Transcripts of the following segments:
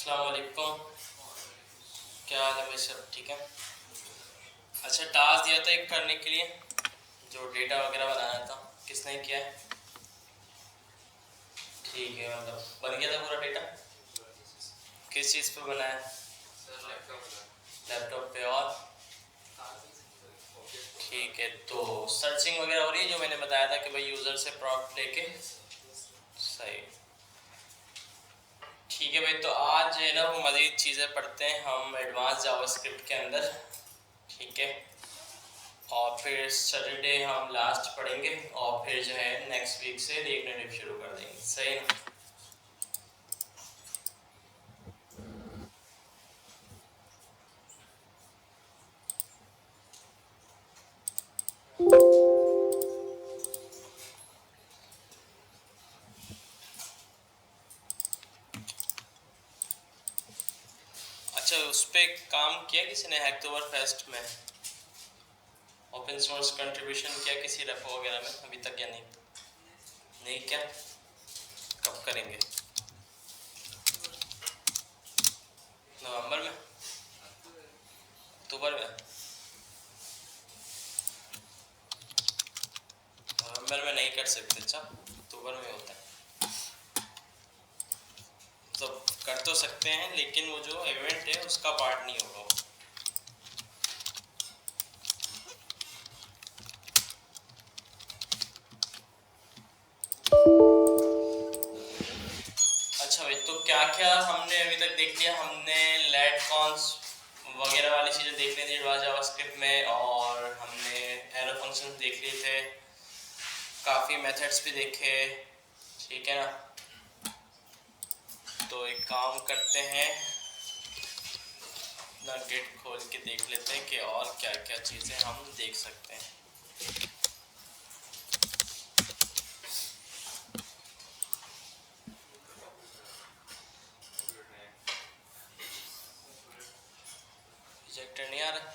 अस्सलाम वालेकुम। क्या हाल है भाई? सब ठीक है। अच्छा, टास्क दिया था एक करने के लिए, जो डेटा वगैरह बनाया था, किसने किया है? ठीक है, मतलब बन गया था पूरा डेटा? किस चीज़ पे बनाया? लैपटॉप पे। और ठीक है, तो सर्चिंग वगैरह हो रही है जो मैंने बताया था कि भाई यूज़र से प्रॉम्प्ट लेके। सही। ठीक है भाई, तो आज जो है ना वो मज़ीद चीज़ें पढ़ते हैं हम एडवांस जावास्क्रिप्ट के अंदर। ठीक है, और फिर सैटरडे हम लास्ट पढ़ेंगे और फिर जो है नेक्स्ट वीक से रिएक्टिव शुरू कर देंगे। सही है। अच्छा, उस पर काम किया किसी ने हैकटोबर फेस्ट में? ओपन सोर्स कंट्रीब्यूशन किया किसी रेपो वगैरह में अभी तक या नहीं? नहीं क्या? कब करेंगे? नवंबर में? अक्टूबर में? नवंबर में नहीं कर सकते? अच्छा, अक्टूबर में होता है तो कर तो सकते हैं, लेकिन वो जो इवेंट है उसका पार्ट नहीं होगा वो। अच्छा भाई, तो क्या क्या हमने अभी तक देख लिया? हमने लेट कॉन्स वगैरह वाली चीज़ें देख ली थी एडवांस जावास्क्रिप्ट में, और हमने एरो फंक्शन देख लिए थे, काफ़ी मेथड्स भी देखे। ठीक है ना? तो एक काम करते हैं, अपना गेट खोल के देख लेते हैं कि और क्या क्या चीज़ें हम देख सकते हैं। प्रोजेक्टर नहीं आ रहा?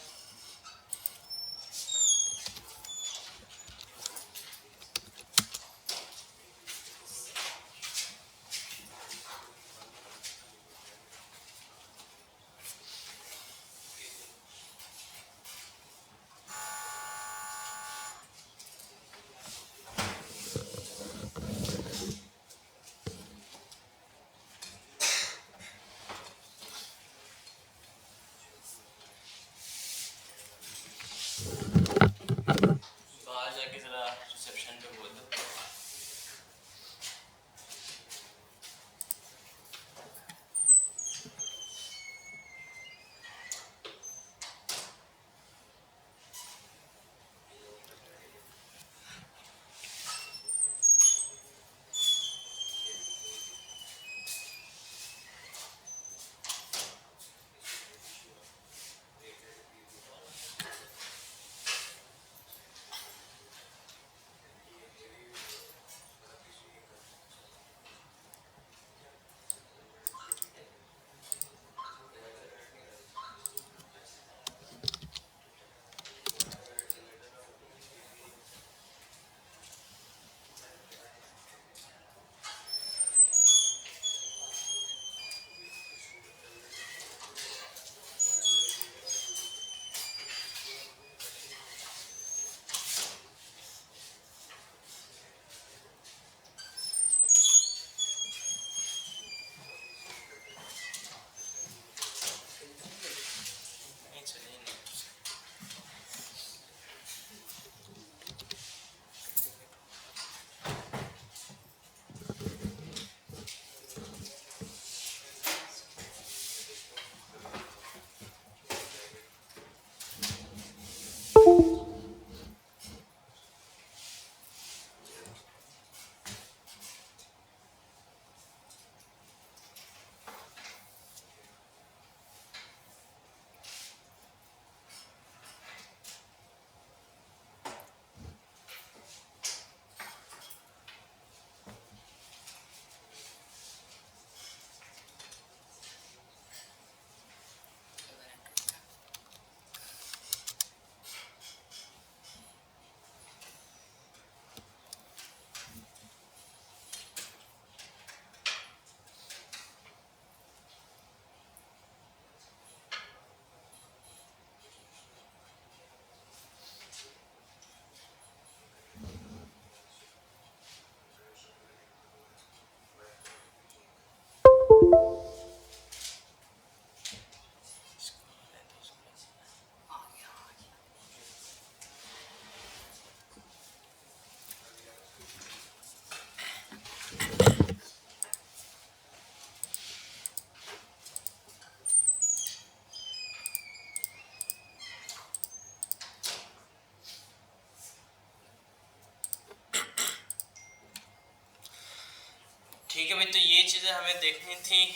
ठीक है भाई, तो ये चीज़ें हमें देखनी थी।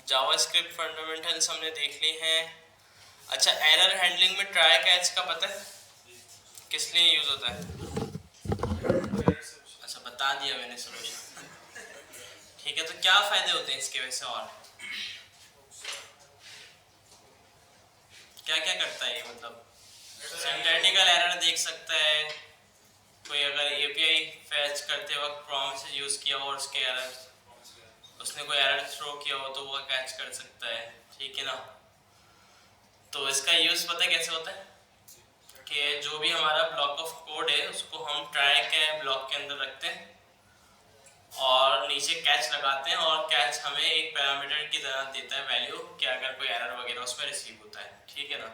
जावास्क्रिप्ट फंडामेंटल्स हमने देख ली हैं। अच्छा, एरर हैंडलिंग में ट्राई कैच का पता है किस लिए यूज होता है? अच्छा, बता दिया मैंने सोल्यूशन। ठीक है, तो क्या फायदे होते हैं इसके वैसे, और क्या क्या करता है ये? मतलब सिंटैक्टिकल एरर देख सकता है कोई, अगर एपीआई फैच करते वक्त प्रॉमिस यूज किया हो और उसके एरर, उसने कोई एरर थ्रो किया हो तो वो कैच कर सकता है। ठीक है ना? तो इसका यूज पता है कैसे होता है कि जो भी हमारा ब्लॉक ऑफ कोड है उसको हम ट्राई के ब्लॉक के अंदर रखते हैं और नीचे कैच लगाते हैं, और कैच हमें एक पैरामीटर की तरह देता है वैल्यू कि अगर कोई एरर वगैरह उसमें रिसीव होता है। ठीक है ना?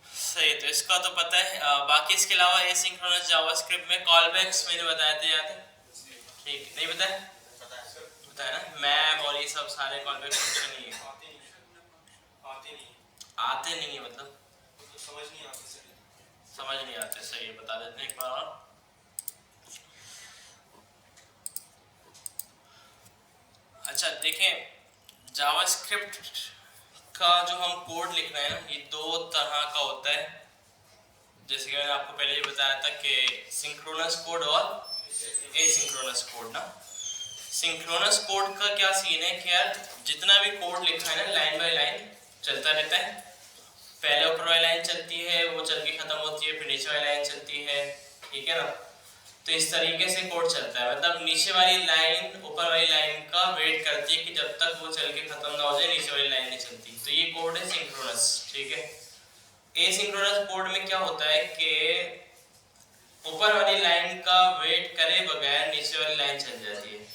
सही, तो इसका तो पता है। बाकी इसके अलावा एसिंक्रोनस जावास्क्रिप्ट में कॉलबैक्स मैंने बताए थे, याद है? ठीक, नहीं बताया? बताया ना, मैप और ये सब सारे कॉलबैक फंक्शन ही है। आते नहीं है मतलब समझ नहीं आते। सही है, बता देते हैं एक बार और। अच्छा देखें, जावास्क्रिप्ट का जो हम कोड लिख रहे हैं ना, ये दो तरह का होता है। जैसे कि मैंने आपको पहले ही बताया था कि सिंक्रोनस कोड और एसिंक्रोनस कोड ना। सिंक्रोनस कोड का क्या सीन है कि यार जितना भी कोड लिखा है ना, लाइन बाय लाइन चलता रहता है। पहले ऊपर वाली लाइन चलती है, वो चल के खत्म होती है, फिर नीचे वाली लाइन चलती है। ठीक है ना? तो इस तरीके से कोड चलता है, मतलब नीचे वाली लाइन ऊपर वाली लाइन का वेट करती है कि जब तक वो चल के खत्म ना हो जाए, नीचे वाली लाइन नहीं चलती। तो ये कोड है सिंक्रोनस। ठीक है? एसिंक्रोनस कोड में क्या होता है कि ऊपर वाली लाइन का वेट करे बगैर नीचे वाली लाइन चल जाती है।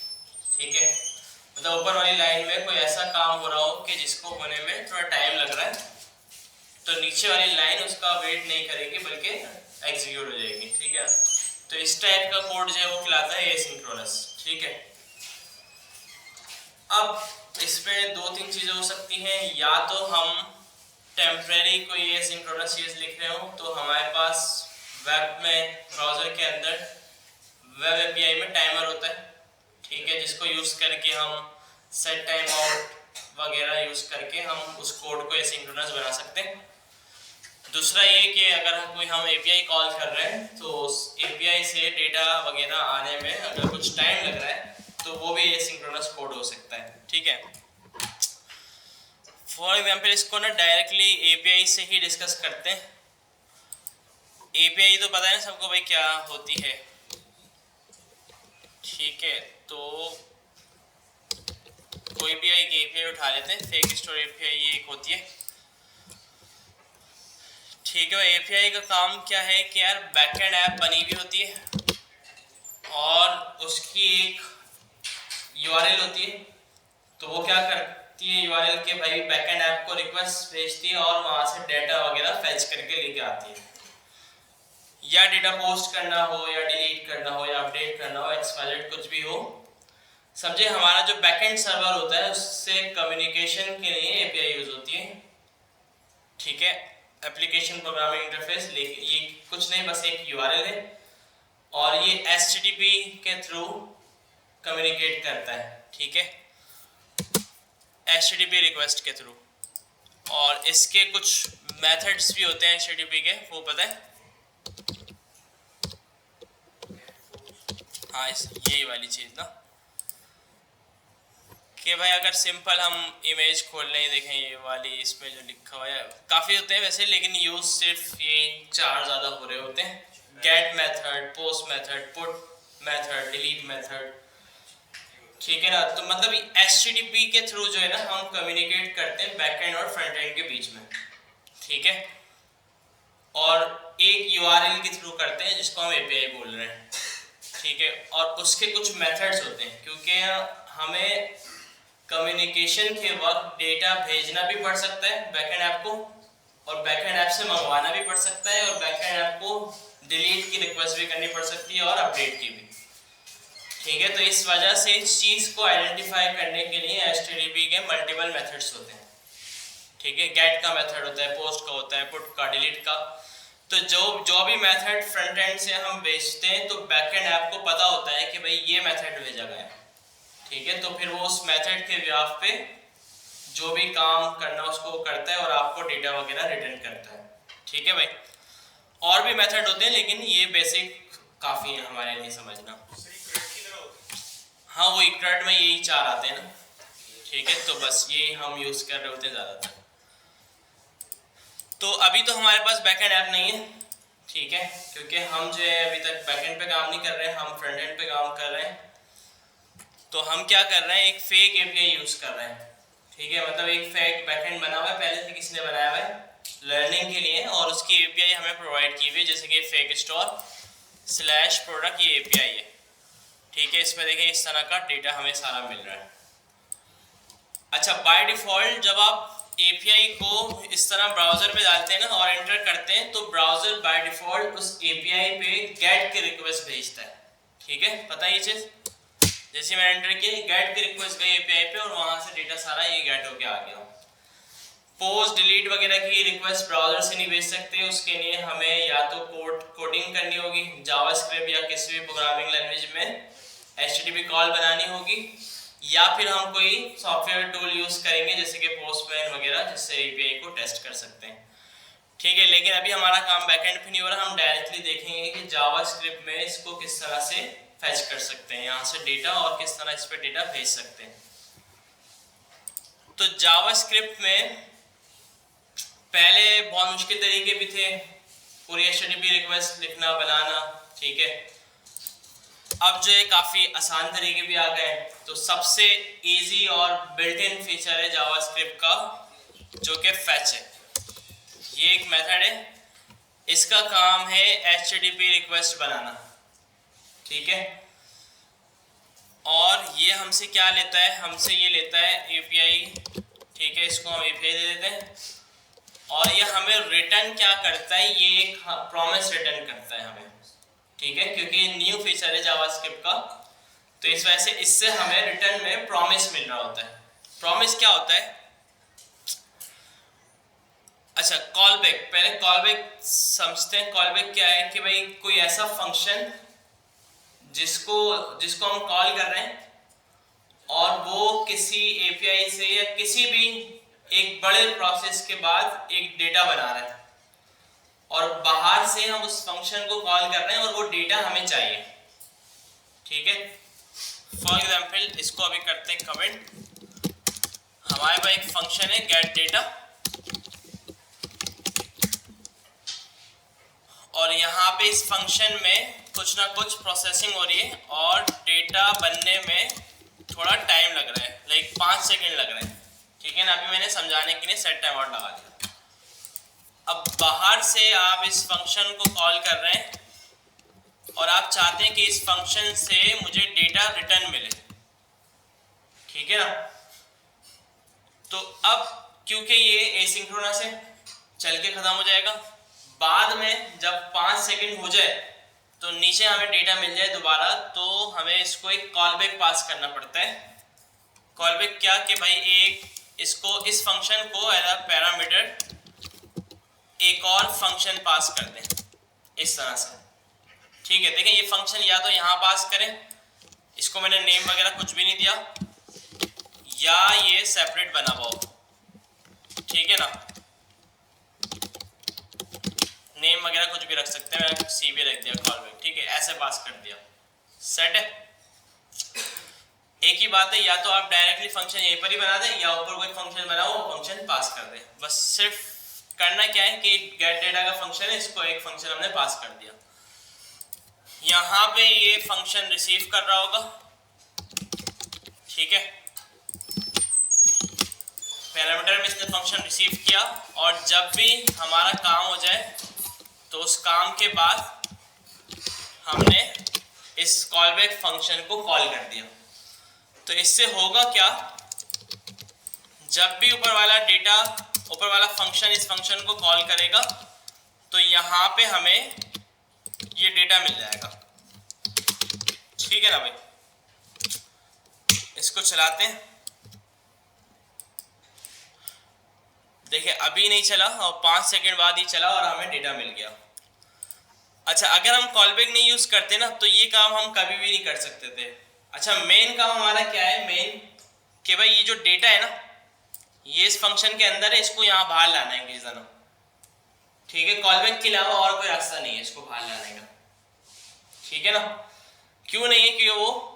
ठीक है? मतलब ऊपर वाली लाइन में कोई ऐसा काम हो रहा हो कि जिसको होने में थोड़ा टाइम लग रहा है, तो नीचे वाली लाइन उसका वेट नहीं करेगी बल्कि एग्जीक्यूट हो जाएगी। ठीक है? तो इस टाइप का कोड जो है वो कहलाता है एसिंक्रोनस। ठीक है? अब इसमें दो तीन चीजें हो सकती हैं, या तो हम टेम्परेरी कोई एसिंक्रोनस चीज लिख रहे हो, तो हमारे पास वेब में ब्राउजर के अंदर वेब एपीआई में टाइमर होता है। ठीक है? जिसको यूज करके हम सेट टाइम आउट वगैरह यूज करके हम उस कोड को एसिंक्रोनस बना सकते हैं। दूसरा ये कि अगर हम एपीआई कॉल कर रहे हैं तो उस एपीआई से डेटा वगैरह आने में अगर कुछ टाइम लग रहा है तो वो भी एसिंक्रोनस कोड हो सकता है। ठीक है? फॉर एग्जांपल इसको ना डायरेक्टली एपीआई से ही डिस्कस करते हैं। एपीआई तो पता है सबको भाई क्या होती है। ठीक है? तो कोई भी एक एपीआई उठा लेते हैं, फेक स्टोर एपीआई ये एक होती है। ठीक है? एपीआई का काम क्या है कि यार बैकएंड ऐप बनी हुई होती है और उसकी एक यूआरएल होती है। तो वो क्या करती है यूआरएल के भाई बैकएंड ऐप को रिक्वेस्ट भेजती है और वहां से डेटा वगैरह फेच करके लेके आती है। या डेटा पोस्ट करना हो या डिलीट करना हो या अपडेट करना हो, एक्सवाइजेड कुछ भी हो, समझे। हमारा जो बैकएंड सर्वर होता है उससे कम्युनिकेशन के लिए एपीआई यूज होती है। ठीक है? एप्लीकेशन प्रोग्रामिंग इंटरफेस, लेकिन ये कुछ नहीं, बस एक यूआरएल है और ये एचटीटीपी के थ्रू कम्युनिकेट करता है। ठीक है? एचटीटीपी रिक्वेस्ट के थ्रू। और इसके कुछ मेथड्स भी होते हैं एचटीटीपी के, वो पता है? हाँ, यही वाली चीज ना कि भाई अगर सिंपल हम इमेज खोल लें, देखें ये वाली, इसमें जो लिखा हुआ है काफ़ी होते हैं वैसे, लेकिन यूज सिर्फ ये 4 ज़्यादा हो रहे होते हैं। Get method, post method, put method, delete method. ठीक है ना? तो मतलब एचटीटीपी के थ्रू जो है ना हम कम्युनिकेट करते हैं बैकएंड और फ्रंट एंड के बीच में। ठीक है? और एक यूआरएल के थ्रू करते हैं जिसको हम एपीआई बोल रहे हैं। ठीक है, और उसके कुछ मेथड्स होते हैं, क्योंकि हमें कम्युनिकेशन के वक्त डेटा भेजना भी पड़ सकता है बैकएंड ऐप को, और बैकएंड ऐप से मंगवाना भी पड़ सकता है, और बैकएंड ऐप को डिलीट की रिक्वेस्ट भी करनी पड़ सकती है और अपडेट की भी। ठीक है, तो इस वजह से इस चीज़ को आइडेंटिफाई करने के लिए HTTP के मल्टीपल मेथड्स होते हैं। ठीक है, गेट का मेथड होता है, पोस्ट का होता है, पुट का, डिलीट का। तो जो भी मेथड फ्रंट एंड से हम भेजते हैं तो बैकएंड ऐप को पता होता है कि भाई ये मेथड भेजा गया है। ठीक है, तो फिर वो उस मेथड के व्याप पे जो भी काम करना उसको करता है और आपको डेटा वगैरह रिटर्न करता है। ठीक है भाई, और भी मेथड होते हैं लेकिन ये बेसिक काफ़ी है हमारे लिए समझना। हाँ, वो इक्रेट में यही चार आते हैं ना। ठीक है, तो बस ये हम यूज़ कर रहे होते हैं ज़्यादातर। तो अभी तो हमारे पास बैकएंड ऐप नहीं है, ठीक है, क्योंकि हम जो है अभी तक बैकएंड पे काम नहीं कर रहे हैं, हम फ्रंट एंड पे काम कर रहे हैं। तो हम क्या कर रहे हैं, एक फेक एपीआई यूज़ कर रहे हैं। ठीक है, मतलब एक फेक बैकएंड बना हुआ है, पहले से किसी ने बनाया हुआ है लर्निंग के लिए, और उसकी एपीआई हमें प्रोवाइड की हुई है, जैसे कि फेक स्टोर /प्रोडक्ट, ये एपीआई है। ठीक है, इसमें देखिए इस तरह का डेटा हमें सारा मिल रहा है। अच्छा, बाय डिफ़ॉल्ट जब आप एपीआई को इस तरह ब्राउज़र पे डालते हैं ना और एंटर करते हैं, तो ब्राउज़र बाय डिफ़ॉल्ट उस एपीआई पे गेट की रिक्वेस्ट भेजता है। ठीक है, पता है ये चीज़, जैसे मैंने एंटर किया गेट की रिक्वेस्ट गई एपीआई पे और वहाँ से डेटा सारा ये गेट होके आ गया। पोस्ट, डिलीट वगैरह की रिक्वेस्ट ब्राउज़र से नहीं भेज सकते, उसके लिए हमें या तो कोडिंग करनी होगी जावास्क्रिप्ट या किसी भी प्रोग्रामिंग लैंग्वेज में HTTP कॉल बनानी होगी, या फिर हम कोई सॉफ्टवेयर टूल यूज़ करेंगे जैसे कि पोस्टमैन वगैरह, जिससे एपीआई को टेस्ट कर सकते हैं। ठीक है, लेकिन अभी हमारा काम बैकएंड पे नहीं हो रहा, हम डायरेक्टली देखेंगे कि जावास्क्रिप्ट में इसको किस तरह से फैच कर सकते हैं यहाँ से डेटा, और किस तरह इस पर डेटा भेज सकते हैं। तो जावास्क्रिप्ट में पहले बहुत मुश्किल तरीके भी थे, पूरी HTTP रिक्वेस्ट लिखना, बनाना। ठीक है, अब जो है काफ़ी आसान तरीके भी आ गए हैं। तो सबसे इजी और बिल्ट इन फीचर है जावास्क्रिप्ट का, जो कि फैच है। ये एक मेथड है, इसका काम है HTTP रिक्वेस्ट बनाना। ठीक है, और ये हमसे क्या लेता है, हमसे ये लेता है एपीआई। ठीक है, इसको हम एपीआई दे देते हैं, और ये हमें रिटर्न क्या करता है, ये एक प्रॉमिस रिटर्न करता है हमें। ठीक है, क्योंकि न्यू फीचर है जावास्क्रिप्ट का, तो इस वजह से इससे हमें रिटर्न में प्रॉमिस मिल रहा होता है। प्रॉमिस क्या होता है? अच्छा, कॉल बैक, पहले कॉल बैक समझते हैं। कॉल बैक क्या है कि भाई कोई ऐसा फंक्शन जिसको हम कॉल कर रहे हैं और वो किसी एपीआई से या किसी भी एक बड़े प्रोसेस के बाद एक डेटा बना रहा है, और बाहर से हम उस फंक्शन को कॉल कर रहे हैं और वो डेटा हमें चाहिए। ठीक है, फॉर एग्जाम्पल इसको अभी करते हैं कमेंट। हमारे पास एक फंक्शन है गेट डेटा, और यहाँ पे इस फंक्शन में कुछ ना कुछ प्रोसेसिंग हो रही है और डेटा बनने में थोड़ा टाइम लग रहा है, लाइक 5 सेकेंड लग रहे हैं। ठीक है ना, अभी मैंने समझाने के लिए सेट टाइम आउट लगा दिया। अब बाहर से आप इस फंक्शन को कॉल कर रहे हैं और आप चाहते हैं कि इस फंक्शन से मुझे डेटा रिटर्न मिले। ठीक है ना, तो अब क्योंकि ये एसिंक्रोनस है, चल के खत्म हो जाएगा, बाद में जब 5 सेकंड हो जाए तो नीचे हमें डेटा मिल जाए दोबारा, तो हमें इसको एक कॉल बैक पास करना पड़ता है। कॉल बैक क्या कि भाई एक इसको इस फंक्शन को एज अ पैरामीटर एक और फंक्शन पास कर दें इस तरह से। ठीक है, देखें ये फंक्शन या तो यहाँ पास करें, इसको मैंने नेम वगैरह कुछ भी नहीं दिया, या ये सेपरेट बना हुआ हो। ठीक है ना, नेम वगैरह कुछ भी रख सकते हैं, मैंने सी भी रख दिया कॉल बैक। ठीक है, ऐसे पास कर दिया, सेट है। एक ही बात है, या तो आप डायरेक्टली फंक्शन यहीं पर ही बना दें या ऊपर कोई फंक्शन बनाओ वो फंक्शन पास कर दें। बस सिर्फ करना क्या है कि गेट डेटा का फंक्शन है, इसको एक फंक्शन हमने पास कर दिया। यहाँ पे ये फंक्शन रिसीव कर रहा होगा। ठीक है, पैरामीटर में इसने फंक्शन रिसीव किया, और जब भी हमारा काम हो जाए तो उस काम के बाद हमने इस कॉलबैक फंक्शन को कॉल कर दिया। तो इससे होगा क्या, जब भी ऊपर वाला फंक्शन इस फंक्शन को कॉल करेगा तो यहाँ पे हमें ये डेटा मिल जाएगा। ठीक है ना भाई, इसको चलाते हैं। देखिए अभी नहीं चला और 5 सेकंड बाद ही चला और हमें डेटा मिल गया। अच्छा, अगर हम कॉलबैक नहीं यूज करते ना तो ये काम हम कभी भी नहीं कर सकते थे। अच्छा, मेन काम हमारा क्या है, मेन कि भाई ये जो डेटा है ना ये इस फंक्शन के अंदर है, इसको यहाँ बाहर लाना है किसी तरह। ठीक है, कॉलबैक के अलावा और कोई रास्ता नहीं है इसको बाहर लाने का। ठीक है ना, क्यों नहीं है, क्योंकि वो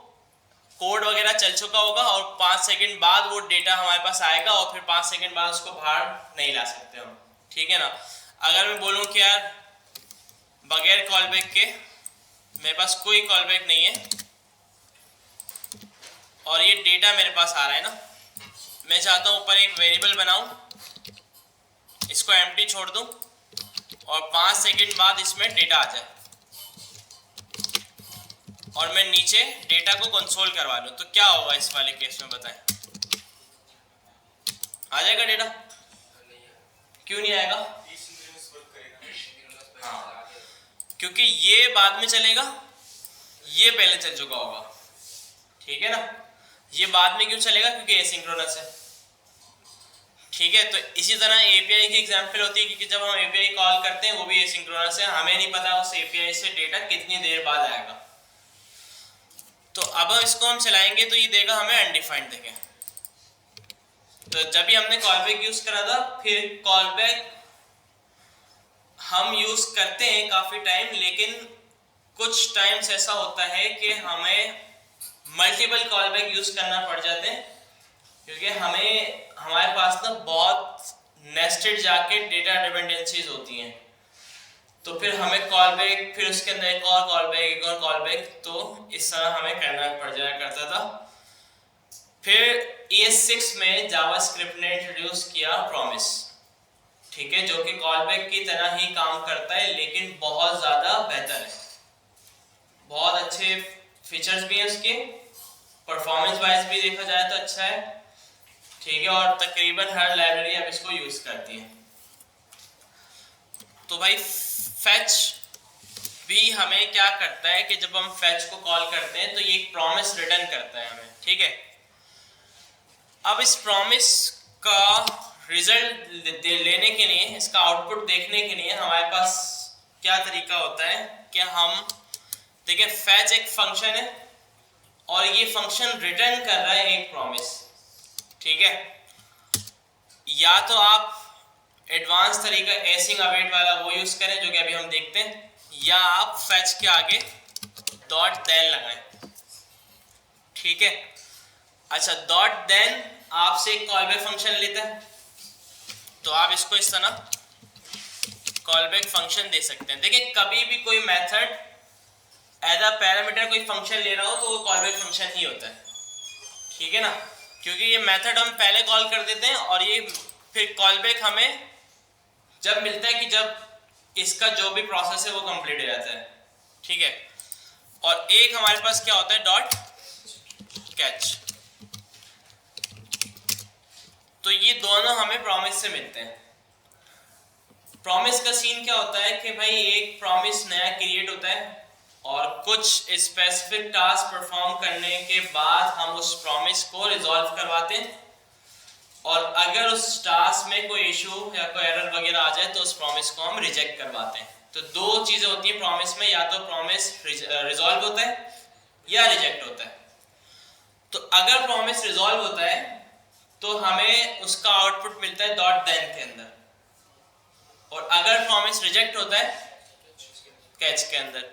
कोड वगैरह चल चुका होगा और 5 सेकंड बाद वो डेटा हमारे पास आएगा और फिर 5 सेकंड बाद उसको बाहर नहीं ला सकते हम। ठीक है ना, अगर मैं बोलूँ कि यार बगैर कॉलबैक के मेरे पास कोई कॉलबैक नहीं है और ये डेटा मेरे पास आ रहा है ना, मैं चाहता हूँ ऊपर एक वेरिएबल बनाऊं, इसको एम्प्टी छोड़ दूं और 5 सेकंड बाद इसमें डेटा आ जाए और मैं नीचे डेटा को कंसोल करवा लूं, तो क्या होगा इस वाले केस में बताएं? आ जाएगा डेटा? क्यों नहीं आएगा? हाँ, क्योंकि ये बाद में चलेगा, ये पहले चल चुका होगा। ठीक है ना, ये बाद में क्यों चलेगा, क्योंकि एसिंक्रोनस है। ठीक है, तो इसी तरह एपीआई की एग्जांपल होती है, क्योंकि जब हम एपीआई कॉल करते हैं वो भी एसिंक्रोनस है, हमें नहीं पता उस एपीआई से डेटा कितनी देर बाद आएगा। तो अब इसको हम चलाएंगे तो ये देगा हमें अनडिफाइंड देगा। तो जब भी हमने कॉलबैक यूज करा था, फिर कॉलबैक हम यूज करते हैं काफी टाइम, लेकिन कुछ टाइम्स ऐसा होता है कि हमें मल्टीपल कॉलबैक यूज करना पड़ जाते हैं, क्योंकि हमारे पास ना बहुत नेस्टेड जाके डेटा डिपेंडेंसीज होती हैं। तो फिर हमें कॉलबैक, फिर उसके अंदर एक और कॉलबैक, एक और कॉलबैक, तो इस तरह हमें करना पड़ जाया करता था। फिर ES6 में जावास्क्रिप्ट ने इंट्रोड्यूस किया प्रॉमिस। ठीक है, जो कि कॉलबैक की तरह ही काम करता है लेकिन बहुत ज़्यादा बेहतर है। बहुत अच्छे फीचर्स भी हैं उसके, परफॉर्मेंस वाइज भी देखा जाए तो अच्छा है। ठीक है, और तकरीबन हर लाइब्रेरी अब इसको यूज करती है। तो भाई फैच भी हमें क्या करता है कि जब हम फैच को कॉल करते हैं तो ये एक प्रॉमिस रिटर्न करता है हमें। ठीक है, अब इस प्रॉमिस का रिजल्ट लेने के लिए, इसका आउटपुट देखने के लिए हमारे पास क्या तरीका होता है कि हम देखिए फैच एक फंक्शन है और ये फंक्शन रिटर्न कर रहा है एक प्रॉमिस। ठीक है, या तो आप एडवांस तरीका एसिंग अवेट वाला वो यूज करें जो कि अभी हम देखते हैं, या आप फैच के आगे डॉट देन लगाएं। ठीक है, अच्छा डॉट देन आपसे एक कॉलबैक फंक्शन लेता है, तो आप इसको इस तरह कॉलबैक फंक्शन दे सकते हैं। देखिए कभी भी कोई मेथड एज अ पैरामीटर कोई फंक्शन ले रहा हो तो वो कॉलबैक फंक्शन ही होता है। ठीक है ना, क्योंकि ये मेथड हम पहले कॉल कर देते हैं और ये फिर कॉलबैक हमें जब मिलता है कि जब इसका जो भी प्रोसेस है वो कंप्लीट हो जाता है। ठीक है, और एक हमारे पास क्या होता है डॉट कैच। तो ये दोनों हमें प्रॉमिस से मिलते हैं। प्रॉमिस का सीन क्या होता है कि भाई एक प्रॉमिस नया क्रिएट होता है और कुछ स्पेसिफिक टास्क परफॉर्म करने के बाद हम उस प्रॉमिस को रिजॉल्व करवाते हैं, और अगर उस टास्क में कोई इशू या कोई एरर वगैरह आ जाए तो उस प्रॉमिस को हम रिजेक्ट करवाते हैं। तो दो चीजें होती हैं प्रॉमिस में, या तो प्रॉमिस रिजॉल्व होता है या रिजेक्ट होता है। तो अगर प्रॉमिस रिजॉल्व होता है तो हमें उसका आउटपुट मिलता है डॉट देन के अंदर, और अगर प्रॉमिस रिजेक्ट होता है कैच के अंदर।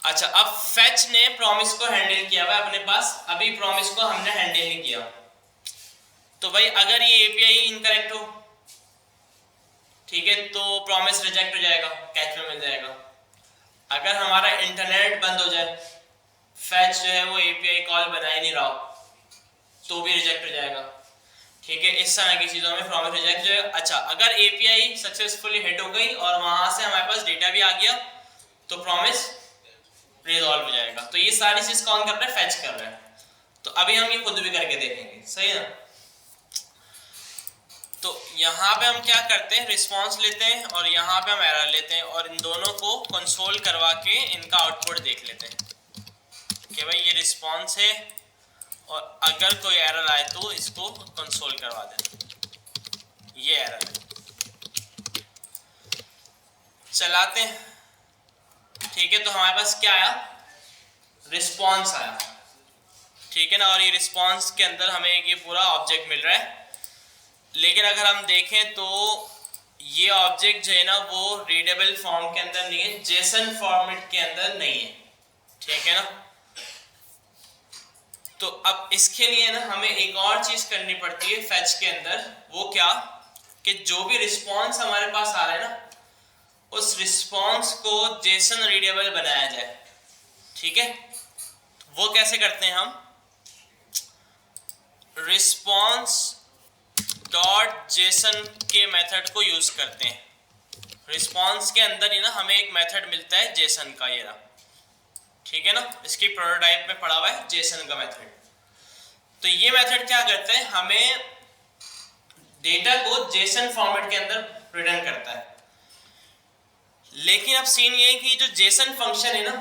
अच्छा, अब फैच ने प्रॉमिस को हैंडल किया हुआ अपने पास, अभी प्रॉमिस को हमने हैंडल नहीं किया। तो भाई अगर ये एपीआई इनकरेक्ट हो, ठीक है, तो प्रॉमिस रिजेक्ट हो जाएगा, कैच में मिल जाएगा। अगर हमारा इंटरनेट बंद हो जाए, फैच जो है वो एपीआई कॉल बना ही नहीं रहा तो भी रिजेक्ट हो जाएगा। ठीक है, इस तरह की चीजों में प्रॉमिस रिजेक्ट जो है। अच्छा, अगर एपीआई सक्सेसफुली हिट हो गई और वहां से हमारे पास डेटा भी आ गया तो प्रॉमिस रिजॉल्व हो जाएगा। तो ये सारी चीज कौन कर रहा है, फेच कर रहा है। तो अभी हम ये खुद भी करके देखेंगे, सही है ना। तो यहाँ पे हम क्या करते हैं, रिस्पॉन्स लेते हैं और यहाँ पे हम एरर लेते हैं और इन दोनों को कंसोल करवा के इनका आउटपुट देख लेते हैं कि भाई ये रिस्पॉन्स है और अगर कोई एरर आए तो इसको कंसोल करवा दें, ये एरर है। चलाते हैं, ठीक है। तो हमारे पास क्या आया, रिस्पॉन्स आया, ठीक है ना। और ये रिस्पॉन्स के अंदर हमें ये पूरा ऑब्जेक्ट मिल रहा है। लेकिन अगर हम देखें तो ये ऑब्जेक्ट जो है ना वो रीडेबल फॉर्म के अंदर नहीं है, जेसन फॉर्मेट के अंदर नहीं है, ठीक है ना। तो अब इसके लिए ना हमें एक और चीज करनी पड़ती है फेच के अंदर, वो क्या कि जो भी रिस्पॉन्स हमारे पास आ रहा है ना उस रिस्पॉन्स को जेसन रीडेबल बनाया जाए, ठीक है। वो कैसे करते हैं हम, रिस्पॉन्स डॉट जेसन के मेथड को यूज करते हैं। रिस्पॉन्स के अंदर ही ना हमें एक मेथड मिलता है जेसन का, ये रहा, ठीक है ना। इसकी प्रोटोटाइप में पड़ा हुआ है जेसन का मेथड। तो ये मेथड क्या करता है, हमें डेटा को जेसन फॉर्मेट के अंदर रिटर्न करता है। लेकिन अब सीन ये है कि जो जेसन फंक्शन है ना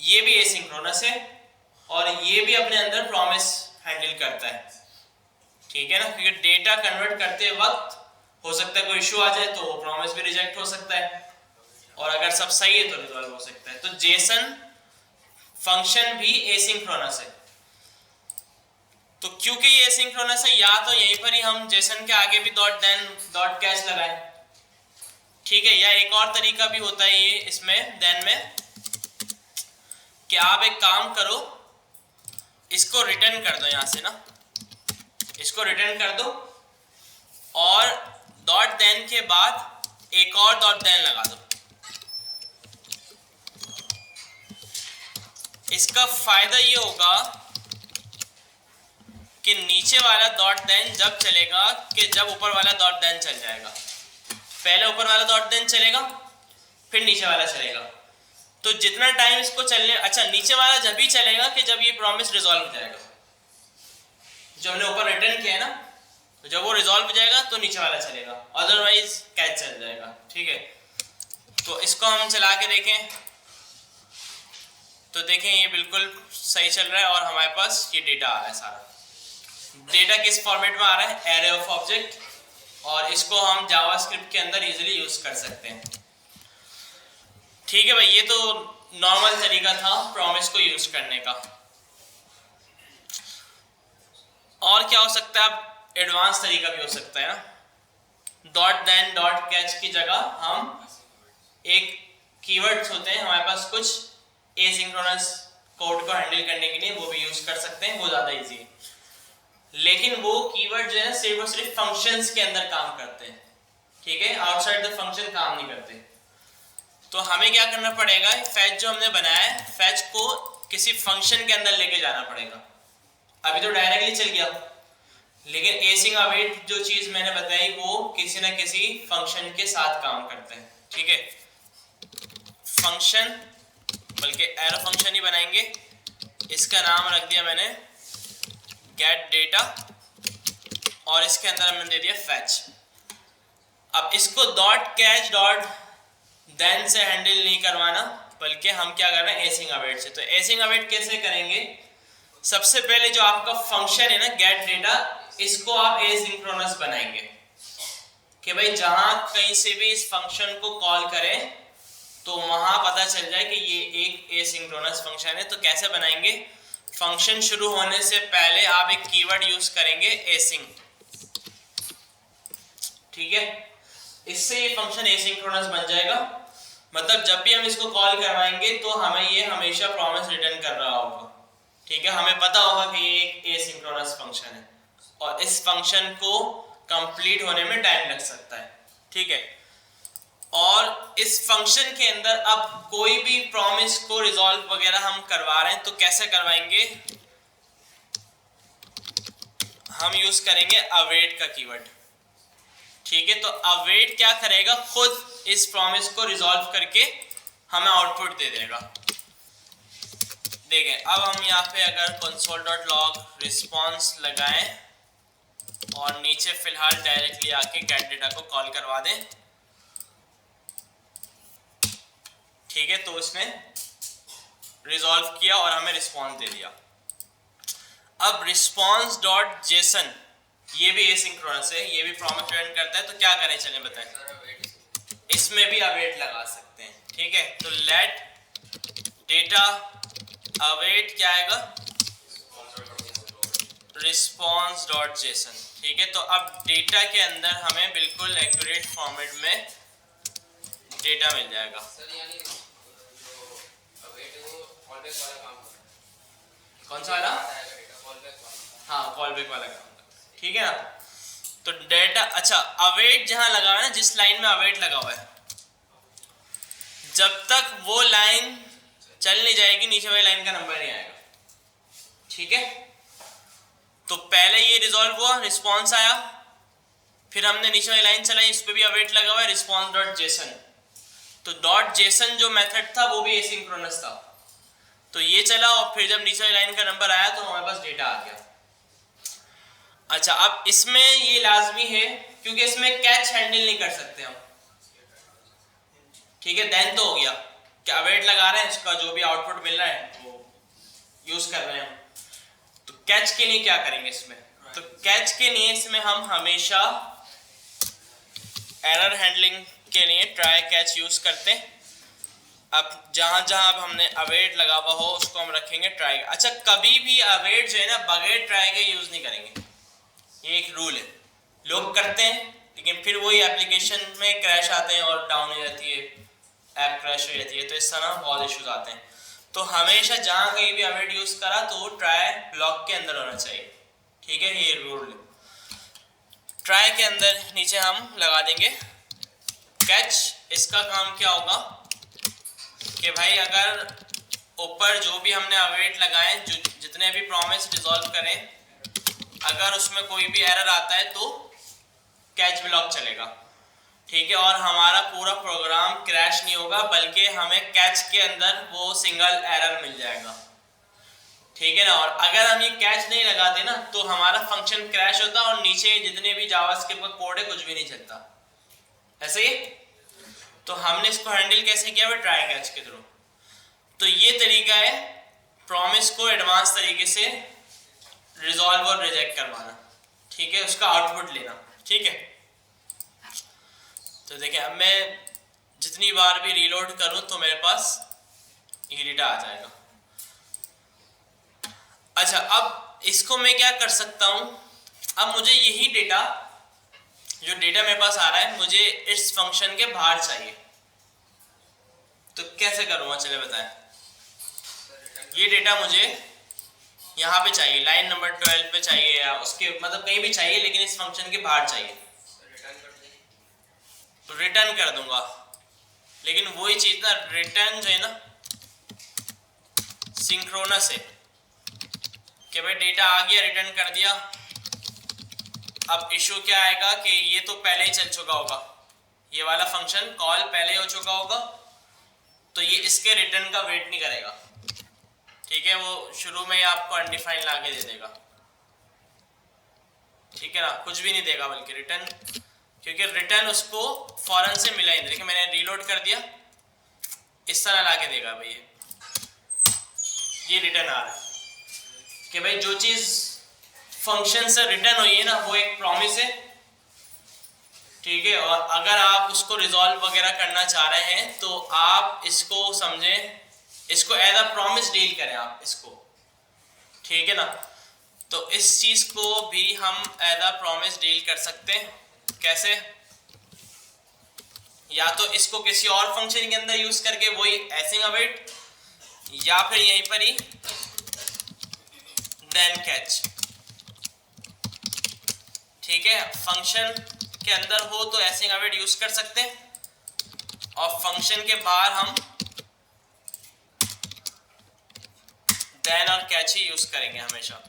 ये भी एसिंक्रोनस है और ये भी अपने अंदर प्रॉमिस हैंडल करता है, ठीक है ना। क्योंकि डेटा कन्वर्ट करते वक्त हो सकता है कोई इशू आ जाए तो वो प्रॉमिस भी रिजेक्ट हो सकता है और अगर सब सही है तो रिजॉल्व हो सकता है। तो जेसन फंक्शन भी एसिंक्रोनस है। तो क्योंकि ये एसिंक्रोनस है, या तो यहीं पर ही हम जेसन के आगे भी डॉट देन डॉट कैच लगाएं, ठीक है। या एक और तरीका भी होता है ये इसमें देन में कि आप एक काम करो, इसको रिटर्न कर दो, यहां से ना इसको रिटर्न कर दो और डॉट देन के बाद एक और डॉट देन लगा दो। इसका फायदा ये होगा कि नीचे वाला डॉट देन जब चलेगा कि जब ऊपर वाला डॉट देन चल जाएगा। पहले ऊपर वाला डॉट देन चलेगा फिर नीचे वाला चलेगा। तो जितना टाइम इसको चलने, अच्छा नीचे वाला जब भी चलेगा कि जब ये प्रॉमिस रिजॉल्व हो जाएगा, जो हमने ऊपर रिटर्न किया है ना, तो जब वो रिजॉल्व हो जाएगा तो नीचे वाला चलेगा, अदरवाइज कैच चल जाएगा, ठीक है। तो इसको हम चला के देखें तो देखें ये बिल्कुल सही चल रहा है और हमारे पास ये डेटा आ रहा है। सारा डेटा किस फॉर्मेट में आ रहा है, एरे ऑफ ऑब्जेक्ट, और इसको हम जावास्क्रिप्ट के अंदर इजीली यूज कर सकते हैं, ठीक है भाई। ये तो नॉर्मल तरीका था प्रॉमिस को यूज करने का। और क्या हो सकता है, अब एडवांस तरीका भी हो सकता है ना। डॉट देन डॉट कैच की जगह हम एक कीवर्ड्स होते हैं हमारे पास कुछ एसिंक्रोनस कोड को हैंडल करने के लिए, वो भी यूज कर सकते हैं, वो ज्यादा इजी है। लेकिन वो कीवर्ड जो है सिर्फ और सिर्फ फंक्शंस के अंदर काम करते हैं, ठीक है, आउटसाइड द फंक्शन काम नहीं करते। तो हमें क्या करना पड़ेगा, फैच जो हमने बनाया है फैच को किसी फंक्शन के अंदर लेके जाना पड़ेगा। अभी तो डायरेक्टली चल गया, लेकिन एसिंग अवेट जो चीज मैंने बताई वो किसी ना किसी फंक्शन के साथ काम करते हैं, ठीक है। फंक्शन बल्कि एरो फंक्शन ही बनाएंगे, इसका नाम रख दिया मैंने गेट डेटा और इसके अंदर हमने दे दिया फैच। अब इसको डॉट कैच डॉट देन से हैंडल नहीं करवाना, बल्कि हम क्या कर रहे हैं एसिंग अवेट से। तो एसिंग अवेट कैसे करेंगे, सबसे पहले जो आपका फंक्शन है ना गेट डेटा, इसको आप एसिंक्रोनस बनाएंगे कि भाई जहां कहीं से भी इस फंक्शन को कॉल करें तो वहां पता चल जाए कि ये एक एसिंक्रोनस फंक्शन है। तो कैसे बनाएंगे, फंक्शन शुरू होने से पहले आप एक कीवर्ड यूज करेंगे एसिंग, ठीक है। इससे ये फंक्शन एसिंक्रोनस बन जाएगा, मतलब जब भी हम इसको कॉल करवाएंगे तो हमें ये हमेशा प्रॉमिस रिटर्न कर रहा होगा, ठीक है। हमें पता होगा कि ये एक एसिंक्रोनस फंक्शन है और इस फंक्शन को कंप्लीट होने में टाइम लग सकता है, ठीक है। और इस फंक्शन के अंदर अब कोई भी प्रॉमिस को रिजॉल्व वगैरह हम करवा रहे हैं तो कैसे करवाएंगे, हम यूज करेंगे अवेट का कीवर्ड, ठीक है। तो अवेट क्या करेगा, खुद इस प्रॉमिस को रिजॉल्व करके हमें आउटपुट दे देगा। देखें अब हम यहाँ पे अगर console.log रिस्पॉन्स लगाएं और नीचे फिलहाल डायरेक्टली आके गेट डेटा को कॉल करवा दें, ठीक है, तो इसने रिजॉल्व किया और हमें रिस्पॉन्स दे दिया। अब रिस्पॉन्स डॉट जेसन ये भी एसिंक्रोनस है, ये भी प्रॉमिस रिटर्न करता है, तो क्या करें चलें बताएं। इसमें भी अवेट लगा सकते हैं, ठीक है, तो लेट डेटा अवेट क्या आएगा, रिस्पॉन्स डॉट जेसन, ठीक है। तो अब डेटा के अंदर हमें बिल्कुल एक्यूरेट फॉर्मेट में डेटा मिल जाएगा। कौन सा वाला? हाँ, कॉल बैक वाला काम, ठीक है ना। तो डेटा, अच्छा अवेट जहां लगा हुआ है ना, जिस लाइन में अवेट लगा हुआ है, जब तक वो लाइन चल नहीं जाएगी नीचे वाली लाइन का नंबर नहीं आएगा, ठीक है। तो पहले ये रिजॉल्व हुआ, रिस्पॉन्स आया, फिर हमने नीचे वाली लाइन चलाई, इस पे भी अवेट लगा हुआ है, रिस्पॉन्स डॉट जेसन। तो डॉट जेसन जो मेथड था वो भी एसिंक्रोनस था, तो ये चला और फिर जब नीचे वाली लाइन का नंबर आया तो हमारे पास डेटा आ गया। अच्छा अब इसमें ये लाजमी है क्योंकि इसमें कैच हैंडल नहीं कर सकते हम, ठीक है। देन तो हो गया कि अवेट लगा रहे हैं, इसका जो भी आउटपुट मिल रहा है वो यूज कर रहे हैं हम। तो कैच के लिए क्या करेंगे इसमें, तो कैच के लिए इसमें हम हमेशा एरर हैंडलिंग के लिए ट्राई कैच यूज करते हैं। अब जहां जहां अब हमने अवेट लगा हुआ हो उसको हम रखेंगे ट्राई। अच्छा कभी भी अवेट जो है ना बगैर ट्राई के यूज नहीं करेंगे, ये एक रूल है, लोग करते हैं लेकिन फिर वही एप्लीकेशन में क्रैश आते हैं और डाउन हो जाती है, ऐप क्रैश हो जाती है, तो इस तरह बहुत इश्यूज आते हैं। तो हमेशा जहां कहीं भी अवेट यूज करा तो वो ट्राई ब्लॉक के अंदर होना चाहिए, ठीक है, ये रूल है। ट्राई के अंदर नीचे हम लगा देंगे कैच। इसका काम क्या होगा कि भाई अगर ऊपर जो भी हमने अवेट लगाए, जो जितने भी प्रॉमिस रिजॉल्व करें, अगर उसमें कोई भी एरर आता है तो कैच ब्लॉक चलेगा, ठीक है, और हमारा पूरा प्रोग्राम क्रैश नहीं होगा बल्कि हमें कैच के अंदर वो सिंगल एरर मिल जाएगा, ठीक है ना। और अगर हम ये कैच नहीं लगाते ना तो हमारा फंक्शन क्रैश होता और नीचे जितने भी जावास्क्रिप्ट का कोड है कुछ भी नहीं चलता, ऐसे ही। तो हमने इसको हैंडल कैसे किया, वो ट्राई कैच के थ्रू। तो ये तरीका है प्रॉमिस को एडवांस तरीके से रिजॉल्व और रिजेक्ट करवाना, ठीक है, उसका आउटपुट लेना, ठीक है। तो देखिए अब मैं जितनी बार भी रीलोड करूं तो मेरे पास ये डेटा आ जाएगा। अच्छा अब इसको मैं क्या कर सकता हूं, अब मुझे यही डेटा, जो डेटा मेरे पास आ रहा है, मुझे इस फंक्शन के बाहर चाहिए, तो कैसे करूंगा चले बताएं। ये डेटा मुझे यहाँ पे चाहिए, लाइन नंबर 12 पे चाहिए या उसके मतलब कहीं भी चाहिए, लेकिन इस फंक्शन के बाहर चाहिए, तो रिटर्न कर दूंगा। लेकिन वही चीज ना, रिटर्न जो है ना सिंक्रोनस है कि भाई डेटा आ गया, रिटर्न कर दिया। अब इशू क्या आएगा कि ये तो पहले ही चल चुका होगा, ये वाला फंक्शन कॉल पहले ही हो चुका होगा, तो ये इसके रिटर्न का वेट नहीं करेगा, ठीक है, वो शुरू में ही आपको अनडिफाइंड लाके दे देगा, ठीक है ना, कुछ भी नहीं देगा बल्कि रिटर्न, क्योंकि रिटर्न उसको फौरन से मिला ही नहीं। देखिए मैंने रीलोड कर दिया, इस तरह लाके देगा भाई, ये रिटर्न आ रहा है कि भाई जो चीज फंक्शन से रिटर्न हुई है ना वो एक प्रॉमिस है, ठीक है। और अगर आप उसको रिजॉल्व वगैरह करना चाह रहे हैं तो आप इसको समझें, इसको एज अ प्रॉमिस डील करें आप इसको, ठीक है ना। तो इस चीज को भी हम एज अ प्रॉमिस डील कर सकते हैं। कैसे, या तो इसको किसी और फंक्शन के अंदर यूज करके वही एसिंग अवेट, या फिर यहीं पर ही देन कैच, ठीक है। फंक्शन के अंदर हो तो एसिंग अवेट यूज कर सकते हैं और फंक्शन के बाहर हम देन और कैच ही यूज करेंगे हमेशा।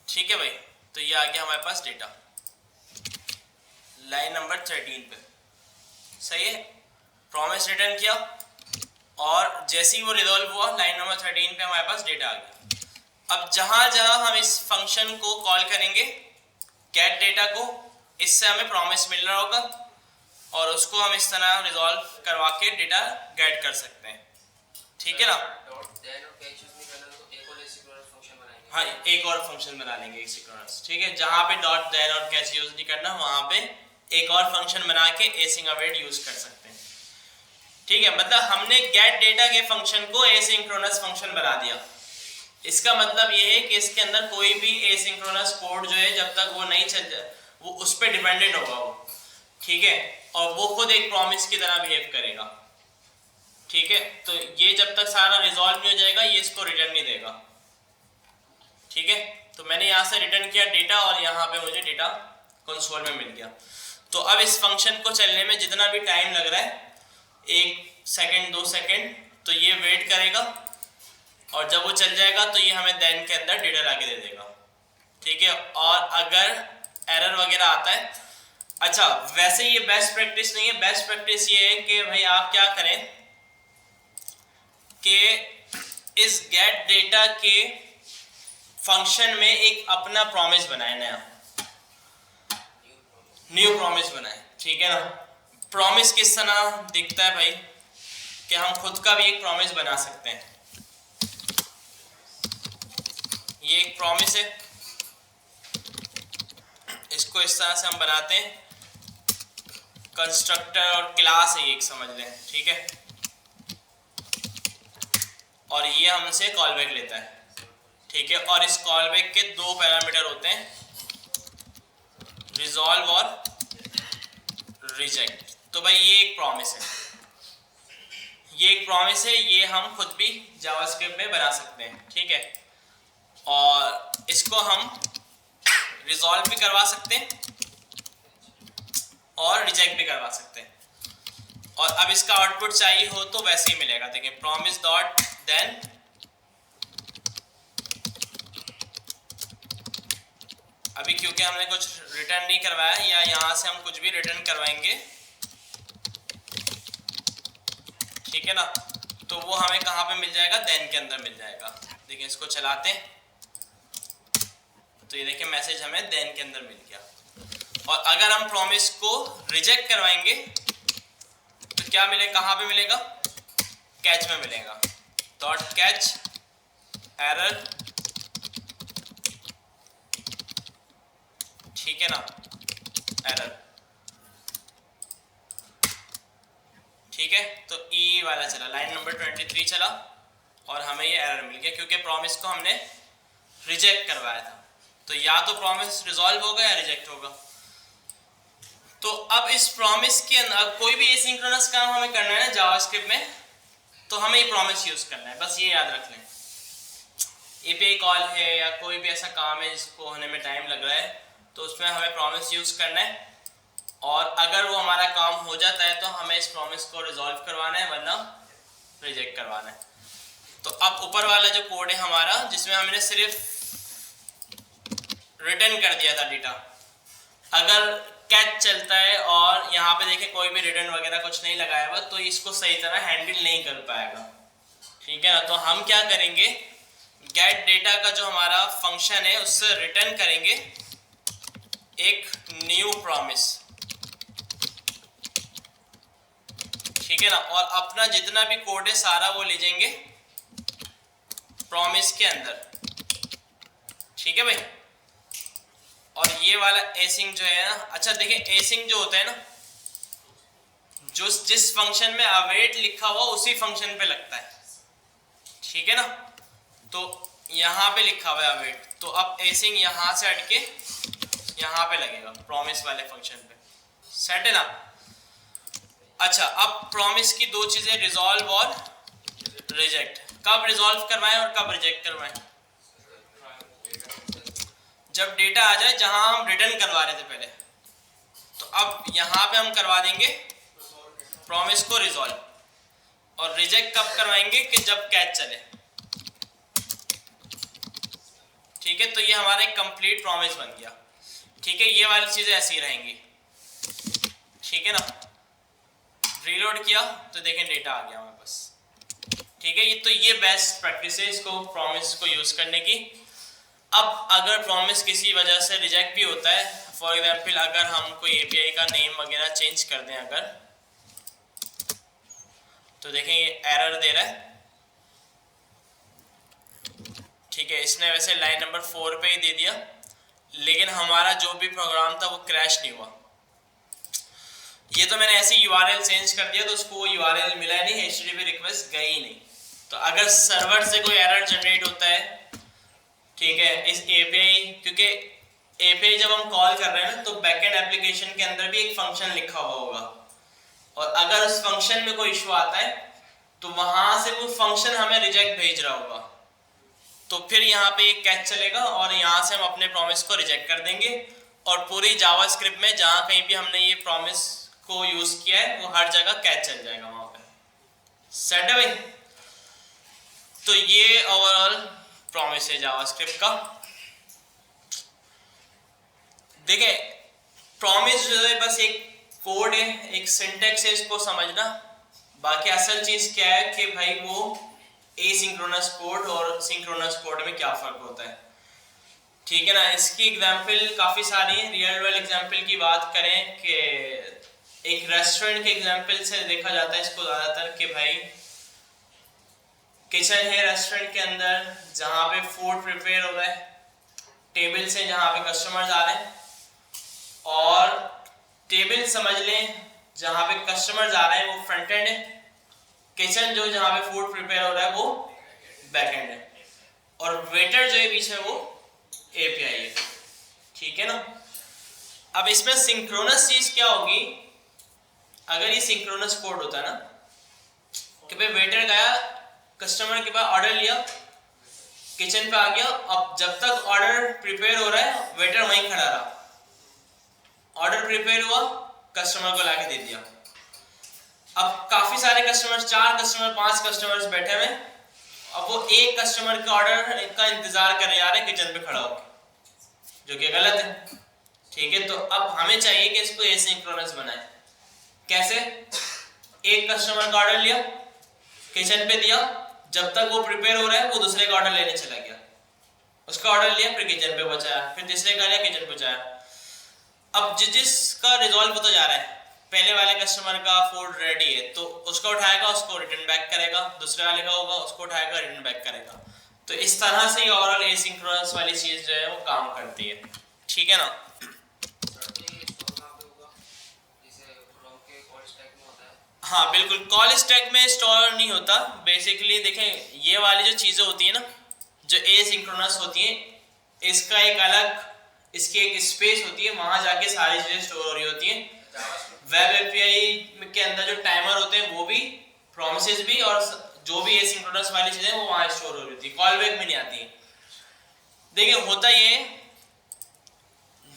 ठीक तो ये आ गया हमारे पास डेटा लाइन नंबर 13 पे। सही है, प्रॉमिस रिटर्न किया और जैसे ही वो रिजॉल्व हुआ लाइन नंबर 13 पे हमारे पास डेटा आ गया। अब जहां जहां हम इस फंक्शन को कॉल करेंगे गेट डेटा को, इससे हमें प्रॉमिस मिल रहा होगा और उसको हम इस तरह रिजॉल्व करवा के डेटा गेट कर सकते हैं। ठीक है ना? हाँ, एक और फंक्शन बना लेंगे एसिंक्रोनस। ठीक है, जहां पे डॉट देन और कैच यूज नहीं करना वहां पे एक और फंक्शन बना के एसिंग अवेट यूज कर सकते हैं। ठीक है, मतलब हमने गेट डेटा के फंक्शन को एसिंक्रोनस फंक्शन बना दिया। इसका मतलब ये है कि इसके अंदर कोई भी एसिंक्रोनस कोड जो है जब तक वो नहीं चल जाए वो उस पर डिपेंडेंट होगा वो। ठीक है, और वो खुद एक प्रॉमिस की तरह बिहेव करेगा। ठीक है, तो ये जब तक सारा रिजॉल्व नहीं हो जाएगा ये इसको रिटर्न नहीं देगा। ठीक है, तो मैंने यहाँ से रिटर्न किया डेटा और यहाँ पे मुझे डेटा कंसोल में मिल गया। तो अब इस फंक्शन को चलने में जितना भी टाइम लग रहा है 1 सेकेंड 2 सेकेंड, तो ये वेट करेगा और जब वो चल जाएगा तो ये हमें देन के अंदर डेटा लाके दे देगा। ठीक है, और अगर एरर वगैरह आता है, अच्छा वैसे ये बेस्ट प्रैक्टिस नहीं है। बेस्ट प्रैक्टिस ये है कि भाई आप क्या करें कि इस गेट डेटा के फंक्शन में एक अपना प्रॉमिस बनाए, नया न्यू प्रॉमिस बनाए। ठीक है ना? प्रॉमिस किस तरह दिखता है भाई कि हम खुद का भी एक प्रॉमिस बना सकते हैं। ये एक प्रॉमिस है, इसको इस तरह से हम बनाते हैं। कंस्ट्रक्टर और क्लास है, एक समझ लें। ठीक है, और ये हमसे कॉल बैक लेता है। ठीक है, और इस कॉल बैक के 2 पैरामीटर होते हैं, रिजॉल्व और रिजेक्ट। तो भाई ये एक प्रॉमिस है, ये एक प्रॉमिस है, ये हम खुद भी जावास्क्रिप्ट में बना सकते हैं। ठीक है, और इसको हम रिजॉल्व भी करवा सकते हैं और रिजेक्ट भी करवा सकते हैं। और अब इसका आउटपुट चाहिए हो तो वैसे ही मिलेगा। देखिए, प्रॉमिस डॉट देन अभी क्योंकि हमने कुछ रिटर्न नहीं करवाया, या यहाँ से हम कुछ भी रिटर्न करवाएंगे, ठीक है ना, तो वो हमें कहाँ पे मिल जाएगा, देन के अंदर मिल जाएगा। देखिए इसको चलाते हैं तो ये देखिए मैसेज हमें देन के अंदर मिल गया। और अगर हम प्रॉमिस को रिजेक्ट करवाएंगे तो क्या मिलेगा, कहाँ पे मिलेगा, कैच में मिलेगा। डॉट कैच एरर, ठीक है ना, एरर। ठीक है, तो ई वाला चला, लाइन नंबर 23 चला और हमें ये एरर मिल गया क्योंकि प्रॉमिस को हमने रिजेक्ट करवाया था। तो या तो प्रॉमिस रिजॉल्व होगा या रिजेक्ट होगा। तो अब इस प्रॉमिस के अंदर कोई भी एसिंक्रोनस काम हमें करना है ना जावास्क्रिप्ट में, तो हमें ये प्रॉमिस यूज करना है, बस ये याद रख लें। एपीआई कॉल है या कोई भी ऐसा काम है जिसको होने में टाइम लग रहा है, तो उसमें हमें प्रॉमिस यूज करना है। और अगर वो हमारा काम हो जाता है तो हमें इस प्रॉमिस को रिजॉल्व करवाना है, वरना रिजेक्ट करवाना है। तो अब ऊपर वाला जो कोड है हमारा, जिसमें हमने सिर्फ रिटर्न कर दिया था डेटा, अगर कैच चलता है और यहाँ पे देखें कोई भी रिटर्न वगैरह कुछ नहीं लगाया हुआ, तो इसको सही तरह हैंडल नहीं कर पाएगा। ठीक है ना, तो हम क्या करेंगे, गेट डेटा का जो हमारा फंक्शन है उससे रिटर्न करेंगे एक न्यू प्रॉमिस। ठीक है ना, और अपना जितना भी कोड है सारा वो ले जाएंगे प्रॉमिस के अंदर। ठीक है भाई, और ये वाला एसिंग जो है ना, अच्छा देखिए एसिंग जो होता है ना, जो जिस फंक्शन में अवेट लिखा हुआ उसी फंक्शन पे लगता है। ठीक है ना, तो यहाँ पे लिखा हुआ है अवेट, तो अब एसिंग यहाँ से हटके यहाँ पे लगेगा प्रॉमिस वाले फंक्शन पे। सेट है ना। अच्छा, अब प्रॉमिस की 2 चीजें, रिजॉल्व और रिजेक्ट। कब रिजॉल्व करवाएं और कब रिजेक्ट करवाएं, जब डेटा आ जाए जहां हम रिटर्न करवा रहे थे पहले। तो अब यहां पे हम करवा देंगे प्रॉमिस को रिजॉल्व, और रिजेक्ट कब करवाएंगे कि जब कैच चले। ठीक है, तो ये हमारा एक कंप्लीट प्रॉमिस बन गया। ठीक है, ये वाली चीजें ऐसी ही रहेंगी। ठीक है ना, रीलोड किया तो देखें डेटा आ गया हमारे पास। ठीक है, ये तो ये बेस्ट प्रैक्टिस है इसको प्रॉमिस को यूज करने की। अब अगर प्रॉमिस किसी वजह से रिजेक्ट भी होता है, फॉर एग्जांपल अगर हम कोई एपीआई का नेम वगैरह चेंज कर दें अगर, तो देखें ये एरर दे रहा है। ठीक है, इसने वैसे लाइन नंबर 4 पे ही दे दिया, लेकिन हमारा जो भी प्रोग्राम था वो क्रैश नहीं हुआ। ये तो मैंने ऐसे यूआरएल चेंज कर दिया तो उसको वो यूआरएल मिला नहीं, एचटीटीपी रिक्वेस्ट गई नहीं। तो अगर सर्वर से कोई एरर जनरेट होता है, ठीक है, इस एपीआई, क्योंकि एपीआई जब हम कॉल कर रहे हैं ना तो बैकएंड एप्लीकेशन के अंदर भी एक फंक्शन लिखा हुआ होगा, और अगर उस फंक्शन में कोई इशू आता है तो वहां से वो फंक्शन हमें रिजेक्ट भेज रहा होगा, तो फिर यहाँ पे एक कैच चलेगा और यहाँ से हम अपने प्रॉमिस को रिजेक्ट कर देंगे, और पूरी जावास्क्रिप्ट में जहाँ कहीं भी हमने ये प्रॉमिस को यूज किया है वो हर जगह कैच चल जाएगा वहां पे। सेट है भाई? तो ये ओवरऑल प्रॉमिस है जावास्क्रिप्ट का। देखिए, प्रॉमिस जो है बस एक कोड है, एक सिंटेक्स है, इसको समझना। बाकी असल चीज क्या है कि भाई वो एसिंक्रोनस कोड और सिंक्रोनस कोड में क्या फर्क होता है। ठीक है ना, इसकी एग्जांपल काफी सारी है। रियल वर्ल्ड एग्जांपल की बात करें कि एक रेस्टोरेंट के एग्जांपल से देखा जाता है इसको ज्यादातर, कि भाई किचन है रेस्टोरेंट के अंदर जहाँ पे फूड प्रिपेयर हो रहा है, टेबल से जहाँ पे कस्टमर्स आ रहे हैं, और टेबल समझ लें जहाँ पे कस्टमर्स आ रहे हैं वो फ्रंट एंड है, किचन जो जहाँ पे फूड प्रिपेयर हो रहा है वो बैक एंड है, और वेटर जो है बीच में वो एपीआई है। ठीक है ना, अब इसमें सिंक्रोनस चीज क्या होगी, अगर ये सिंक्रोनस कोड होता है ना कि भाई वेटर गया कस्टमर के पास, ऑर्डर लिया, किचन पे आ गया, अब जब तक ऑर्डर प्रिपेयर हो रहा है वेटर वहीं खड़ा रहा, ऑर्डर प्रिपेयर हुआ, कस्टमर को लाके दे दिया। अब काफी सारे कस्टमर्स, 4 कस्टमर 5 कस्टमर्स बैठे हुए, अब वो एक कस्टमर के ऑर्डर का इंतजार कर रहे हैं किचन पे खड़ा होकर, जो कि गलत है। ठीक है, तो अब हमें चाहिए कि इसको एसिंक्रोनस बनाए। कैसे? एक कस्टमर का ऑर्डर लिया, किचन पे दिया, जब तक वो प्रिपेयर हो रहा है वो दूसरे का ऑर्डर लेने चला गया, उसका ऑर्डर लिया, फिर किचन पे पहुंचाया, फिर तीसरे का लिया, किचन पहुंचाया। अब जिसका रिजॉल्व होता जा रहा है, पहले वाले कस्टमर का फूड रेडी है तो उसका उठाएगा, उसको रिटर्न बैक करेगा, दूसरे वाले का होगा उसको उठाएगा, रिटर्न बैक करेगा। तो इस तरह से ही ओवरऑल एसिंक्रोनस वाली चीज जो है वो काम करती है। ठीक है ना, हाँ बिल्कुल, कॉल स्टैक में स्टोर नहीं होता बेसिकली। देखें, ये वाली जो चीजें होती है ना जो एसिंक्रोनस होती है, इसका एक अलग, इसकी एक स्पेस होती है, वहां जाके सारी चीजें स्टोर हो रही होती हैं। वेब एपीआई के अंदर जो टाइमर होते हैं वो भी, प्रॉमिसेस भी, और जो भी एसिंक्रोनस वाली चीजें वो वहां स्टोर हो रही होती है, कॉल बैक में नहीं आती। देखिए, होता ये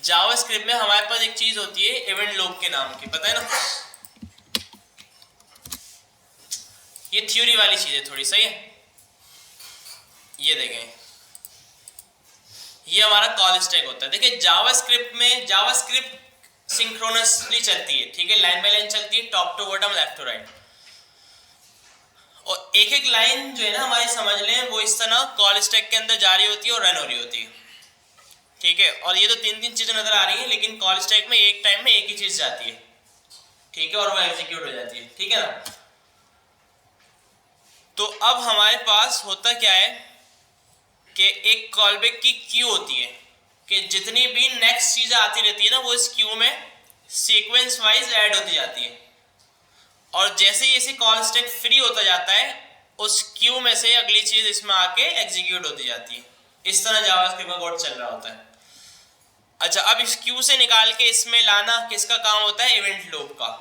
जावास्क्रिप्ट में हमारे पास एक चीज होती है इवेंट लूप के नाम की, पता है ना, ये थ्योरी वाली चीज है थोड़ी, सही है। ये देखें, ये हमारा कॉल स्टैक होता है। देखिए, जावास्क्रिप्ट में जावास्क्रिप्ट सिंक्रोनसली चलती है, ठीक है, लाइन बाय लाइन चलती है, top to bottom, left to right, और एक एक लाइन जो है ना हमारी, समझ लें वो इस तरह कॉल स्टैक के अंदर जारी होती है और रन हो रही होती है। ठीक है, और ये तो 3 चीजें नजर आ रही हैं, लेकिन कॉल स्टैक में एक टाइम में एक ही चीज जाती है। ठीक है, और वो एग्जीक्यूट हो जाती है। ठीक है ना, तो अब हमारे पास होता क्या है कि एक कॉलबैक की क्यू होती है, कि जितनी भी नेक्स्ट चीजें आती रहती है ना वो इस क्यू में सीक्वेंस वाइज ऐड होती जाती है, और जैसे जैसे कॉल स्टैक फ्री होता जाता है उस क्यू में से अगली चीज इसमें आके एग्जीक्यूट होती जाती है। इस तरह जावास्क्रिप्ट का कोड चल रहा होता है। अच्छा, अब इस क्यू से निकाल के इसमें लाना किसका काम होता है? इवेंट लूप का।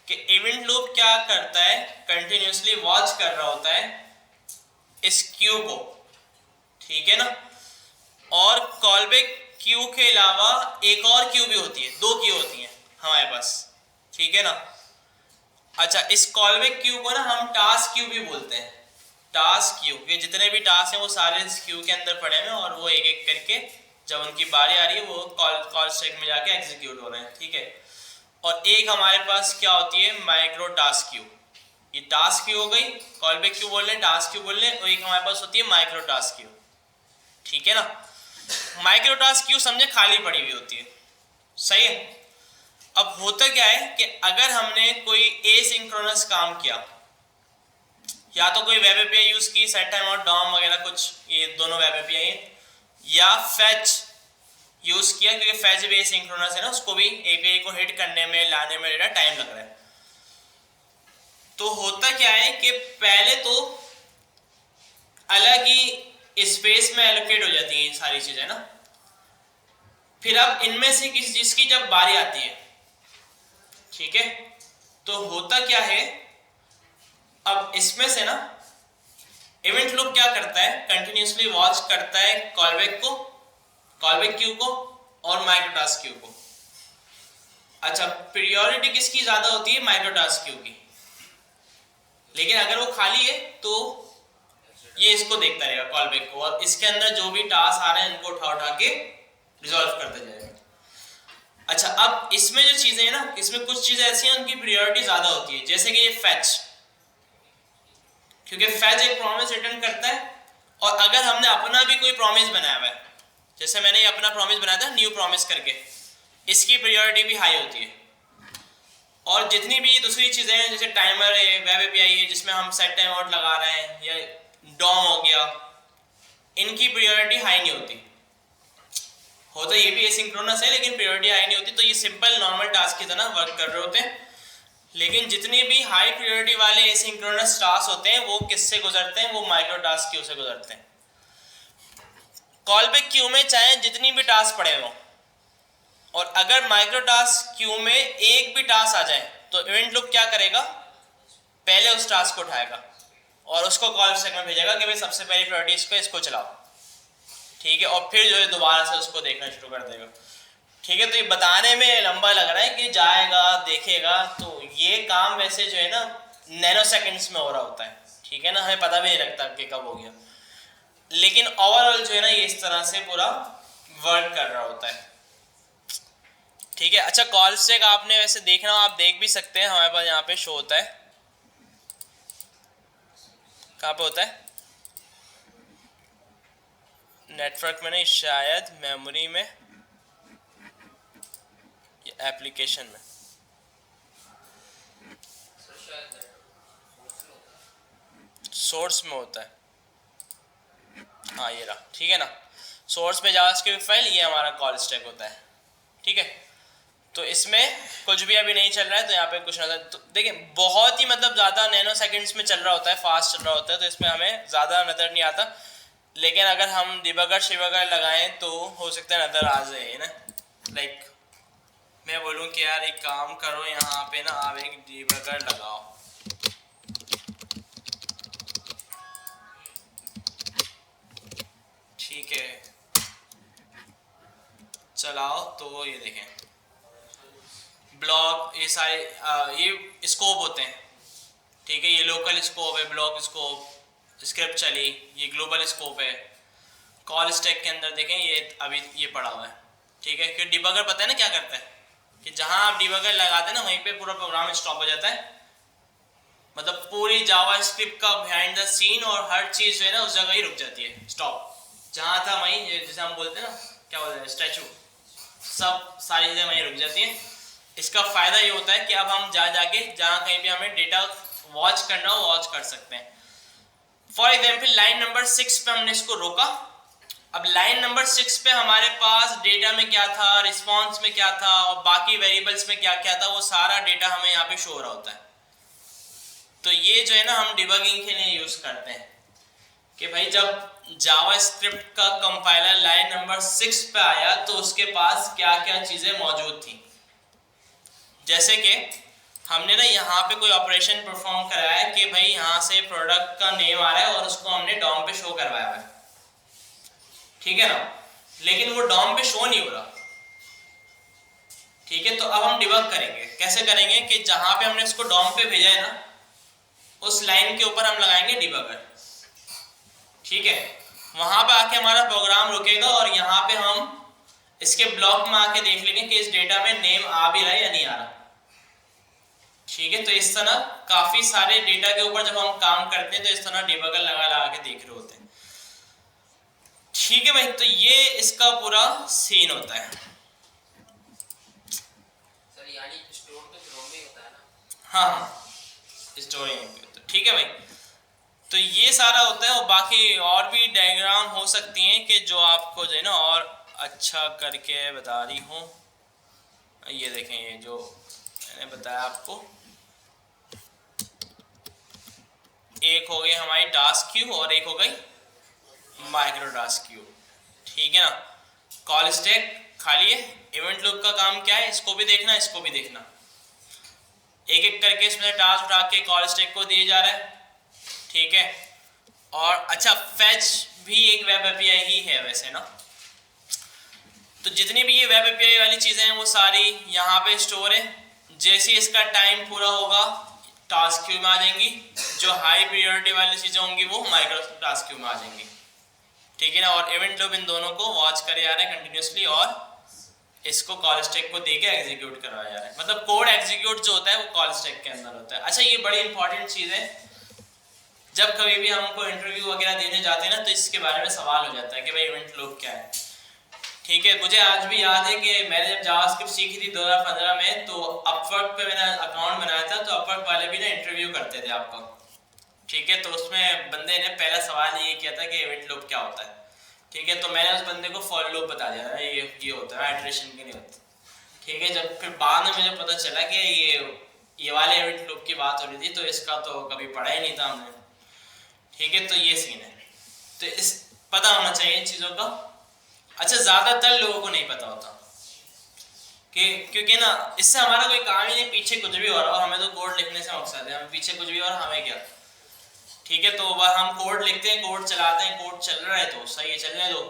कि इवेंट लूप क्या करता है, कंटिन्यूसली वॉच कर रहा होता है इस क्यू को, ठीक है ना। और कॉलबैक क्यू के अलावा एक और क्यू भी होती है, 2 क्यू होती हैं हमारे पास, ठीक है ना। अच्छा, इस कॉलबैक क्यू को ना हम टास्क क्यू भी बोलते हैं, टास्क क्यू के जितने भी टास्क हैं वो सारे इस क्यू के अंदर पड़े हैं और वो एक एक करके जब उनकी बारी आ रही है वो कॉल स्टैक में जाके एग्जीक्यूट हो रहे हैं, ठीक है। और एक हमारे पास क्या होती है माइक्रो टास्क क्यू, ये टास्क क्यू हो गई, कॉल बैक क्यू बोल रहे हैं, टास्क क्यू बोल रहे हैं, और एक हमारे पास होती है माइक्रो टास्क क्यू, ठीक है ना। माइक्रो टास्क क्यू समझे खाली पड़ी हुई होती है, सही है। अब होता क्या है कि अगर हमने कोई एसिंक्रोनस काम किया, या तो कोई वेब एपीआई यूज की, सेट टाइम आउट, डॉम वगैरह कुछ, ये दोनों वेब एपीआई है, या फेच यूज किया क्योंकि फेच भी एसिंक्रोनस है ना, उसको भी एपीआई को हिट करने में लाने में डेटा टाइम लग रहा है। तो होता क्या है कि पहले तो अलग ही स्पेस में एलोकेट हो जाती है सारी चीजें ना, फिर अब इनमें से किसी चीज की जब बारी आती है, ठीक है, तो होता क्या है, अब इसमें से ना इवेंट लूप क्या करता है, कंटिन्यूसली वॉच करता है कॉलबैक को, कॉलबैक क्यू को और माइक्रो टास्क क्यू को। अच्छा, प्रायोरिटी किसकी ज्यादा होती है, माइक्रो टास्क क्यू की, लेकिन अगर वो खाली है तो ये इसको देखता रहेगा कॉलबैक को, और इसके अंदर जो भी टास्क आ रहे हैं इनको उठा उठा के रिजॉल्व करते जाएगा। अच्छा, अब इसमें जो चीजें हैं ना, इसमें कुछ चीजें ऐसी हैं उनकी प्रायोरिटी ज्यादा होती है, जैसे कि ये फैच, क्योंकि फैच एक प्रॉमिस रिटर्न करता है, और अगर हमने अपना भी कोई प्रॉमिस बनाया हुआ है, जैसे मैंने ये अपना प्रॉमिस बनाया था न्यू प्रॉमिस करके, इसकी प्रायोरिटी भी हाई होती है। और जितनी भी दूसरी चीजें हैं जैसे टाइमर है, वेब एपीआई है जिसमें हम सेट टाइम आउट लगा रहे हैं, या डॉम हो गया, इनकी प्रायोरिटी हाई नहीं होती। होता ये भी एसिंक्रोनस है लेकिन प्रायोरिटी हाई नहीं होती, तो ये सिंपल नॉर्मल टास्क की तरह वर्क कर रहे होते हैं। लेकिन जितने भी हाई प्रायोरिटी वाले एसिंक्रोनस टास्क होते हैं वो किससे गुजरते हैं, वो माइक्रो टास्क क्यू से गुजरते हैं। कॉल बैक क्यू में चाहे जितनी भी टास्क पड़े हो, और अगर माइक्रो टास्क क्यू में एक भी टास्क आ जाए तो इवेंट लूप क्या करेगा, पहले उस टास्क को उठाएगा और उसको कॉल स्टैक में भेजेगा कि भाई सबसे पहली प्रायोरिटी इसको चलाओ, ठीक है, और फिर जो है दोबारा से उसको देखना शुरू कर देगा, ठीक है। तो ये बताने में लंबा लग रहा है कि जाएगा देखेगा, तो ये काम वैसे जो है ना नैनो सेकंड्स में हो रहा होता है, ठीक है ना, हमें पता भी नहीं लगता कि कब हो गया, लेकिन ओवरऑल जो है ना ये इस तरह से पूरा वर्क कर रहा होता है, ठीक है। अच्छा, कॉल स्टैक आपने वैसे देखना हो, आप देख भी सकते हैं, हमारे पास यहाँ पे शो होता है, कहाँ पे होता है, नेटवर्क में नहीं, शायद मेमोरी में या एप्लीकेशन में, सोर्स में होता है, हाँ ये रहा, ठीक है ना, सोर्स में जावास्क्रिप्ट फाइल, ये हमारा कॉल स्टैक होता है, ठीक है। तो इसमें कुछ भी अभी नहीं चल रहा है, तो यहाँ पे कुछ नजर, तो देखिए बहुत ही मतलब ज़्यादा नैनो सेकंड्स में चल रहा होता है, फास्ट चल रहा होता है, तो इसमें हमें ज़्यादा नज़र नहीं आता, लेकिन अगर हम डिबगर शिबगर लगाएं तो हो सकता है नज़र आ जाए ना। लाइक मैं बोलूँ कि यार एक काम करो, यहाँ पे ना आप एक डिबगर लगाओ, ठीक है, चलाओ, तो ये देखें ब्लॉक, ये सारे ये स्कोप होते हैं, ठीक है, ये लोकल स्कोप है, ब्लॉक स्कोप, स्क्रिप्ट चली, ये ग्लोबल स्कोप है। कॉल स्टैक के अंदर देखें ये अभी ये पड़ा हुआ है, ठीक है, कि डिबगर पता है ना क्या करता है, कि जहां आप डिबगर लगाते हैं ना वहीं पे पूरा प्रोग्राम स्टॉप हो जाता है, मतलब पूरी जावास्क्रिप्ट का बिहाइंड द सीन और हर चीज जो है ना उस जगह ही रुक जाती है, स्टॉप, जहां था वहीं, जैसे हम बोलते हैं ना क्या बोलते हैं स्टैचू, सब सारी चीजें वहीं रुक जाती हैं। इसका फायदा ये होता है कि अब हम जाके जहाँ कहीं भी हमें डेटा वॉच करना हो वॉच कर सकते हैं। फॉर एग्जाम्पल लाइन नंबर 6 पे हमने इसको रोका, अब लाइन नंबर 6 पे हमारे पास डेटा में क्या था, रिस्पॉन्स में क्या था और बाकी वेरिएबल्स में क्या क्या था, वो सारा डेटा हमें यहाँ पे शो हो रहा होता है। तो ये जो है ना हम डिबगिंग के लिए यूज करते हैं कि भाई जब जावास्क्रिप्ट का कंपाइलर लाइन नंबर 6 पे आया तो उसके पास क्या क्या चीजें मौजूद थी, जैसे कि हमने ना यहाँ पे कोई ऑपरेशन परफॉर्म कराया है कि भाई यहाँ से प्रोडक्ट का नेम आ रहा है और उसको हमने डॉम पे शो करवाया हुआ है, ठीक है ना, लेकिन वो डॉम पे शो नहीं हो रहा, ठीक है। तो अब हम डिबग करेंगे, कैसे करेंगे कि जहां पे हमने इसको डॉम पे भेजा है ना उस लाइन के ऊपर हम लगाएंगे डिबगर, ठीक है, वहां पे आके हमारा प्रोग्राम रुकेगा और यहाँ पे हम इसके ब्लॉक में आके देख लेंगे कि इस डेटा में नेम आ भी रहा है या नहीं आ रहा। ठीक है, तो इस तरह काफी सारे डेटा के ऊपर जब हम काम करते हैं तो इस तरह डिबगर लगा लगा के देख रहे होते हैं। ठीक है भाई, तो ये इसका पूरा सीन होता है। सर यानी स्टोर तो क्रोम में होता है ना? हाँ, स्टोरी में होता है। ठीक है भाई, तो ये सारा होता है और बाकी और भी डायग्राम हो सकती हैं कि जो आपको जो है ना और अच्छा करके बता रही हूँ। ये देखें, ये जो मैंने बताया आपको, एक हो गई हमारी टास्क क्यू और एक हो गई माइक्रो टास्क क्यू। ठीक है ना, कॉल स्टैक खाली है। इवेंट लूप का काम क्या है, इसको भी देखना, इसको भी देखना। एक एक करके इसमें टास्क उठा के कॉल स्टैक को दिए जा रहा है। ठीक है, और अच्छा फैच भी एक वेब एपीआई ही है वैसे ना। तो जितनी भी ये वेब एपीआई वाली चीज़ें हैं वो सारी यहाँ पे स्टोर है। जैसे इसका टाइम पूरा होगा टास्क क्यू में आ जाएंगी, जो हाई प्रायोरिटी वाली चीज़ें होंगी वो माइक्रो टास्क क्यू में आ जाएंगी। ठीक है ना, और इवेंट लूप इन दोनों को वॉच करे जा रहे हैं कंटिन्यूसली और इसको कॉल स्टैक को देके एग्जीक्यूट करवाया जा रहा है। मतलब कोड एग्जीक्यूट जो होता है वो कॉल स्टैक के अंदर होता है। अच्छा, ये बड़ी इंपॉर्टेंट चीज़ है, जब कभी भी हमको इंटरव्यू वगैरह देने जाते हैं ना तो इसके बारे में सवाल हो जाता है कि भाई इवेंट लूप क्या है। ठीक है, मुझे आज भी याद है कि मैंने जब जावास्क्रिप्ट सीखी थी 2015 में, तो अपवर्क पे मैंने अकाउंट बनाया था, तो अपवर्क वाले भी ना इंटरव्यू करते थे आपका। ठीक है, तो उसमें बंदे ने पहला सवाल ये किया था कि इवेंट लूप क्या होता है। ठीक है, तो मैंने उस बंदे को फॉर लूप बता दिया, ये होता है, आइटरेशन के नहीं होता। ठीक है, जब फिर बाद में मुझे पता चला कि ये वाले इवेंट लूप की बात हो रही थी, तो इसका तो कभी पढ़ा ही नहीं था हमने। ठीक है, तो ये सीन है, तो इस पता होना चाहिए इन चीज़ों का। अच्छा, ज़्यादातर लोगों को नहीं पता होता कि क्योंकि ना इससे हमारा कोई काम ही नहीं, पीछे कुछ भी हो रहा हो, हमें तो कोड लिखने से मकसद है, हम पीछे कुछ भी हो रहा हमें क्या। ठीक है, तो वह हम कोड लिखते हैं, कोड चलाते हैं, कोड चल रहा है तो सही है, चलने दो,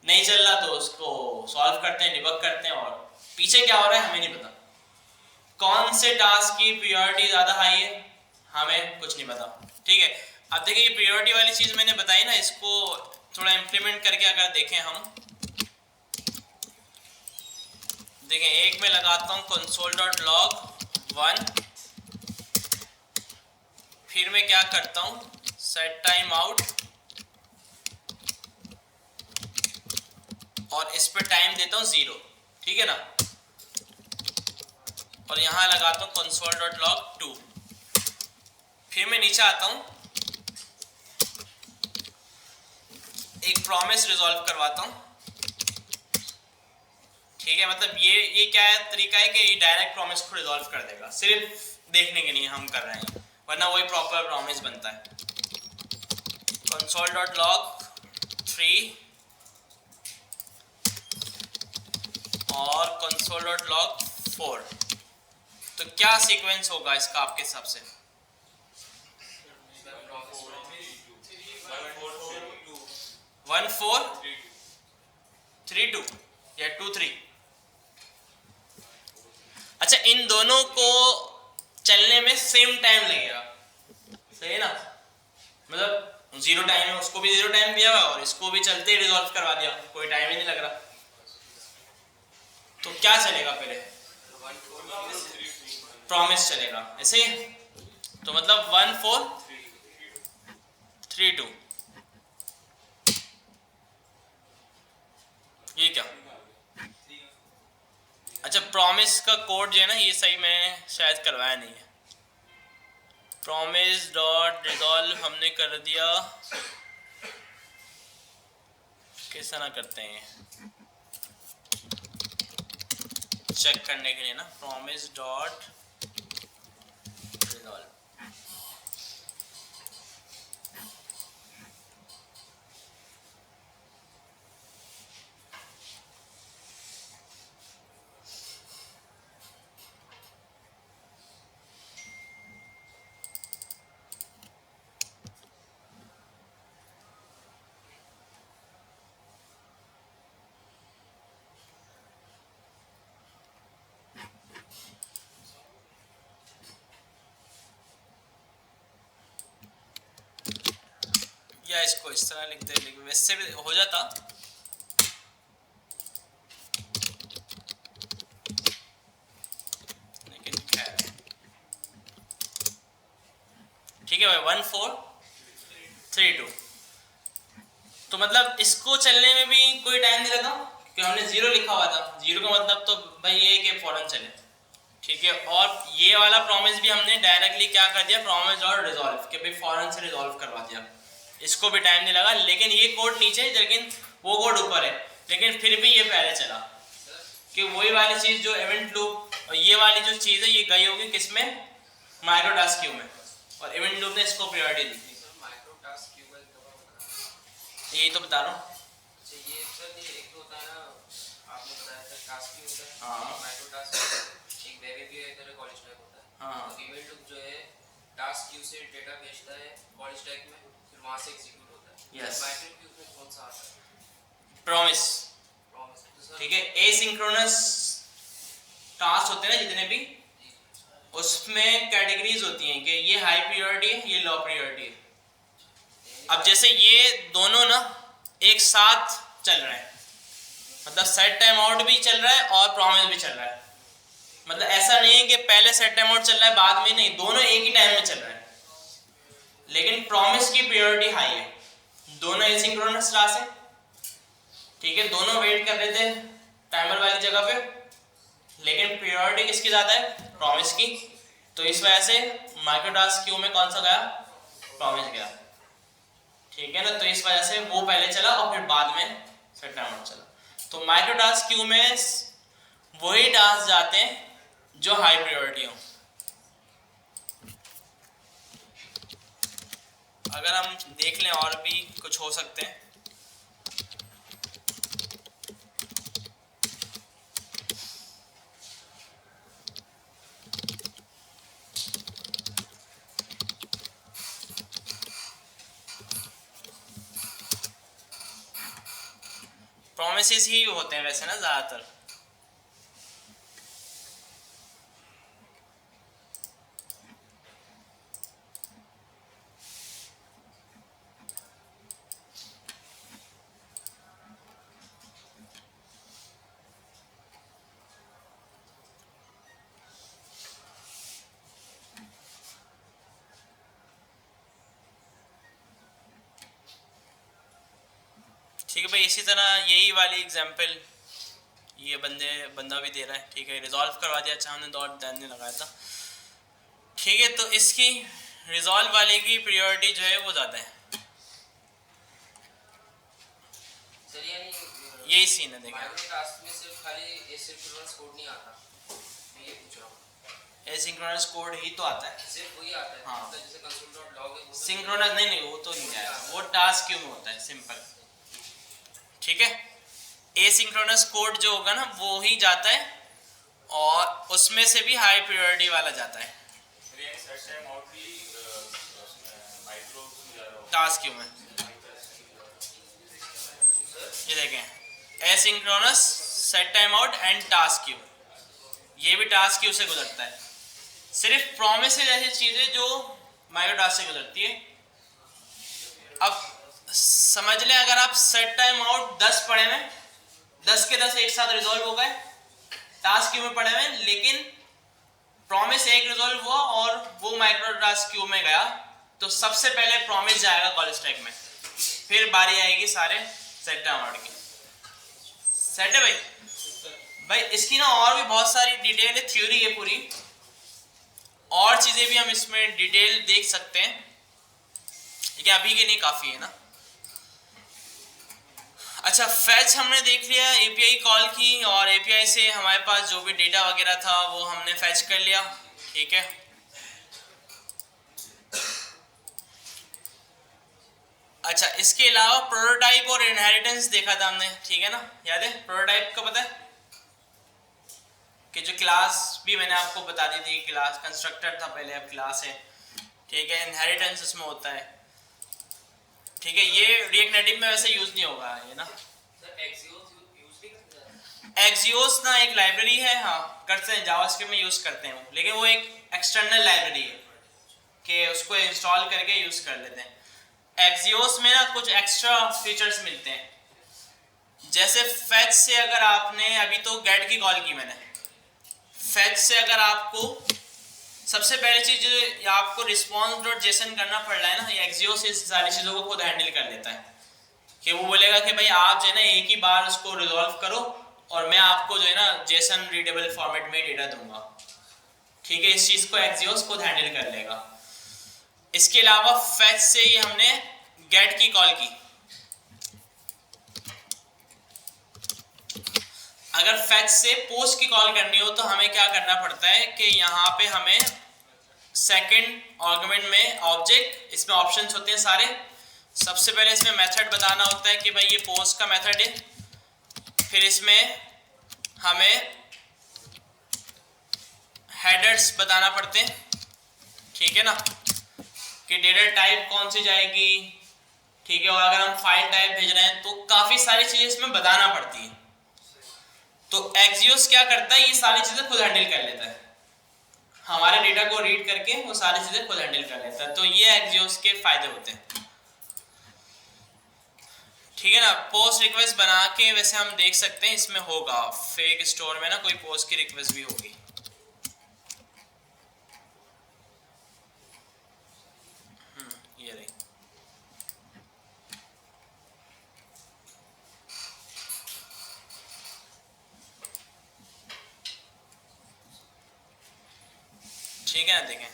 नहीं चल रहा तो उसको सॉल्व करते हैं, डिबग करते हैं, और पीछे क्या हो रहा है हमें नहीं पता। कौन से टास्क की प्रायोरिटी ज़्यादा हाई है हमें कुछ नहीं पता। ठीक है, अब देखिए ये प्रायोरिटी वाली चीज़ मैंने बताई ना, इसको थोड़ा इम्प्लीमेंट करके अगर देखें हम, देखें एक में लगाता हूँ console.log 1, फिर मैं क्या करता हूँ सेट टाइम आउट, और इस पे टाइम देता हूँ 0। ठीक है ना, और यहाँ लगाता हूँ console.log 2, फिर मैं नीचे आता हूँ, एक प्रॉमिस रिजॉल्व करवाता हूँ। ठीक है, मतलब ये क्या है तरीका है कि ये डायरेक्ट प्रॉमिस को रिजॉल्व कर देगा, सिर्फ देखने के लिए हम कर रहे हैं, वरना वही प्रॉपर प्रॉमिस बनता है। console.log 3 और console.log 4, तो क्या सीक्वेंस होगा इसका आपके हिसाब से? 1 4 3 2 या 2 3? अच्छा, इन दोनों को चलने में सेम टाइम लगेगा, सही है ना, मतलब 0 टाइम है, उसको भी 0 टाइम दिया हुआ और इसको भी चलते ही रिजॉल्व करवा दिया, कोई टाइम ही नहीं लग रहा। तो क्या चलेगा पहले? प्रॉमिस चलेगा, ऐसे ही। तो मतलब 1 4 3 2, ये क्या? अच्छा, प्रॉमिस का कोड जो है ना ये सही मैं शायद करवाया नहीं है। प्रॉमिस डॉट रिजॉल्व हमने कर दिया, कैसा ना करते हैं चेक करने के लिए ना, प्रॉमिस डॉट रिजॉल्व। या इसको इस तरह लिख दे, लेकिन वैसे भी हो जाता। लेकिन खैर ठीक है भाई, 1432। तो मतलब इसको चलने में भी कोई टाइम नहीं लगा क्योंकि हमने 0 लिखा हुआ था। 0 का मतलब तो भाई ये कि फौरन चले, ठीक है। और ये वाला प्रॉमिस भी हमने डायरेक्टली क्या कर दिया, प्रॉमिस और रिजॉल्व, कि भाई फौरन से रिजॉल्व करवा दिया। इसको भी टाइम नहीं लगा, लेकिन ये कोड नीचे है लेकिन वो कोड ऊपर है, लेकिन फिर भी ये पहले चला कि वही वाली चीज़ जो इवेंट लूप और ये वाली जो चीज़ है ये गई होगी किसमें, माइक्रो टास्क क्यू में, और इवेंट लूप ने इसको प्रायोरिटी दी। माइक्रो टास्क क्यू का एक दफा बताना। यही तो बता रहा हूँ। अच्छा ये सर ये एक तो होता है ना, आपने बताया था टास्क क्यू होता है, हाँ। माइक्रो टास्क एक वेब एपीआई की तरह कॉल स्टैक होता है। हाँ। तो इवेंट लूप जो है टास्क क्यू से डेटा भेजता है कॉल स्टैक में, फिर वहां से एग्जीक्यूट होता है। यस। माइक्रो क्यू में कौन सा आता है? Promise, promise. तो सर ठीक है। एसिंक्रोनस टास्क होते हैं ना जितने भी, उसमें कैटेगरीज होती हैं कि ये हाई प्रायोरिटी है, ये लो प्रायोरिटी है। अब जैसे ये दोनों ना एक साथ चल रहे हैं, मतलब सेट टाइम आउट भी चल रहा है और प्रॉमिस भी चल रहा है। मतलब ऐसा नहीं है कि पहले सेट टाइम आउट चल रहा है बाद में, नहीं, दोनों एक ही टाइम में चल रहे हैं। लेकिन प्रॉमिस की प्रायोरिटी हाई है, दोनों एसिंक्रोनस टास्क है, ठीक है। दोनों वेट कर रहे थे टाइमर वाली जगह पे, लेकिन प्रायोरिटी किसकी ज़्यादा है, प्रॉमिस की। तो इस वजह से माइक्रो टास्क क्यू में कौन सा गया, प्रॉमिस गया, ठीक है ना। तो इस वजह से वो पहले चला और फिर बाद में सेट टाइम आउट चला। तो माइक्रो टास्क क्यू में वही टास्क जाते हैं जो हाई प्रायोरिटी हो। अगर हम देख लें और भी कुछ हो सकते हैं, प्रोमिसेस ही होते हैं वैसे ना ज़्यादातर। ठीक है भाई, इसी तरह यही वाली एग्जांपल ये बंदा भी दे रहा है, ठीक है। रिजॉल्व करवा दिया, अच्छा हमने डॉट दैन नहीं लगाया था, ठीक है। तो इसकी रिजॉल्व वाले की प्रायोरिटी जो है वो ज़्यादा है। सर यानी यही सीन है, देखिए। माइक्रो टास्क में सिर्फ खाली एसिंक्रोनस कोड नहीं आता, मैं ये पूछ रहा हूँ। एसिंक्रोनस कोड ही तो आता है, सिर्फ वही आता है। हाँ। मतलब जैसे console.log है वो तो सिंक्रोनस नहीं, वो तो नहीं आएगा, वो टास्क क्यू में होता है, सिंपल, ठीक है। एसिंक्रोनस कोड जो होगा ना वो ही जाता है, और उसमें से भी हाई प्रायोरिटी वाला जाता है टास्क क्यू में। ये देखें, asynchronous, set time out and task Q, ये भी टास्क क्यू से गुजरता है। सिर्फ प्रोमिसेस ऐसी चीजें जो माइक्रो टास्क से गुजरती है। अब समझ लें, अगर आप सेट टाइम आउट 10 पढ़े हुए, 10 के 10 एक साथ रिजॉल्व हो गए, टास्क क्यू में पढ़े हुए, लेकिन प्रॉमिस एक रिजॉल्व हुआ और वो माइक्रो टास्क क्यू में गया, तो सबसे पहले प्रॉमिस जाएगा कॉल स्टैक में, फिर बारी आएगी सारे सेट टाइम आउट की। सेट है भाई? भाई इसकी ना और भी बहुत सारी डिटेल है, थ्योरी है पूरी, और चीजें भी हम इसमें डिटेल देख सकते हैं, लेकिन अभी के लिए काफी है ना। अच्छा, फैच हमने देख लिया एपीआई कॉल की, और एपीआई से हमारे पास जो भी डेटा वगैरह था वो हमने फैच कर लिया, ठीक है। अच्छा, इसके अलावा प्रोटोटाइप और इनहेरिटेंस देखा था हमने, ठीक है ना, याद है? प्रोटोटाइप का पता है कि जो क्लास भी मैंने आपको बता दी थी, क्लास कंस्ट्रक्टर था पहले, अब क्लास है, ठीक है। इनहेरिटेंस इसमें होता है, ठीक है। ये रिएक्ट नेटिव में वैसे यूज नहीं होगा ये ना। एक्सियोस ना एक लाइब्रेरी है, हाँ करते हैं, जावास्क्रिप्ट में यूज करते हैं वो, लेकिन वो एक एक्सटर्नल लाइब्रेरी है कि उसको इंस्टॉल करके यूज कर लेते हैं। एक्सियोस में ना कुछ एक्स्ट्रा फीचर्स मिलते हैं, जैसे फेच से अगर आपने अभी तो गेट की कॉल की मैंने, फेच से अगर आपको सबसे पहली चीज आपको रिस्पॉन्स डॉट जेसन करना पड़ रहा है ना, ये एक्सियोस इस सारी चीज़ों को खुद हैंडल कर लेता है कि वो बोलेगा कि भाई आप जो है ना एक ही बार उसको रिजॉल्व करो और मैं आपको जो है ना जेसन रीडेबल फॉर्मेट में डेटा दूंगा। ठीक है, इस चीज़ को एक्सियोस खुद हैंडल कर लेगा। इसके अलावा फेच से ही हमने गेट की कॉल की, अगर फेच से पोस्ट की कॉल करनी हो तो हमें क्या करना पड़ता है कि यहाँ पे हमें सेकंड आर्गुमेंट में ऑब्जेक्ट, इसमें ऑप्शंस होते हैं सारे। सबसे पहले इसमें मेथड बताना होता है कि भाई ये पोस्ट का मेथड है, फिर इसमें हमें हेडर्स बताना पड़ते हैं, ठीक है ना, कि डेटा टाइप कौन सी जाएगी, ठीक है, और अगर हम फाइल टाइप भेज रहे हैं तो काफ़ी सारी चीज़ें इसमें बताना पड़ती है। तो एक्सियोस क्या करता है, ये सारी चीज़ें खुद हैंडल कर लेता है, हमारे डेटा को रीड करके वो सारी चीज़ें खुद हैंडल कर लेता है। तो ये एक्सियोस के फायदे होते हैं, ठीक है ना। पोस्ट रिक्वेस्ट बना के वैसे हम देख सकते हैं इसमें होगा फेक स्टोर में ना कोई पोस्ट की रिक्वेस्ट भी होगी। ये रही, ठीक है ना, देखें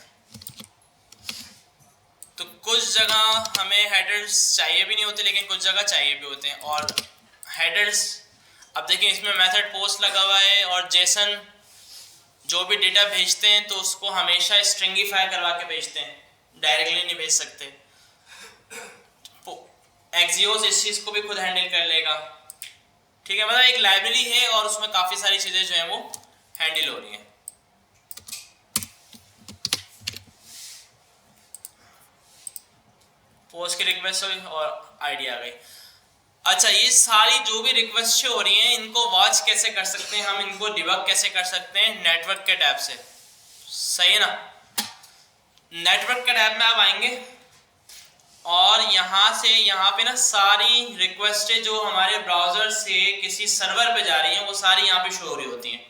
तो कुछ जगह हमें हेडर्स चाहिए भी नहीं होते लेकिन कुछ जगह चाहिए भी होते हैं। और हेडर्स, अब देखिए इसमें मेथड पोस्ट लगा हुआ है और जेसन जो भी डेटा भेजते हैं तो उसको हमेशा स्ट्रिंगिफाई करवा के भेजते हैं, डायरेक्टली नहीं भेज सकते। एक्सियोस इस चीज़ को भी खुद हैंडल कर लेगा, ठीक है, मतलब एक लाइब्रेरी है और उसमें काफ़ी सारी चीज़ें जो है वो हैंडल हो रही हैं। पोस्ट की रिक्वेस्ट हुई और आईडी आ गई। अच्छा, ये सारी जो भी रिक्वेस्ट हो रही हैं इनको वॉच कैसे कर सकते हैं हम, इनको डिबग कैसे कर सकते हैं, नेटवर्क के टैब से, सही है ना। नेटवर्क के टैब में आप आएंगे और यहाँ से यहाँ पे ना सारी रिक्वेस्टें जो हमारे ब्राउज़र से किसी सर्वर पे जा रही हैं वो सारी यहाँ पे शो हो रही होती हैं।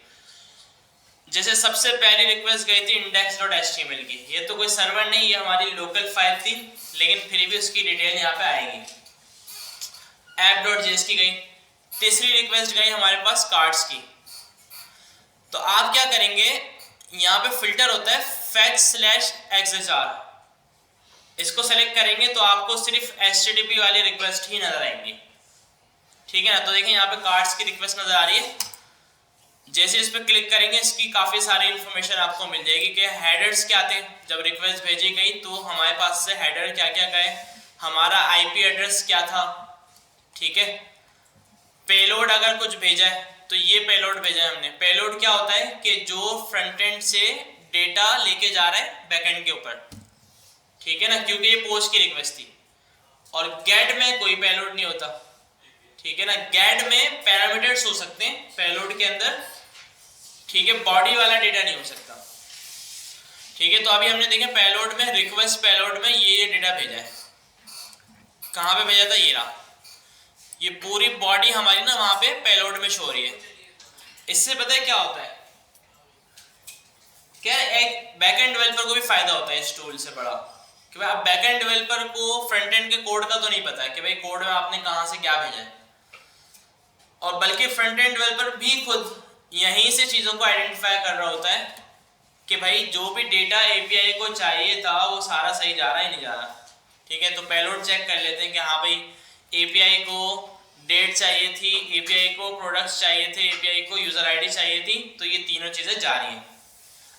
जैसे सबसे पहली रिक्वेस्ट गई थी index.html की, ये तो कोई सर्वर नहीं, ये हमारी लोकल फाइल थी लेकिन फिर भी उसकी डिटेल यहाँ पे आएगी। app.js की गई, तीसरी रिक्वेस्ट गई हमारे पास कार्ड्स की। तो आप क्या करेंगे, यहाँ पे फिल्टर होता है fetch/xhr, इसको सेलेक्ट करेंगे तो आपको सिर्फ HTTP वाली रिक्वेस्ट ही नजर आएंगी, ठीक है ना। तो देखिए यहाँ पे कार्ड्स की रिक्वेस्ट नजर आ रही है, जैसे इस पर क्लिक करेंगे इसकी काफ़ी सारी इन्फॉर्मेशन आपको मिल जाएगी कि हेडर्स क्या थे, जब रिक्वेस्ट भेजी गई तो हमारे पास से हेडर क्या क्या गए, हमारा आईपी एड्रेस क्या था, ठीक है। पेलोड अगर कुछ भेजा है तो ये पेलोड भेजा है हमने। पेलोड क्या होता है कि जो फ्रंट एंड से डेटा लेके जा रहा है बैकएंड के ऊपर, ठीक है ना, क्योंकि ये पोस्ट की रिक्वेस्ट थी। और गेट में कोई पेलोड नहीं होता, ठीक है ना। गेट में पैरामीटर्स हो सकते हैं पेलोड के अंदर, ठीक है, बॉडी वाला डेटा नहीं हो सकता, ठीक है। तो अभी हमने देखा पेलोड में, रिक्वेस्ट पेलोड में ये डेटा भेजा है, कहाँ पे भेजा था, ये रहा, ये पूरी बॉडी हमारी ना वहां पे पेलोड में शो हो रही है। इससे पता है क्या होता है, क्या एक बैकएंड डेवलपर को भी फायदा होता है इस टूल से बड़ा, कि भाई आप बैकएंड डेवलपर को फ्रंट एंड के कोड का तो नहीं पता है कि भाई कोड में आपने कहाँ से क्या भेजा है, और बल्कि फ्रंट एंड डेवलपर भी खुद यहीं से चीज़ों को आइडेंटिफाई कर रहा होता है कि भाई जो भी डेटा एपीआई को चाहिए था वो सारा सही जा रहा है नहीं जा रहा, ठीक है। तो पेलोड चेक कर लेते हैं कि हाँ भाई एपीआई को डेट चाहिए थी, एपीआई को प्रोडक्ट्स चाहिए थे, एपीआई को यूज़र आईडी चाहिए थी, तो ये तीनों चीज़ें जा रही हैं।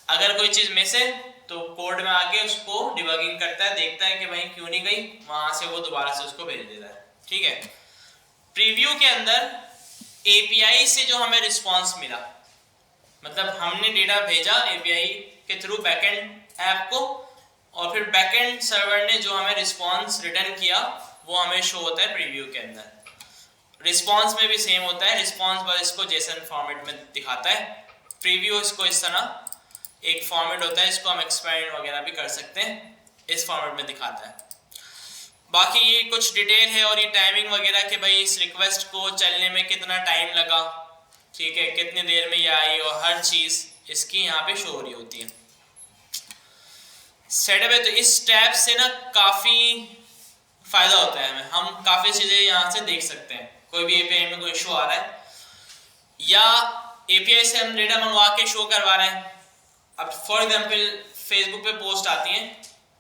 अगर कोई चीज़ मिस है तो कोड में आके उसको डिबगिंग करता है, देखता है कि भाई क्यों नहीं गई, वहाँ से वो दोबारा से उसको भेज देता है, ठीक है। प्रीव्यू के अंदर एपीआई से जो हमें रिस्पॉन्स मिला, मतलब हमने डेटा भेजा एपीआई के थ्रू बैकएंड ऐप को और फिर बैकएंड सर्वर ने जो हमें रिस्पॉन्स रिटर्न किया वो हमें शो होता है प्रीव्यू के अंदर। रिस्पॉन्स में भी सेम होता है, रिस्पॉन्स बस इसको जेसन फॉर्मेट में दिखाता है, प्रीव्यू इसको इस तरह एक फॉर्मेट होता है, इसको हम एक्सपेंड वगैरह भी कर सकते हैं, इस फॉर्मेट में दिखाता है। बाकी ये कुछ डिटेल है और ये टाइमिंग वगैरह कि भाई इस रिक्वेस्ट को चलने में कितना टाइम लगा, ठीक है, कितनी देर में ये आई, और हर चीज़ इसकी यहाँ पे शो हो रही होती है। सेटअप है तो इस टैब से ना काफ़ी फ़ायदा होता है हमें, हम काफ़ी चीज़ें यहाँ से देख सकते हैं। कोई भी एपीआई में कोई इशू आ रहा है या एपीआई से हम डेटा मंगवा के शो करवा रहे हैं। अब फॉर एग्जांपल फेसबुक पे पोस्ट आती है,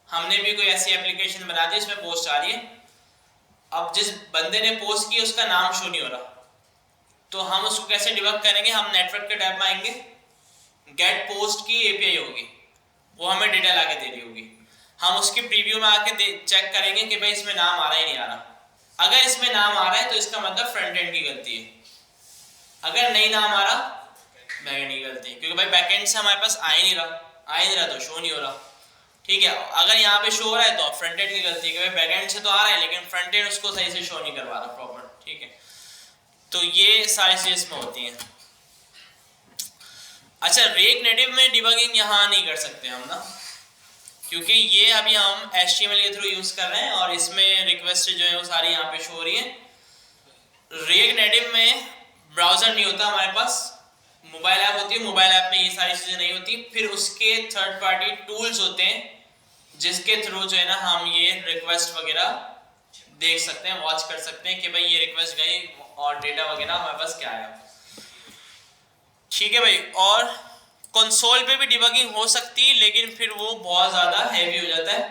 हमने भी कोई ऐसी एप्लीकेशन बना दी इसमें पोस्ट आ रही है, अब जिस बंदे ने पोस्ट की उसका नाम शो नहीं हो रहा, तो हम उसको कैसे डिबग करेंगे? हम नेटवर्क के टैब में आएंगे, गेट पोस्ट की एपीआई होगी, वो हमें डेटा ला के दे रही होगी, हम उसकी प्रीव्यू में आके चेक करेंगे कि भाई इसमें नाम आ रहा है नहीं आ रहा। अगर इसमें नाम आ रहा है तो इसका मतलब फ्रंट एंड की गलती है, अगर नहीं नाम आ रहा बैकएंड की गलती है, क्योंकि भाई बैकएंड से हमारे पास आ ही नहीं रहा तो शो नहीं हो रहा, ठीक है। अगर यहाँ पे शो हो रहा है तो फ्रंट एंड की गलती है कि भाई बैकएंड से तो आ रहा है लेकिन फ्रंट एंड उसको सही से शो नहीं करवा रहा प्रॉपर, ठीक है। तो ये सारी चीजें इसमें होती हैं। अच्छा, रिएक्ट नेटिव में डिबगिंग यहाँ नहीं कर सकते हम ना, क्योंकि ये अभी हम HTML के थ्रू यूज कर रहे हैं और इसमें रिक्वेस्ट जो है वो सारी यहाँ पे शो हो रही है। रिएक्ट नेटिव में ब्राउजर नहीं होता हमारे पास, मोबाइल ऐप होती है, मोबाइल ऐप में ये सारी चीजें नहीं होती, फिर उसके थर्ड पार्टी टूल्स होते हैं जिसके थ्रू जो है ना हम ये रिक्वेस्ट वगैरह देख सकते हैं, वॉच कर सकते हैं कि भाई ये रिक्वेस्ट गई और डेटा वगैरह हमारे पास क्या आया, ठीक है भाई। और कंसोल पे भी डिबगिंग हो सकती है लेकिन फिर वो बहुत ज़्यादा हैवी हो जाता है,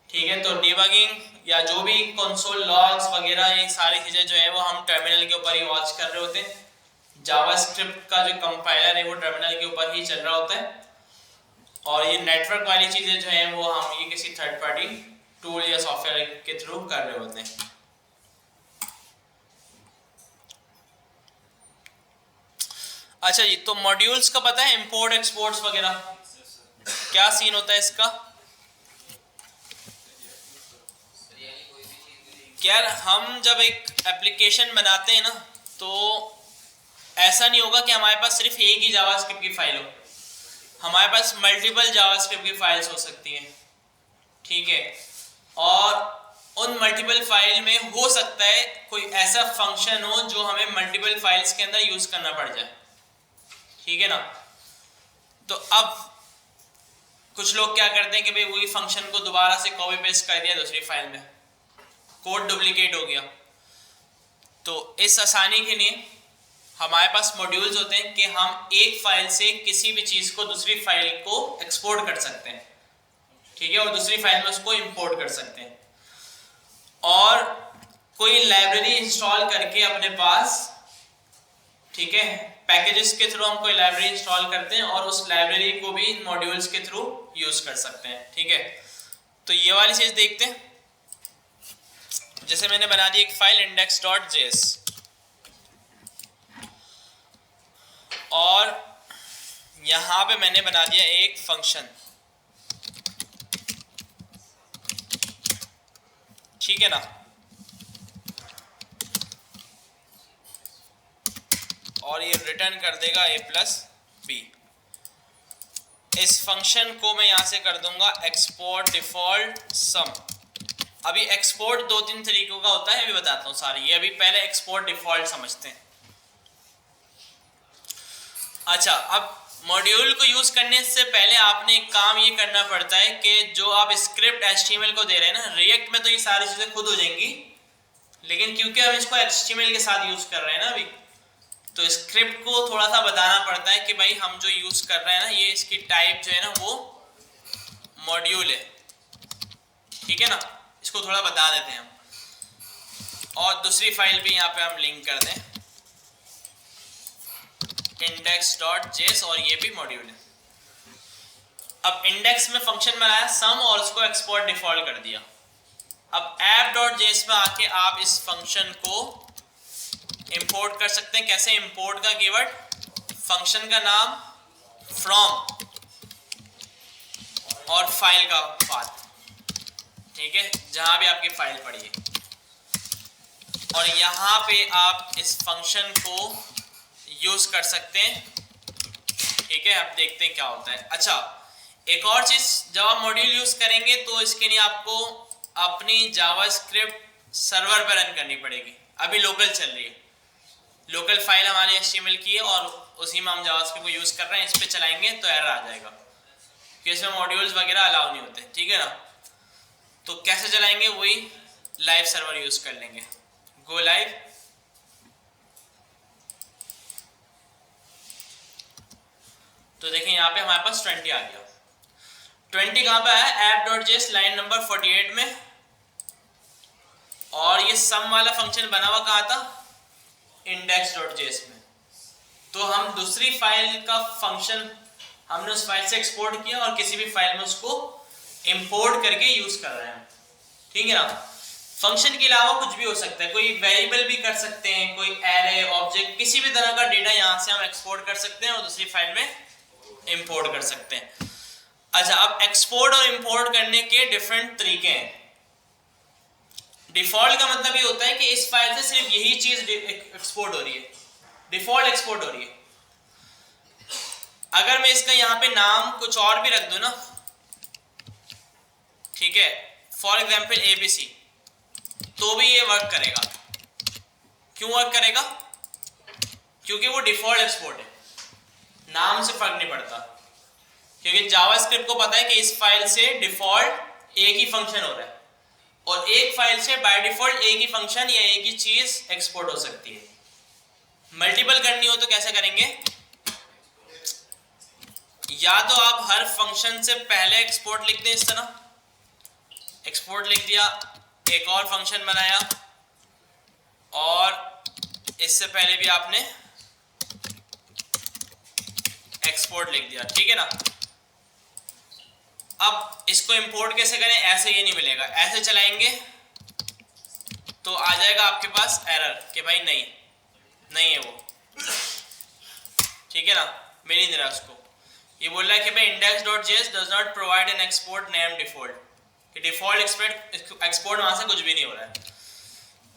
ठीक है। तो डिबगिंग या जो भी कंसोल लॉग्स वगैरह ये सारी चीज़ें जो है वो हम टर्मिनल के ऊपर ही वॉच कर रहे होते हैं। जावास्क्रिप्ट का जो कंपाइलर है वो टर्मिनल के ऊपर ही चल रहा होता है, और ये नेटवर्क वाली चीज़ें जो है वो हम ये किसी थर्ड पार्टी टूल या सॉफ्टवेयर के थ्रू कर रहे होते हैं। अच्छा जी, तो मॉड्यूल्स का पता है, इंपोर्ट एक्सपोर्ट्स वगैरह क्या सीन होता है इसका? यार हम जब एक एप्लीकेशन बनाते हैं ना तो ऐसा नहीं होगा कि हमारे पास सिर्फ एक ही जावास्क्रिप्ट की फाइल हो, हमारे पास मल्टीपल जावास्क्रिप्ट की फाइल्स हो सकती हैं, ठीक है। और उन मल्टीपल फाइल में हो सकता है कोई ऐसा फंक्शन हो जो हमें मल्टीपल फाइल्स के अंदर यूज करना पड़ जाए, ठीक है ना। तो अब कुछ लोग क्या करते हैं कि भाई वही फंक्शन को दोबारा से कॉपी पेस्ट कर दिया दूसरी फाइल में, कोड डुप्लीकेट हो गया। तो इस आसानी के लिए हमारे पास मॉड्यूल्स होते हैं कि हम एक फाइल से किसी भी चीज़ को दूसरी फाइल को एक्सपोर्ट कर सकते हैं, ठीक है, और दूसरी फाइल में उसको इंपोर्ट कर सकते हैं। और कोई लाइब्रेरी इंस्टॉल करके अपने पास, ठीक है, पैकेजेस के थ्रू हम कोई लाइब्रेरी इंस्टॉल करते हैं और उस लाइब्रेरी को भी मॉड्यूल्स के थ्रू यूज कर सकते हैं, ठीक है। तो ये वाली चीज़ देखते हैं। जैसे मैंने बना दी एक फाइल index.js और यहां पे मैंने बना दिया एक फंक्शन, ठीक है ना। और ये रिटर्न कर देगा a+b। इस फंक्शन को मैं यहां से कर दूंगा एक्सपोर्ट डिफॉल्ट सम। अभी एक्सपोर्ट दो तीन तरीकों का होता है, अभी बताता हूँ सारी, ये अभी पहले एक्सपोर्ट डिफॉल्ट समझते हैं। अच्छा, अब मॉड्यूल को यूज करने से पहले आपने एक काम ये करना पड़ता है कि जो आप स्क्रिप्ट HTML को दे रहे हैं ना, रिएक्ट में तो ये सारी चीजें खुद हो जाएंगी, लेकिन क्योंकि हम इसको HTML के साथ यूज कर रहे हैं ना अभी, तो स्क्रिप्ट को थोड़ा सा बताना पड़ता है कि भाई हम जो यूज कर रहे हैं ना, ये इसकी टाइप जो है ना वो मॉड्यूल है, ठीक है ना। इसको थोड़ा बता देते हैं हम, और दूसरी फाइल भी यहाँ पे हम लिंक कर दें index.js, और ये भी मॉड्यूल है। अब इंडेक्स में फंक्शन बनाया सम और उसको एक्सपोर्ट डिफॉल्ट कर दिया। अब app.js में आके आप इस फंक्शन को इंपोर्ट कर सकते हैं। कैसे इंपोर्ट का कीवर्ड, फंक्शन का नाम फ्रॉम और फाइल का पाथ, ठीक है, जहां भी आपकी फाइल पड़ी है, और यहां पे आप इस फंक्शन को यूज कर सकते हैं, ठीक है। अब देखते हैं क्या होता है। अच्छा, एक और चीज, जब आप मॉड्यूल यूज करेंगे तो इसके लिए आपको अपनी जावास्क्रिप्ट सर्वर पर रन करनी पड़ेगी। अभी लोकल चल रही है, लोकल फाइल हमारी HTML की है और उसी में हम जावास्क्रिप्ट को यूज़ कर रहे हैं। इस पर चलाएंगे तो एरर आ जाएगा कि इसमें मॉड्यूल्स वगैरह अलाउ नहीं होते, ठीक है ना। तो कैसे चलाएंगे, वही लाइव सर्वर यूज़ कर लेंगे। Go live. तो देखें यहाँ पे हमारे पास 20 आ गया। 20 कहाँ पे है, app.js लाइन नंबर 48 में। और ये सम वाला फंक्शन बना हुआ कहाँ था, index.js में। तो हम दूसरी फाइल का फंक्शन हमने उस फाइल से एक्सपोर्ट किया और किसी भी फाइल में उसको इंपोर्ट करके यूज कर रहे हैं, ठीक है ना। फंक्शन के अलावा कुछ भी हो सकता है, कोई वेरिएबल भी कर सकते हैं, कोई एरे, ऑब्जेक्ट, किसी भी तरह का डेटा यहाँ से हम एक्सपोर्ट कर सकते हैं और दूसरी फाइल में इंपोर्ट कर सकते हैं। अच्छा, अब एक्सपोर्ट और इंपोर्ट करने के डिफरेंट तरीके हैं। डिफॉल्ट का मतलब ये होता है कि इस फाइल से सिर्फ यही चीज एक्सपोर्ट हो रही है, डिफॉल्ट एक्सपोर्ट हो रही है। अगर मैं इसका यहाँ पे नाम कुछ और भी रख दूं ना, ठीक है, फॉर एग्जाम्पल ABC, तो भी ये वर्क करेगा। क्यों वर्क करेगा, क्योंकि वो डिफॉल्ट एक्सपोर्ट है, नाम से फर्क नहीं पड़ता। क्योंकि जावास्क्रिप्ट को पता है कि इस फाइल से डिफॉल्ट एक ही फंक्शन हो रहा है और एक फाइल से बाय डिफॉल्ट एक ही फंक्शन या एक ही चीज एक्सपोर्ट हो सकती है। मल्टीपल करनी हो तो कैसे करेंगे, या तो आप हर फंक्शन से पहले एक्सपोर्ट लिख दें, इस तरह एक्सपोर्ट लिख दिया, एक और फंक्शन बनाया और इससे पहले भी आपने एक्सपोर्ट लिख दिया, ठीक है ना। अब इसको इंपोर्ट कैसे करें, ऐसे ये नहीं मिलेगा, ऐसे चलाएंगे तो आ जाएगा आपके पास एरर कि भाई नहीं है वो, ठीक है ना, मिल ही नहीं रहा उसको। ये बोल रहा है कि भाई index.js does not provide an export name default, कि डिफॉल्ट एक्सपोर्ट वहां से कुछ भी नहीं हो रहा है।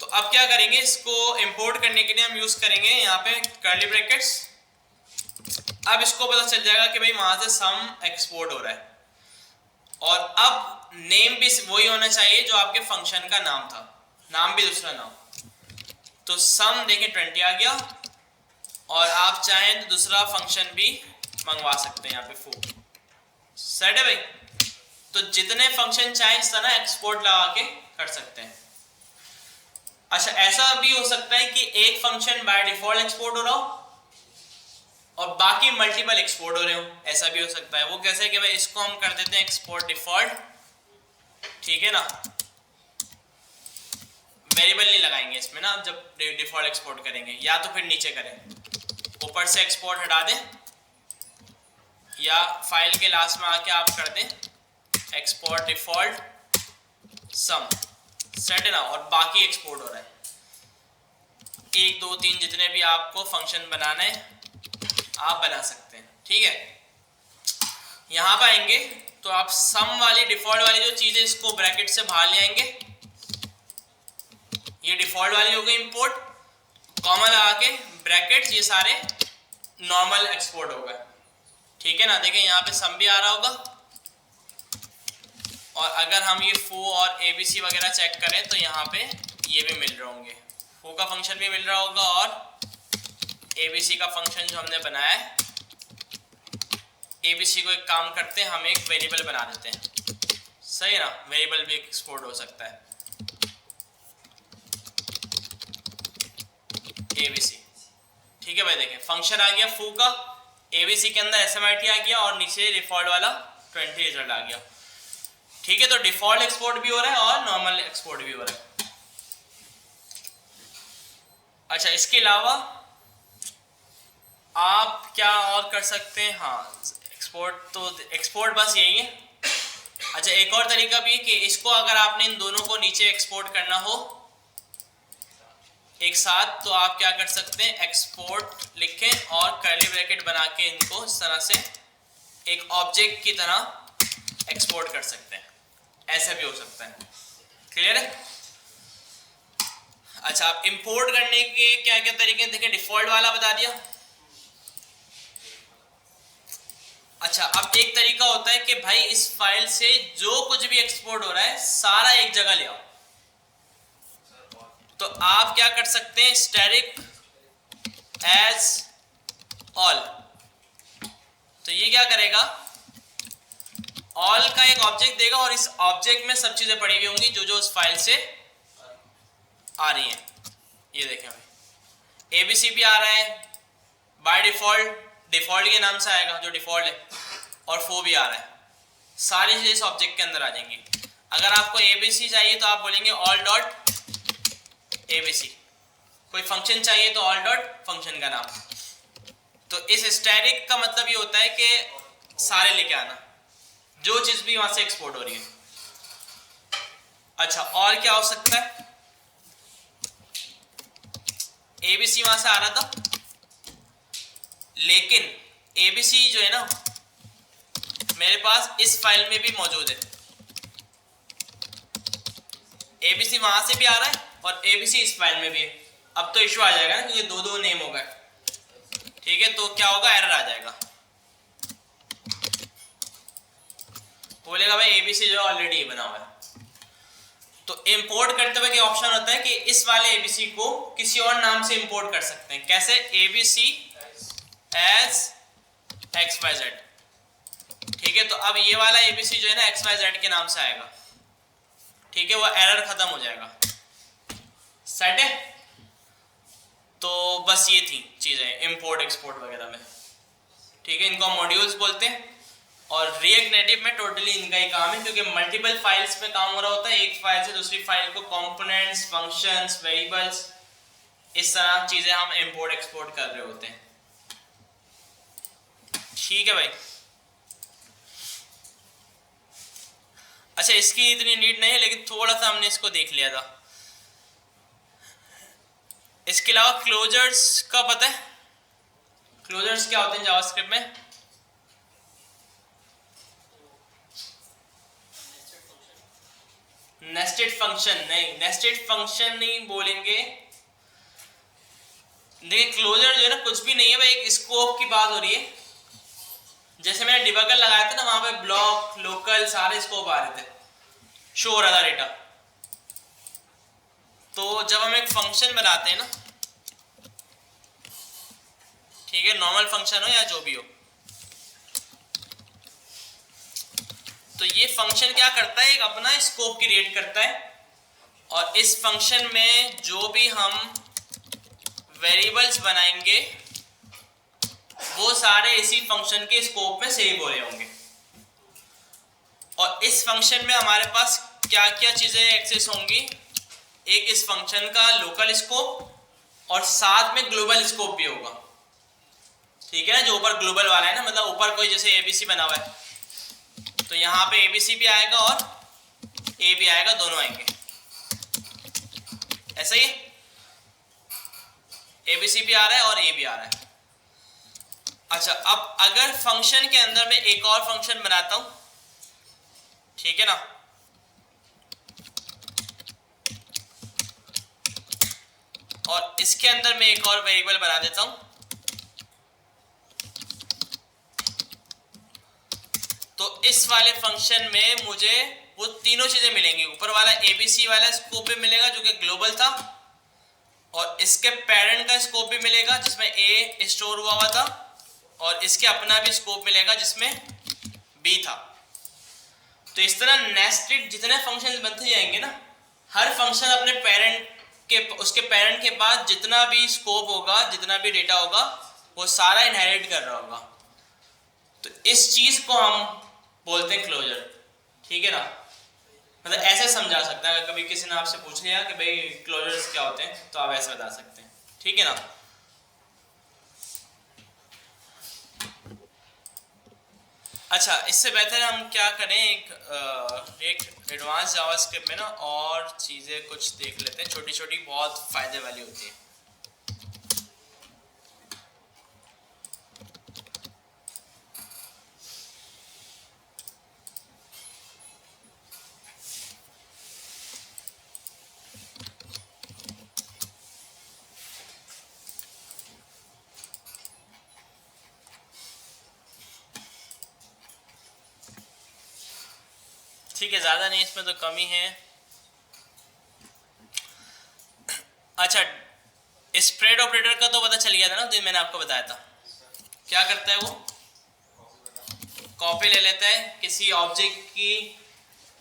तो अब क्या करेंगे, इसको इंपोर्ट करने के लिए हम यूज करेंगे यहाँ पे कर्ली ब्रैकेट्स। अब इसको पता चल जाएगा कि भाई वहां से सम एक्सपोर्ट हो रहा है और अब नेम भी वही होना चाहिए जो आपके फंक्शन का नाम था, नाम भी दूसरा नाम। तो सम देखिए 20 आ गया और आप चाहें तो दूसरा फंक्शन भी मंगवा सकते हैं यहाँ पे फू। सेट है भाई, तो जितने फंक्शन चाहें इस तरह एक्सपोर्ट लगा के कर सकते हैं। अच्छा, ऐसा भी हो सकता है कि एक फंक्शन बाय डिफॉल्ट एक्सपोर्ट हो रहा हो और बाकी मल्टीपल एक्सपोर्ट हो रहे हो, ऐसा भी हो सकता है। वो कैसे है कि भाई इसको हम कर देते हैं एक्सपोर्ट डिफॉल्ट, ठीक है ना, वेरिएबल नहीं लगाएंगे इसमें ना, जब डिफॉल्ट एक्सपोर्ट करेंगे, या तो फिर नीचे करें, ऊपर से एक्सपोर्ट हटा दें या फाइल के लास्ट में आके आप कर दें एक्सपोर्ट डिफॉल्ट सम, सेट है ना, और बाकी एक्सपोर्ट हो रहा है। 1 2 3 जितने भी आपको फंक्शन बनाने हैं आप बना सकते हैं, ठीक है। यहां पर आएंगे तो आप सम वाली डिफॉल्ट वाली जो चीजें इसको ब्रैकेट से बाहर ले आएंगे, ये डिफॉल्ट वाली हो गई इंपोर्ट, कॉमा लगा के ब्रैकेट, ये सारे नॉर्मल एक्सपोर्ट हो गए, ठीक है ना। देखें यहाँ पे सम भी आ रहा होगा और अगर हम ये फू और ABC वगैरह चेक करें तो यहाँ पे ये भी मिल रहे होंगे, फू का फंक्शन भी मिल रहा होगा और ABC का फंक्शन जो हमने बनाया है। ABC को एक काम करते हैं, हम एक वेरिएबल बना देते हैं, सही है ना, वेरिएबल भी एक्सपोर्ट हो सकता है ABC, ठीक है भाई। देखें फंक्शन आ गया फू का, ABC के अंदर SMIT आ गया और नीचे डिफॉल्ट वाला 20 रिजल्ट आ गया, ठीक है। तो डिफॉल्ट एक्सपोर्ट भी हो रहा है और नॉर्मल एक्सपोर्ट भी हो रहा है। अच्छा, इसके अलावा आप क्या और कर सकते हैं, हाँ एक्सपोर्ट, तो एक्सपोर्ट बस यही है। अच्छा, एक और तरीका भी है कि इसको अगर आपने इन दोनों को नीचे एक्सपोर्ट करना हो एक साथ, तो आप क्या कर सकते हैं, एक्सपोर्ट लिखें और कर्ली ब्रैकेट बना के इनको इस तरह से एक ऑब्जेक्ट की तरह एक्सपोर्ट कर सकते हैं, ऐसा भी हो सकता है। क्लियर है। अच्छा, आप इंपोर्ट करने के क्या क्या तरीके हैं, देखिए डिफॉल्ट वाला बता दिया। अच्छा, अच्छा, अब एक तरीका होता है कि भाई इस फाइल से जो कुछ भी एक्सपोर्ट हो रहा है सारा एक जगह ले आओ। तो आप क्या कर सकते हैं, स्टैटिक एज ऑल। तो ये क्या करेगा, ऑल का एक ऑब्जेक्ट देगा और इस ऑब्जेक्ट में सब चीजें पड़ी हुई होंगी जो जो उस फाइल से आ रही हैं। ये देखें भाई, एबीसी भी आ रहा है बाय डिफॉल्ट, डिफॉल्ट के नाम से आएगा जो डिफॉल्ट है, और फो भी आ रहा है। सारी चीजें इस ऑब्जेक्ट के अंदर आ जाएंगी। अगर आपको एबीसी चाहिए तो आप बोलेंगे ऑल डॉट एबीसी, कोई फंक्शन चाहिए तो ऑल डॉट फंक्शन का नाम। तो इस स्टैटिक का मतलब ये होता है कि सारे लेके आना, जो चीज भी वहां से एक्सपोर्ट हो रही है। अच्छा, और क्या हो सकता है, एबीसी वहां से आ रहा था, लेकिन एबीसी जो है ना मेरे पास इस फाइल में भी मौजूद है। एबीसी वहां से भी आ रहा है और एबीसी इस फाइल में भी है। अब तो इशू आ जाएगा ना, क्योंकि दो दो नेम हो गए। ठीक है, तो क्या होगा, एरर आ जाएगा। बोलेगा भाई एबीसी जो ऑलरेडी बना हुआ है। तो इंपोर्ट करते हुए क्या ऑप्शन होता है कि इस वाले एबीसी को किसी और नाम से इंपोर्ट कर सकते हैं। कैसे, A B C as X Y Z. ठीक है, तो अब ये वाला एबीसी जो है ना एक्स वाई जेड के नाम से आएगा। ठीक है, वो एरर खत्म हो जाएगा। सेट है। तो बस ये थी चीजें इंपोर्ट एक्सपोर्ट वगैरह में। ठीक है, इनको हम मॉड्यूल्स बोलते हैं और रिएक्ट नेटिव में टोटली इनका ही काम है, क्योंकि मल्टीपल फाइल्स में काम हो रहा होता है। एक फाइल से दूसरी फाइल को कंपोनेंट्स, फंक्शंस, वेरिएबल्स, इस तरह चीजें हम इंपोर्ट एक्सपोर्ट कर रहे होते हैं। ठीक है भाई। अच्छा, इसकी इतनी नीड नहीं है, लेकिन थोड़ा सा हमने इसको देख लिया था। इसके अलावा क्लोजर्स का पता है, क्लोजर्स क्या होते हैं जावास्क्रिप्ट में? नेस्टेड फंक्शन नहीं, नेस्टेड फंक्शन नहीं बोलेंगे। देखिए, क्लोजर जो है ना कुछ भी नहीं है भाई, एक स्कोप की बात हो रही है। जैसे मैंने डिबगर लगाया था ना, वहां पे ब्लॉक, लोकल, सारे स्कोप आ रहे थे, शो हो रहा था डेटा। तो जब हम एक फंक्शन बनाते हैं ना, ठीक है, नॉर्मल फंक्शन हो या जो भी हो, तो ये फंक्शन क्या करता है, एक अपना स्कोप क्रिएट करता है और इस फंक्शन में जो भी हम वेरिएबल्स बनाएंगे वो सारे इसी फंक्शन के स्कोप में सेव हो रहे होंगे। और इस फंक्शन में हमारे पास क्या क्या चीजें एक्सेस होंगी, एक इस फंक्शन का लोकल स्कोप और साथ में ग्लोबल स्कोप भी होगा। ठीक है ना, जो ऊपर ग्लोबल वाला है ना, मतलब ऊपर कोई जैसे एबीसी बना हुआ है तो यहाँ पे एबीसी भी आएगा और ए भी आएगा, दोनों आएंगे। ऐसा ही एबीसी भी आ रहा है और ए भी आ रहा है। अच्छा, अब अगर फंक्शन के अंदर मैं एक और फंक्शन बनाता हूं, ठीक है ना, और इसके अंदर मैं एक और वेरिएबल बना देता हूं, तो इस वाले फंक्शन में मुझे वो तीनों चीजें मिलेंगी। ऊपर वाला एबीसी वाला स्कोप भी मिलेगा जो कि ग्लोबल था, और इसके पेरेंट का स्कोप भी मिलेगा जिसमें ए स्टोर हुआ था, और इसके अपना भी स्कोप मिलेगा जिसमें बी था। तो इस तरह नेस्टेड जितने फंक्शन बनते जाएंगे ना, हर फंक्शन अपने पेरेंट के, उसके पेरेंट के बाद जितना भी स्कोप होगा, जितना भी डेटा होगा, वो सारा इनहेरिट कर रहा होगा। तो इस चीज को हम बोलते हैं क्लोजर। ठीक है ना, मतलब ऐसे समझा सकता है। कभी किसी ने आपसे पूछ लिया कि भाई क्लोजर्स क्या होते हैं, तो आप ऐसे बता सकते हैं। ठीक है ना। अच्छा, इससे बेहतर हम क्या करें, एक एडवांस जावास्क्रिप्ट में ना और चीज़ें कुछ देख लेते हैं, छोटी छोटी बहुत फ़ायदे वाली होती है। ठीक है, ज़्यादा नहीं, इसमें तो कमी है। अच्छा, स्प्रेड ऑपरेटर का तो पता चल गया था ना, तो मैंने आपको बताया था। क्या करता है वो, कॉपी ले लेता है किसी ऑब्जेक्ट की,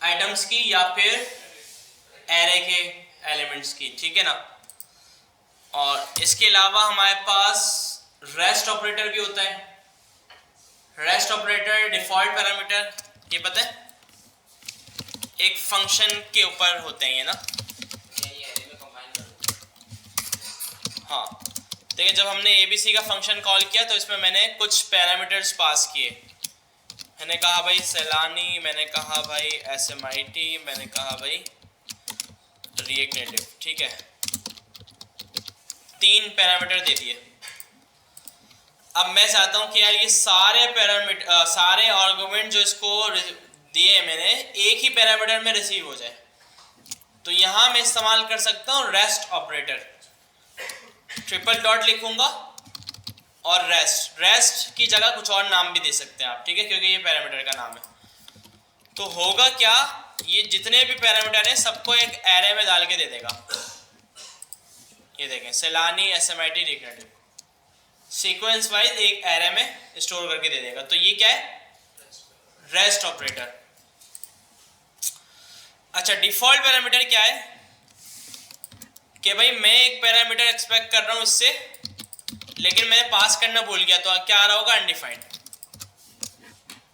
आइटम्स की या फिर एरे के एलिमेंट्स की, ठीक है ना। और इसके अलावा हमारे पास रेस्ट ऑपरेटर भी होता है। रेस्ट ऑपरेटर डिफॉल्ट पैरामीटर, ये पता है, एक फंक्शन के ऊपर होते हैं ये ना। हाँ, देखिए जब हमने ABC का फंक्शन कॉल किया तो इसमें मैंने कुछ पैरामीटर्स पास किए। मैंने कहा भाई सैलानी, मैंने कहा भाई SMIT, मैंने कहा भाई रिएक्ट नेटिव, ठीक है, 3 पैरामीटर दे दिए। अब मैं चाहता हूँ कि यार ये सारे पैरामीटर, सारे आर्गुमेंट जो इसको दिए मैंने, एक ही पैरामीटर में रिसीव हो जाए। तो यहाँ मैं इस्तेमाल कर सकता हूँ रेस्ट ऑपरेटर। ट्रिपल डॉट लिखूंगा और रेस्ट की जगह कुछ और नाम भी दे सकते हैं आप, ठीक है, क्योंकि ये पैरामीटर का नाम है। तो होगा क्या, ये जितने भी पैरामीटर हैं सबको एक एरे में डाल के दे देगा। ये देखें, सैलानी, SMIT, रिकनेटिव, सीक्वेंस वाइज एक एरे में स्टोर करके दे देगा। तो ये क्या है, रेस्ट ऑपरेटर। अच्छा, डिफॉल्ट पैरामीटर क्या है कि भाई मैं एक पैरामीटर एक्सपेक्ट कर रहा हूं इससे, लेकिन मैं पास करना भूल गया, तो क्या आ रहा होगा, अनडिफाइंड,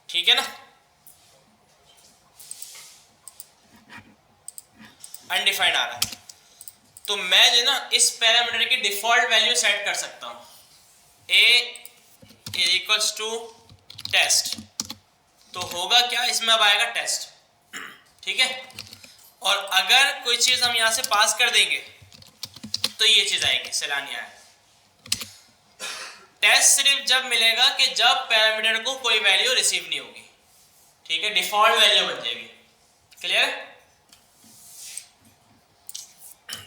ठीक है ना। अनडिफाइंड आ रहा है, तो मैं जो ना इस पैरामीटर की डिफॉल्ट वैल्यू सेट कर सकता हूं, A इक्वल्स टू टेस्ट। तो होगा क्या, इसमें अब आएगा टेस्ट, ठीक है। और अगर कोई चीज हम यहां से पास कर देंगे तो ये चीज आएगी, सैलानी आएगा। टेस्ट सिर्फ जब मिलेगा कि जब पैरामीटर को कोई वैल्यू रिसीव नहीं होगी, ठीक है, डिफॉल्ट वैल्यू बन जाएगी। क्लियर।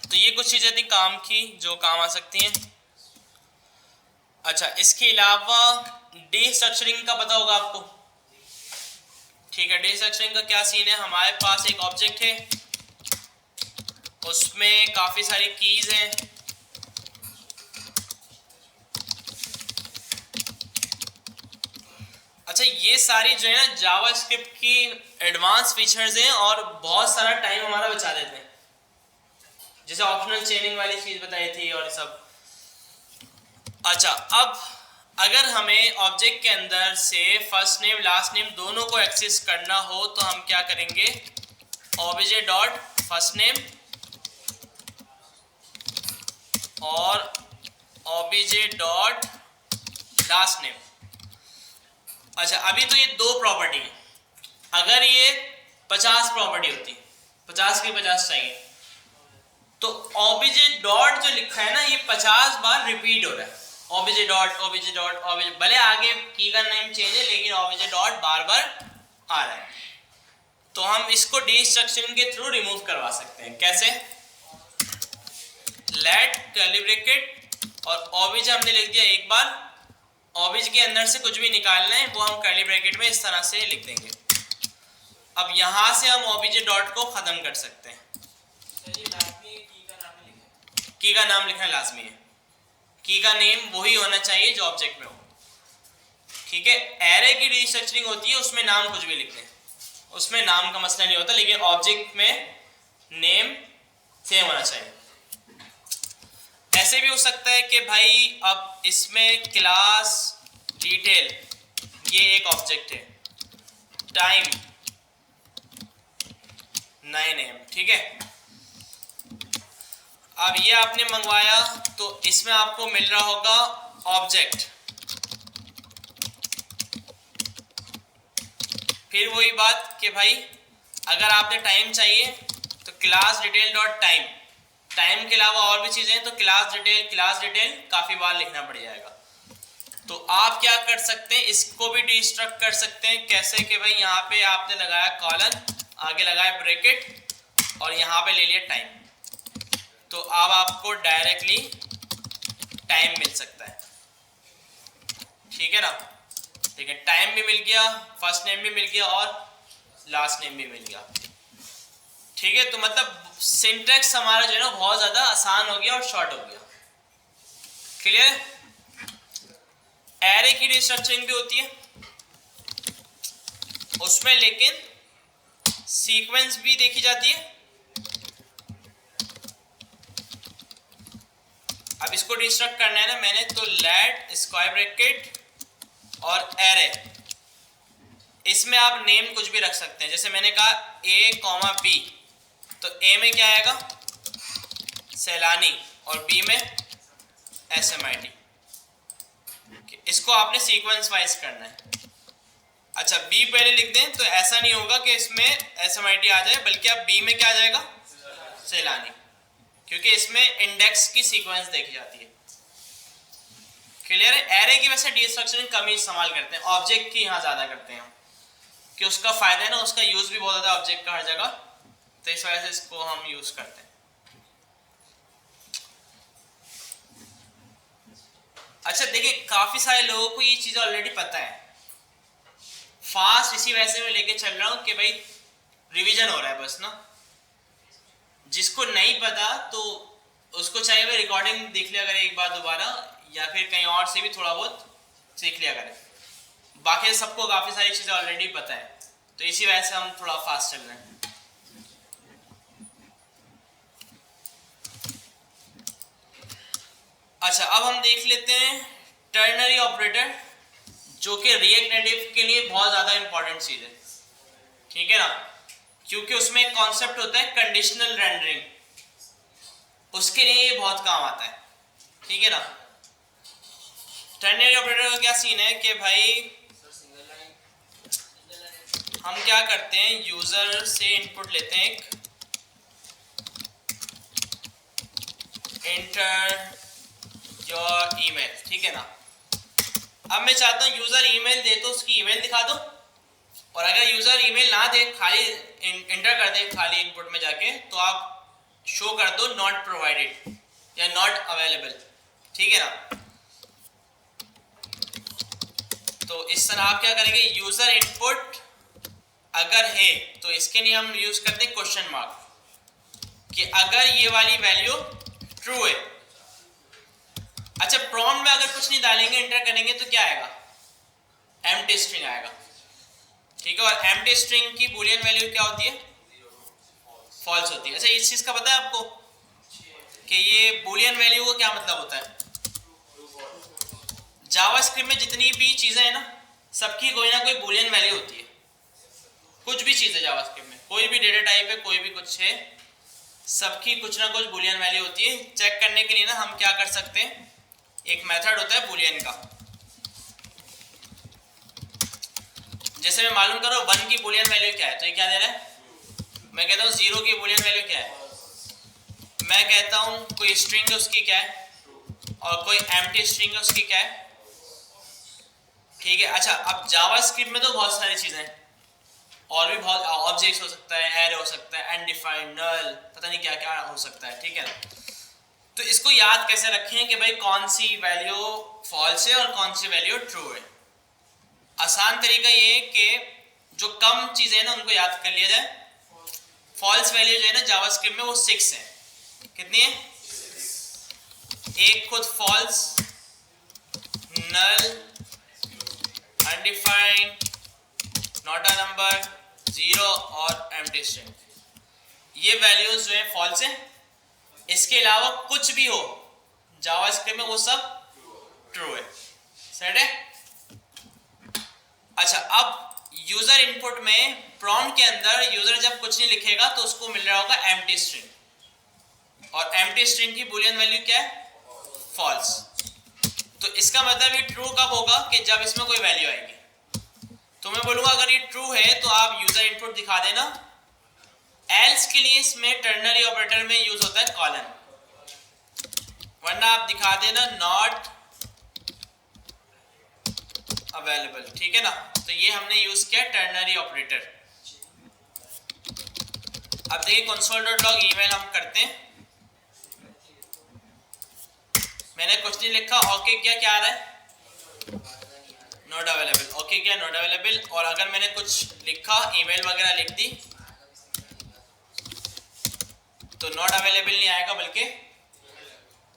तो ये कुछ चीजें थी काम की जो काम आ सकती हैं। अच्छा, इसके अलावा डीस्ट्रक्चरिंग का पता होगा आपको, ठीक है। डीस्ट्रक्चरिंग का क्या सीन है, हमारे पास एक ऑब्जेक्ट है, उसमें काफी सारी कीज हैं। अच्छा, ये सारी जो है ना जावास्क्रिप्ट की एडवांस फीचर्स हैं और बहुत सारा टाइम हमारा बचा देते हैं, जैसे ऑप्शनल चेनिंग वाली चीज बताई थी और सब। अच्छा, अब अगर हमें ऑब्जेक्ट के अंदर से फर्स्ट नेम लास्ट नेम दोनों को एक्सेस करना हो तो हम क्या करेंगे, ऑब्जेक्ट डॉट फर्स्ट नेम और ऑब्जेक्ट डॉट लास्ट नेम। अच्छा, अभी तो ये 2 प्रॉपर्टी है, अगर ये 50 प्रॉपर्टी होती, 50 की 50 चाहिए, तो ऑब्जेक्ट डॉट जो लिखा है ना ये 50 बार रिपीट हो रहा है, object dot object dot object, भले आगे की का नेम चेंज है लेकिन ऑब्जेक्ट डॉट बार बार आ रहा है। तो हम इसको डीस्ट्रक्चरिंग के थ्रू रिमूव करवा सकते हैं। कैसे, लेट कर्ली ब्रैकेट और ऑब्जेक्ट हमने लिख दिया एक बार, ऑब्जेक्ट के अंदर से कुछ भी निकालना है वो हम कर्ली ब्रैकेट में इस तरह से लिख देंगे। अब यहां से हम ऑब्जेक्ट डॉट को खत्म कर सकते हैं। की का नाम लिखना लाजमी है, की का नेम वही होना चाहिए जो ऑब्जेक्ट में हो, ठीक है। एरे की डीस्ट्रक्चरिंग होती है उसमें नाम कुछ भी लिख दें, उसमें नाम का मसला नहीं होता, लेकिन ऑब्जेक्ट में नेम सेम होना चाहिए। ऐसे भी हो सकता है कि भाई अब इसमें क्लास डिटेल, ये एक ऑब्जेक्ट है, टाइम 9 AM, ठीक है। अब ये आपने मंगवाया तो इसमें आपको मिल रहा होगा ऑब्जेक्ट, फिर वही बात कि भाई अगर आपने टाइम चाहिए तो class detail dot time, time के अलावा और भी चीजें हैं तो क्लास डिटेल काफी बार लिखना पड़ जाएगा। तो आप क्या कर सकते हैं, इसको भी डिस्ट्रक्ट कर सकते हैं। कैसे कि भाई यहाँ पे आपने लगाया कॉलन, आगे लगाया ब्रैकेट और यहाँ पे ले लिया टाइम, तो अब आपको डायरेक्टली टाइम मिल सकता है, ठीक है ना। ठीक है, टाइम भी मिल गया, फर्स्ट नेम भी मिल गया और लास्ट नेम भी मिल गया। ठीक है, तो मतलब सिंटैक्स हमारा जो है ना बहुत ज्यादा आसान हो गया और शॉर्ट हो गया। क्लियर? एरे की रिस्ट्रक्चरिंग भी होती है उसमें, लेकिन सीक्वेंस भी देखी जाती है। अब इसको डिस्ट्रक्ट करना है ना मैंने, तो लेट स्क्वायर ब्रैकेट और एरे, इसमें आप नेम कुछ भी रख सकते हैं। जैसे मैंने कहा a कॉमा b, तो a में क्या आएगा सैलानी और b में SMIT। इसको आपने सीक्वेंस वाइज करना है। अच्छा b पहले लिख दें तो ऐसा नहीं होगा कि इसमें SMIT आ जाए, बल्कि अब b में क्या आ जाएगा सैलानी, क्योंकि इसमें इंडेक्स की सीक्वेंस देखी जाती है। क्लियर है? एरे की वैसे डिस्ट्रक्चरिंग कम ही इस्तेमाल करते हैं, ऑब्जेक्ट की यहाँ ज्यादा करते हैं कि उसका फायदा है ना, उसका यूज भी बहुत ज्यादा ऑब्जेक्ट का हर जगह, तो इस वजह से इसको हम यूज करते हैं। अच्छा देखिए, काफी सारे लोगों को ये चीज ऑलरेडी पता है, फास्ट इसी वजह में लेके चल रहा हूं कि भाई रिवीजन हो रहा है बस ना। जिसको नहीं पता तो उसको चाहिए भाई रिकॉर्डिंग देख लिया करे एक बार दोबारा, या फिर कहीं और से भी थोड़ा बहुत सीख लिया करे। बाकी सबको काफी सारी चीजें ऑलरेडी पता है, तो इसी वजह से हम थोड़ा फास्ट चल रहे हैं। अच्छा, अब हम देख लेते हैं टर्नरी ऑपरेटर, जो कि रिएक्ट नेटिव के लिए बहुत ज्यादा इंपॉर्टेंट चीज है। ठीक है ना, क्योंकि उसमें एक कॉन्सेप्ट होता है कंडीशनल रेंडरिंग, उसके लिए ये बहुत काम आता है। ठीक है ना, टर्नरी ऑपरेटर का क्या सीन है कि भाई हम क्या करते हैं, यूजर से इनपुट लेते हैं एक, एंटर योर ईमेल। ठीक है ना, अब मैं चाहता हूं यूजर ईमेल दे तो उसकी ईमेल दिखा दो, और अगर यूजर ईमेल ना दे, खाली एंटर कर दे खाली इनपुट में जाके, तो आप शो कर दो नॉट प्रोवाइडेड या नॉट अवेलेबल। ठीक है ना, तो इस तरह आप क्या करेंगे, यूजर इनपुट अगर है तो इसके लिए हम यूज करते हैं क्वेश्चन मार्क, कि अगर ये वाली वैल्यू ट्रू है। अच्छा, प्रॉम्प्ट में अगर कुछ नहीं डालेंगे, एंटर करेंगे तो क्या आएगा, एम्प्टी स्ट्रिंग आएगा। ठीक है, और एम्प्टी स्ट्रिंग की बूलियन वैल्यू क्या होती है, फॉल्स होती है। अच्छा, इस चीज का पता है आपको कि ये बूलियन वैल्यू को क्या मतलब होता है? जावास्क्रिप्ट में जितनी भी चीजें हैं ना, सबकी कोई ना कोई बूलियन वैल्यू होती है। कुछ भी चीज है जावास्क्रिप्ट में, कोई भी डेटा टाइप है, कोई भी कुछ है, सबकी कुछ ना कुछ बूलियन वैल्यू होती है। चेक करने के लिए ना हम क्या कर सकते हैं, एक मेथड होता है बूलियन का। जैसे मैं मालूम करो 1 की बूलियन वैल्यू क्या है, तो ये क्या दे रहा है, मैं कहता हूँ 0 की बूलियन वैल्यू क्या है, मैं कहता हूँ कोई स्ट्रिंग है उसकी क्या है, और कोई एम्प्टी स्ट्रिंग है उसकी क्या है। ठीक है, अच्छा अब जावास्क्रिप्ट में तो बहुत सारी चीजें हैं, और भी बहुत ऑब्जेक्ट्स हो सकता है, एरे हो सकता है, अनडिफाइंड, नल, पता नहीं क्या क्या हो सकता है। ठीक है ना, तो इसको याद कैसे रखें कि भाई कौन सी वैल्यू फॉल्स है और कौन सी वैल्यू ट्रू है। आसान तरीका ये है कि जो कम चीजें हैं ना उनको याद कर लिया जाए। फॉल्स वैल्यू जो है ना जावास्क्रिप्ट में वो 6 है। कितनी है? एक खुद false, null, undefined, not a number, 0 और एम्प्टी स्ट्रिंग, ये वैल्यूज जो है फॉल्स है। इसके अलावा कुछ भी हो जावास्क्रिप्ट में वो सब ट्रू है। सेट है? अच्छा, अब यूजर इनपुट में प्रॉम्प्ट के अंदर यूजर जब कुछ नहीं लिखेगा तो उसको मिल रहा होगा एम्प्टी स्ट्रिंग, और एम्प्टी स्ट्रिंग की बूलियन वैल्यू क्या है, फॉल्स। तो इसका मतलब ये ट्रू कब होगा कि जब इसमें कोई वैल्यू आएगी। तो मैं बोलूंगा अगर ये ट्रू है तो आप यूजर इनपुट दिखा देना, एल्स के लिए इसमें टर्नरी ऑपरेटर में यूज होता है कॉलन, वरना आप दिखा देना नॉट अवेलेबल। ठीक है ना, तो ये हमने यूज किया टर्नरी ऑपरेटर। अब देखिए console.log ईमेल हम करते हैं, मैंने कुछ नहीं लिखा, ओके क्या क्या आ रहा है, नॉट अवेलेबल, ओके क्या नॉट अवेलेबल। और अगर मैंने कुछ लिखा ईमेल वगैरह लिख दी तो नॉट अवेलेबल नहीं आएगा बल्कि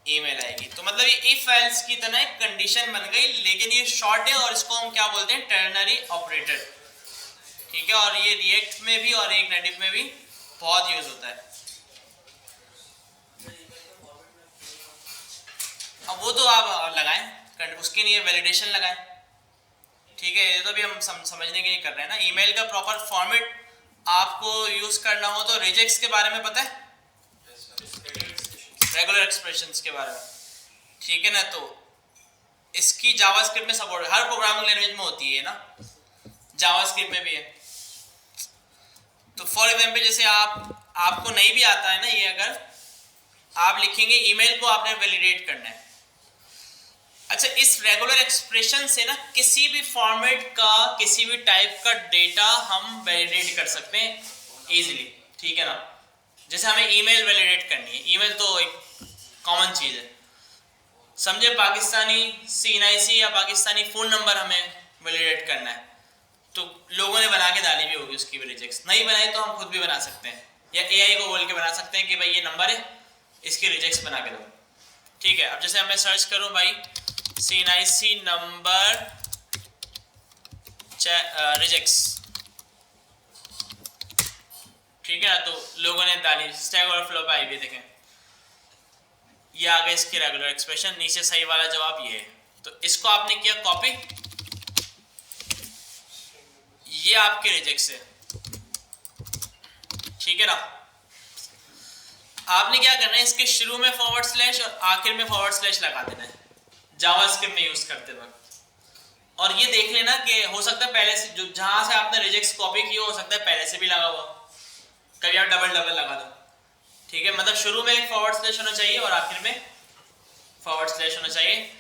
ईमेल आएगी। तो मतलब ये इफ एल्स की तरह एक कंडीशन बन गई, लेकिन ये शॉर्ट है और इसको हम क्या बोलते हैं, टर्नरी ऑपरेटर। ठीक है, और ये रिएक्ट में भी और एक नेटिव में भी बहुत यूज होता है। अब वो तो आप लगाएं, उसके लिए वैलिडेशन लगाएं। ठीक है, ये तो भी हम समझने के लिए कर रहे हैं ना। ईमेल का प्रॉपर फॉर्मेट आपको यूज करना हो तो रिजेक्ट्स के बारे में पता है, रेगुलर एक्सप्रेशंस के बारे में। ठीक है ना, तो इसकी जावास्क्रिप्ट में सपोर्ट हर प्रोग्रामिंग लैंग्वेज में होती है ना, जावास्क्रिप्ट में भी है। तो फॉर एग्जांपल जैसे आपको नहीं भी आता है ना ये, अगर आप लिखेंगे ईमेल को आपने वैलिडेट करना है। अच्छा, इस रेगुलर एक्सप्रेशन से ना किसी भी फॉर्मेट का किसी भी टाइप का डेटा हम वैलिडेट कर सकते हैं इजीली। ठीक है ना, जैसे हमें ईमेल वैलिडेट करनी है, ईमेल तो एक कॉमन चीज है, समझे। पाकिस्तानी CNIC या पाकिस्तानी फ़ोन नंबर हमें वैलिडेट करना है, तो लोगों ने बना के डाली भी होगी उसकी भी रिजेक्ट्स। नहीं बनाई तो हम खुद भी बना सकते हैं, या AI को बोल के बना सकते हैं कि भाई ये नंबर है, इसकी रिजेक्ट्स बना के दो। ठीक है, अब जैसे मैं सर्च करूं भाई CNIC नंबर रिजेक्ट्स, ठीक है ना, तो लोगों ने डाली, स्टैक ओवरफ्लो पे आई भी, देखें ये आ गया इसकी रेगुलर एक्सप्रेशन, नीचे सही वाला जवाब ये है। तो इसको आपने किया कॉपी, ये आपके रिजेक्ट्स है। ठीक है ना, आपने क्या करना है, इसके शुरू में फॉरवर्ड स्लैश और आखिर में फॉरवर्ड स्लैश लगा देना है जावास्क्रिप्ट में यूज करते वक्त। और ये देख लेना कि हो सकता है पहले से जो जहां से आपने रिजेक्ट्स कॉपी किया हो सकता है पहले से भी लगा हुआ, कभी आप डबल लगा दो। ठीक है, मतलब शुरू में एक फॉरवर्ड स्लैश होना चाहिए और आखिर में फॉरवर्ड स्लैश होना चाहिए।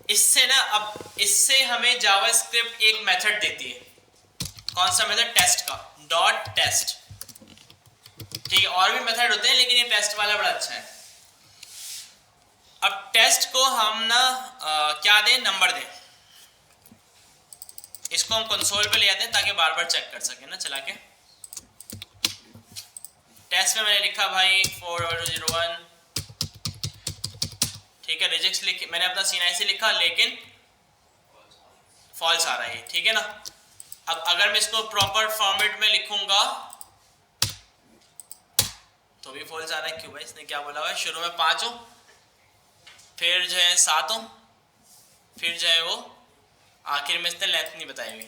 इससे ना, अब इससे हमें जावास्क्रिप्ट एक मेथड देती है, कौन सा मेथड, टेस्ट का, डॉट टेस्ट। ठीक है, और भी मेथड होते हैं लेकिन ये टेस्ट वाला बड़ा अच्छा है। अब टेस्ट को हम ना क्या दें, नंबर दें। इसको हम कंसोल पे ले आते हैं ताकि बार बार चेक कर सकें ना चला के। टेस्ट में मैंने लिखा भाई 4001, ठीक है, रिजेक्ट्स लिखे मैंने अपना CNIC लिखा लेकिन फॉल्स आ रहा है। ठीक है ना, अब अगर मैं इसको प्रॉपर फॉर्मेट में लिखूंगा तो भी फॉल्स आ रहा है। क्यों भाई, इसने क्या बोला हुआ है, शुरू में 5 हो, फिर जो है 7 हो, फिर जो है वो आखिर में इसने लेंथ नहीं बताई हुई।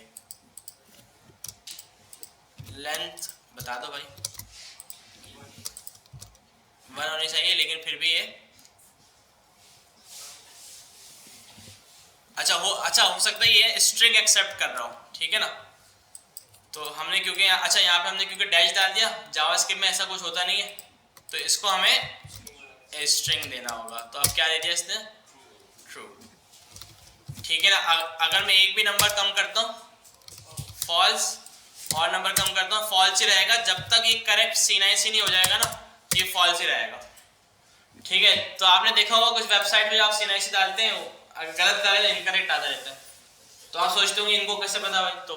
लेंथ बता दो भाई, 1 होनी चाहिए लेकिन फिर भी ये अच्छा हो सकता है ये स्ट्रिंग एक्सेप्ट कर रहा हूँ। ठीक है ना, तो हमने क्योंकि अच्छा यहाँ पे हमने क्योंकि डैश डाल दिया, जावास्क्रिप्ट में ऐसा कुछ होता नहीं है, तो इसको हमें स्ट्रिंग देना होगा। तो अब क्या दे दिया इसने, ट्रू। ठीक है ना, अगर मैं एक भी नंबर कम करता हूँ फॉल्स, और नंबर कम करता हूँ फॉल्स ही रहेगा, जब तक ये करेक्ट CNIC नहीं हो जाएगा ना ये फॉल्स ही रहेगा। ठीक है, तो आपने देखा होगा कुछ वेबसाइट में आप CNIC डालते हैं गलत इनकरेक्ट आता रहता है, तो आप सोचते होंगे इनको कैसे पता भाई, तो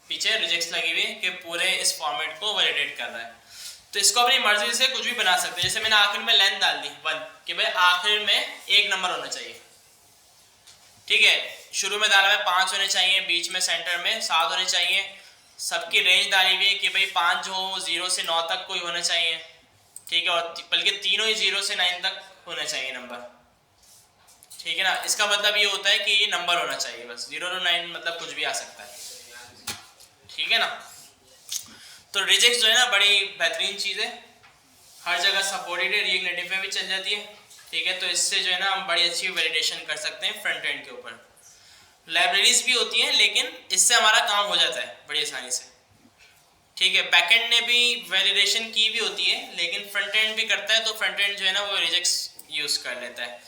पीछे रिजेक्ट्स लगी हुई कि पूरे इस फॉर्मेट को वैलिडेट कर रहा है। तो इसको अपनी मर्जी से कुछ भी बना सकते हैं। जैसे मैंने आखिर में लेंथ डाल दी 1 कि भाई आखिर में एक नंबर होना चाहिए। ठीक है, शुरू में डाला है 5 होने चाहिए, बीच में सेंटर में 7 होने चाहिए, सबकी रेंज डाली हुई है कि भाई 5 जो 0 से 9 तक कोई होना चाहिए। ठीक है, और बल्कि तीनों ही 0 से 9 तक होना चाहिए नंबर। ठीक है ना, इसका मतलब ये होता है कि ये नंबर होना चाहिए, बस 0 to 9 मतलब कुछ भी आ सकता है। ठीक है ना, तो रिजेक्ट जो है ना बड़ी बेहतरीन चीज़ है, हर जगह सपोर्टेड है, रिएक्ट नेटिव में भी चल जाती है। ठीक है, तो इससे जो है ना हम बड़ी अच्छी वैलिडेशन कर सकते हैं फ्रंट एंड के ऊपर। लाइब्रेरीज भी होती हैं लेकिन इससे हमारा काम हो जाता है बड़ी आसानी से। ठीक है, बैकएंड ने भी वैलिडेशन की भी होती है लेकिन फ्रंट एंड भी करता है, तो फ्रंट एंड जो है ना वो रिजेक्ट्स यूज़ कर लेता है।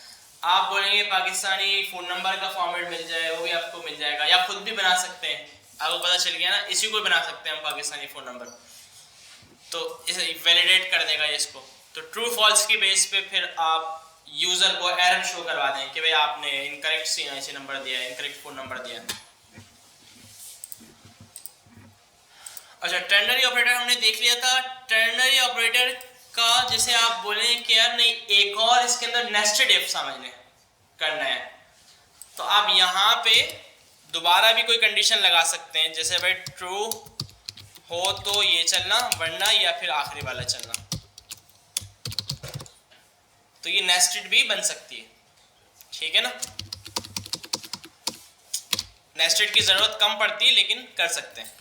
आप बोलेंगे पाकिस्तानी फ़ोन नंबर का फॉर्मेट मिल जाए, वो भी आपको मिल जाएगा, या खुद भी बना सकते हैं। आपको पता चल गया ना, इसी को बना सकते हैं हम पाकिस्तानी फ़ोन नंबर, तो इसे वैलिडेट कर देगा इसको। तो ट्रू फॉल्स की बेस पे फिर आप यूज़र को एरर शो करवा दें कि भाई आपने इनकरेक्ट CNIC नंबर दिया है, इनकरेक्ट फ़ोन नंबर दिया है। अच्छा, टर्नरी ऑपरेटर हमने देख लिया था। टर्नरी ऑपरेटर का जैसे आप बोले कि यार नहीं, एक और इसके अंदर नेस्टेड इफ समझने करना है, तो आप यहाँ पे दोबारा भी कोई कंडीशन लगा सकते हैं, जैसे भाई ट्रू हो तो ये चलना, वरना या फिर आखिरी वाला चलना। तो ये नेस्टेड भी बन सकती है, ठीक है ना। नेस्टेड की जरूरत कम पड़ती है लेकिन कर सकते हैं।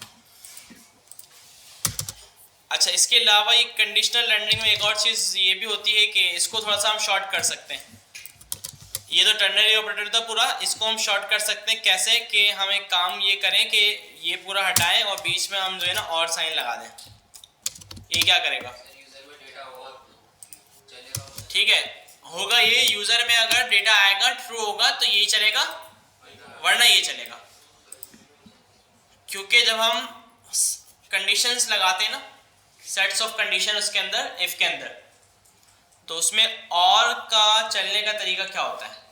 अच्छा, इसके अलावा ये कंडीशनल लर्निंग में एक और चीज़ ये भी होती है कि इसको थोड़ा सा हम शॉर्ट कर सकते हैं। ये तो टर्नरी ऑपरेटर था पूरा, इसको हम शॉर्ट कर सकते हैं कैसे कि हम एक काम ये करें कि ये पूरा हटाएं और बीच में हम जो है ना और साइन लगा दें। ये क्या करेगा, ठीक है, होगा ये यूज़र में अगर डेटा आएगा ट्रू होगा तो ये चलेगा, वरना ये चलेगा। क्योंकि जब हम कंडीशंस लगाते हैं ना, सेट्स ऑफ कंडीशन उसके अंदर इफ के अंदर, तो उसमें और का चलने का तरीका क्या होता है,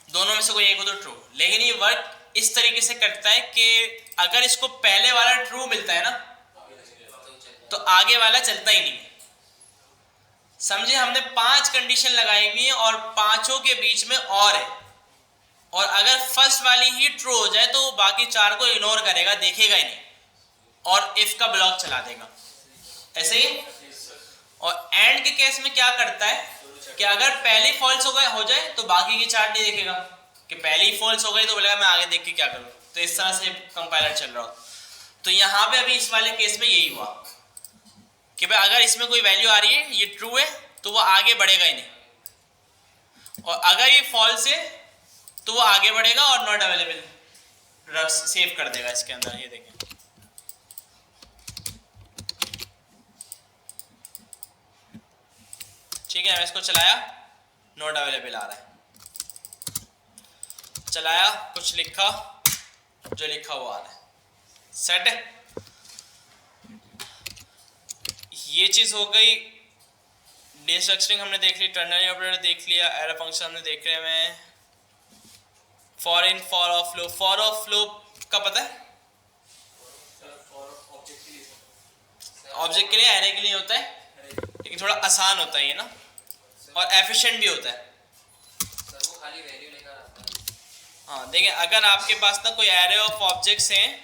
दोनों में से कोई एक हो तो ट्रू। लेकिन ये वर्क इस तरीके से करता है कि अगर इसको पहले वाला ट्रू मिलता है ना तो आगे वाला चलता ही नहीं। समझे, हमने 5 कंडीशन लगाई हुई है और पांचों के बीच में और है, और अगर फर्स्ट वाली ही ट्रू हो जाए तो बाकी 4 को इग्नोर करेगा, देखेगा ही नहीं और इफ का ब्लॉक चला देगा, ऐसे ही। और एंड के केस में क्या करता है कि अगर पहली फॉल्स हो जाए तो बाकी की 4 नहीं देखेगा, कि पहली फॉल्स हो गई तो बोलेगा मैं आगे देख के क्या करूं। तो इस तरह से कंपाइलर चल रहा हो। तो यहाँ पे अभी इस वाले केस में यही हुआ कि भाई अगर इसमें कोई वैल्यू आ रही है, ये ट्रू है, तो वो आगे बढ़ेगा ही नहीं, और अगर ये फॉल्स है तो वो आगे बढ़ेगा और नॉट अवेलेबल सेव कर देगा इसके अंदर। ये देखें, ठीक है, मैं इसको चलाया, नॉट अवेलेबल आ रहा है, चलाया, कुछ लिखा, जो लिखा वो आ रहा है, सेट है। ये चीज हो गई। डिस्ट्रक्चरिंग हमने देख ली, टर्नरी ऑपरेटर देख लिया, एरर फंक्शन हमने देख लिया। मैं for in, for of low, for of low का पता है, ऑब्जेक्ट के लिए, एरे के लिए होता है, लेकिन थोड़ा आसान होता है ये ना, और एफिशिएंट भी होता है। सर वो खाली वैल्यू लेकर आता है। हाँ देखिए, अगर आपके पास ना कोई एरे ऑफ ऑब्जेक्ट्स हैं,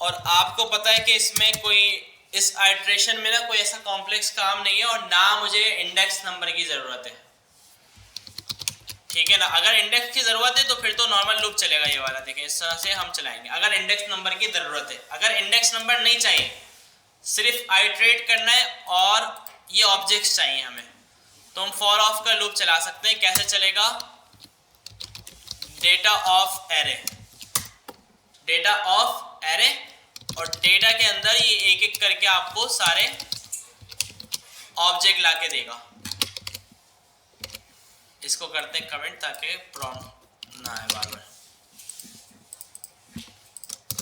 और आपको पता है कि इसमें कोई, इस आइट्रेशन में ना कोई ऐसा कॉम्प्लेक्स काम नहीं है और ना मुझे इंडेक्स नंबर की ज़रूरत है, ठीक है ना। अगर इंडेक्स की ज़रूरत है तो फिर तो नॉर्मल लूप चलेगा ये वाला, देखें इस तरह से हम चलाएंगे। अगर इंडेक्स नंबर की ज़रूरत है, अगर इंडेक्स नंबर नहीं चाहिए, सिर्फ आइट्रेट करना है और ये ऑब्जेक्ट्स चाहिए हमें, तो हम फॉर ऑफ का लूप चला सकते हैं। कैसे चलेगा, data of array, data of array, और डेटा के अंदर ये एक एक करके आपको सारे ऑब्जेक्ट लाके देगा। इसको करते हैं कमेंट ताकि प्रॉब्लम ना आए बार बार।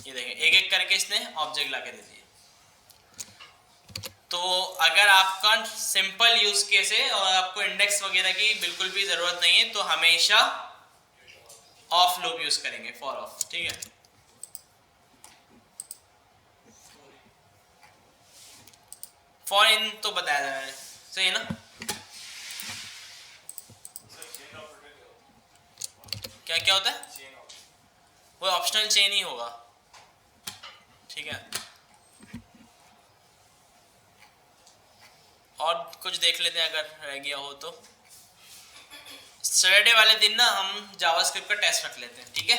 ये देखें, एक एक करके इसने ऑब्जेक्ट लाके दे दिए। तो अगर आपका सिंपल यूज केस है और आपको इंडेक्स वगैरह की बिल्कुल भी जरूरत नहीं है, तो हमेशा ऑफ लूप यूज करेंगे, फॉर ऑफ, ठीक है। फॉर इन तो बताया था मैंने, सही है ना। क्या क्या होता है, वो ऑप्शनल चेन ही होगा, ठीक है। और कुछ देख लेते हैं अगर रह गया हो तो। सैटरडे वाले दिन ना हम जावास्क्रिप्ट का टेस्ट रख लेते हैं, ठीक है।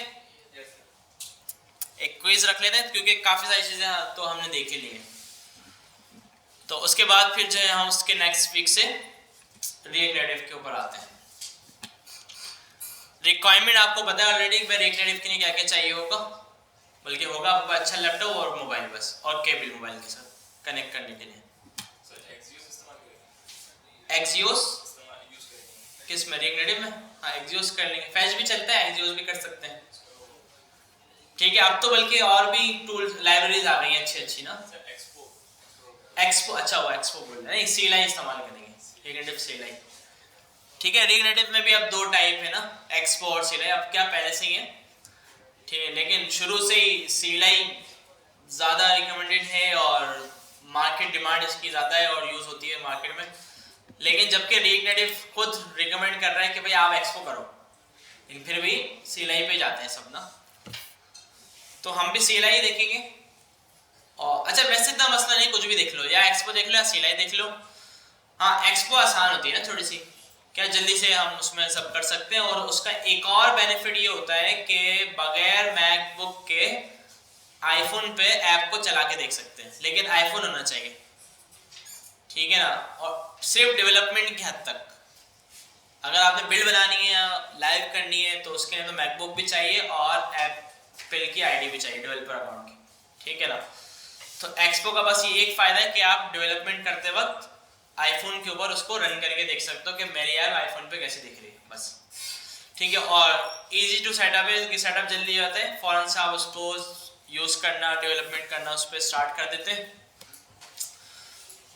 एक क्विज रख लेते हैं क्योंकि काफ़ी सारी चीज़ें तो हमने देख ही ली हैं। तो उसके बाद फिर जो है हम उसके नेक्स्ट वीक से रिएक्ट नेटिव के ऊपर आते हैं। रिक्वायरमेंट आपको पता है ऑलरेडी कि रिएक्ट नेटिव के लिए क्या क्या चाहिए होगा, बल्कि होगा आपको अच्छा लैपटॉप और मोबाइल बस, और केबल मोबाइल के साथ कनेक्ट करने के लिए। एक्सियोस किस में, रिएक्ट नेटिव में? हाँ, एक्सियोस कर लेंगे, फैच भी चलता है, एक्सियोस भी कर सकते हैं, ठीक है। अब तो बल्कि और भी टूल लाइब्रेरीज आ गई हैं अच्छी अच्छी ना। एक्सपो, अच्छा वो एक्सपो बोल रहे हैं, सी लाइन इस्तेमाल करेंगे, रिगनेटिव सिलाई, ठीक है। रिगनेटिव में भी अब दो टाइप है ना, एक्सपो और सिलाई, अब क्या पहले से ही है, ठीक है। लेकिन शुरू से ही सिलाई ज़्यादा रिकमेंडेड है और मार्केट डिमांड इसकी ज़्यादा है और यूज़ होती है मार्केट में। लेकिन जबकि रिगनेटिव खुद रिकमेंड कर रहा है कि भाई आप एक्सपो करो, लेकिन फिर भी सिलाई पे जाते हैं सब ना, तो हम भी सिलाई देखेंगे। और अच्छा वैसे इतना मसला नहीं, कुछ भी देख लो, या एक्सपो देख लो या सिलाई देख लो। हाँ एक्सपो आसान होती है ना थोड़ी सी, क्या जल्दी से हम उसमें सब कर सकते हैं। और उसका एक और बेनिफिट ये होता है कि बगैर मैकबुक के आईफोन पे ऐप को चला के देख सकते हैं, लेकिन आईफोन होना चाहिए, ठीक है ना। और सिर्फ डेवलपमेंट की हद तक, अगर आपने बिल्ड बनानी है या लाइव करनी है तो उसके लिए तो मैकबुक भी चाहिए और एप्पल की आईडी भी चाहिए डेवलपर अकाउंट की, ठीक है ना। तो एक्सपो का बस ये एक फायदा है कि आप डेवलपमेंट करते वक्त आईफोन के ऊपर उसको रन करके देख सकते हो कि मेरी ऐप आईफोन पे कैसे दिख रही है, बस, ठीक है। और इजी टू सेटअप है कि सेटअप जल्दी हो जाता है, फौरन से आप उसको यूज करना, डेवलपमेंट करना उस पर स्टार्ट कर देते हैं।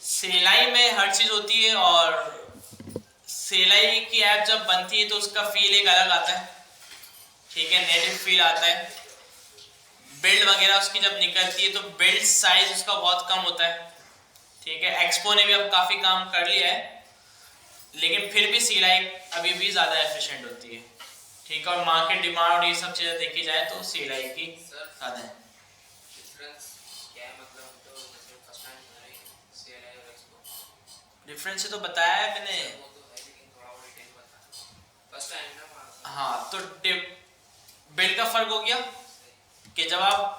सिलाई में हर चीज होती है और सिलाई की ऐप जब बनती है तो उसका फील एक अलग आता है, ठीक है, नेटिव फील आता है। बिल्ड वगैरह उसकी जब निकलती है तो बिल्ड साइज उसका बहुत कम होता है, ठीक है। एक्सपो ने भी अब काफी काम कर लिया है, लेकिन फिर भी सिलाई अभी भी ज्यादा एफिशिएंट होती है, ठीक है। और मार्केट डिमांड और ये सब चीजें देखी जाए तो सिलाई की ज्यादा है। डिफरेंस क्या है, मतलब तो जैसे फर्स्ट टाइम सिलाई और एक्सपो डिफरेंस तो बताया है मैंने, वो तो है, लेकिन थोड़ा और डिटेल बता। फर्स्ट टाइम ना, हाँ। तो बिल्ड का फर्क हो गया कि जब आप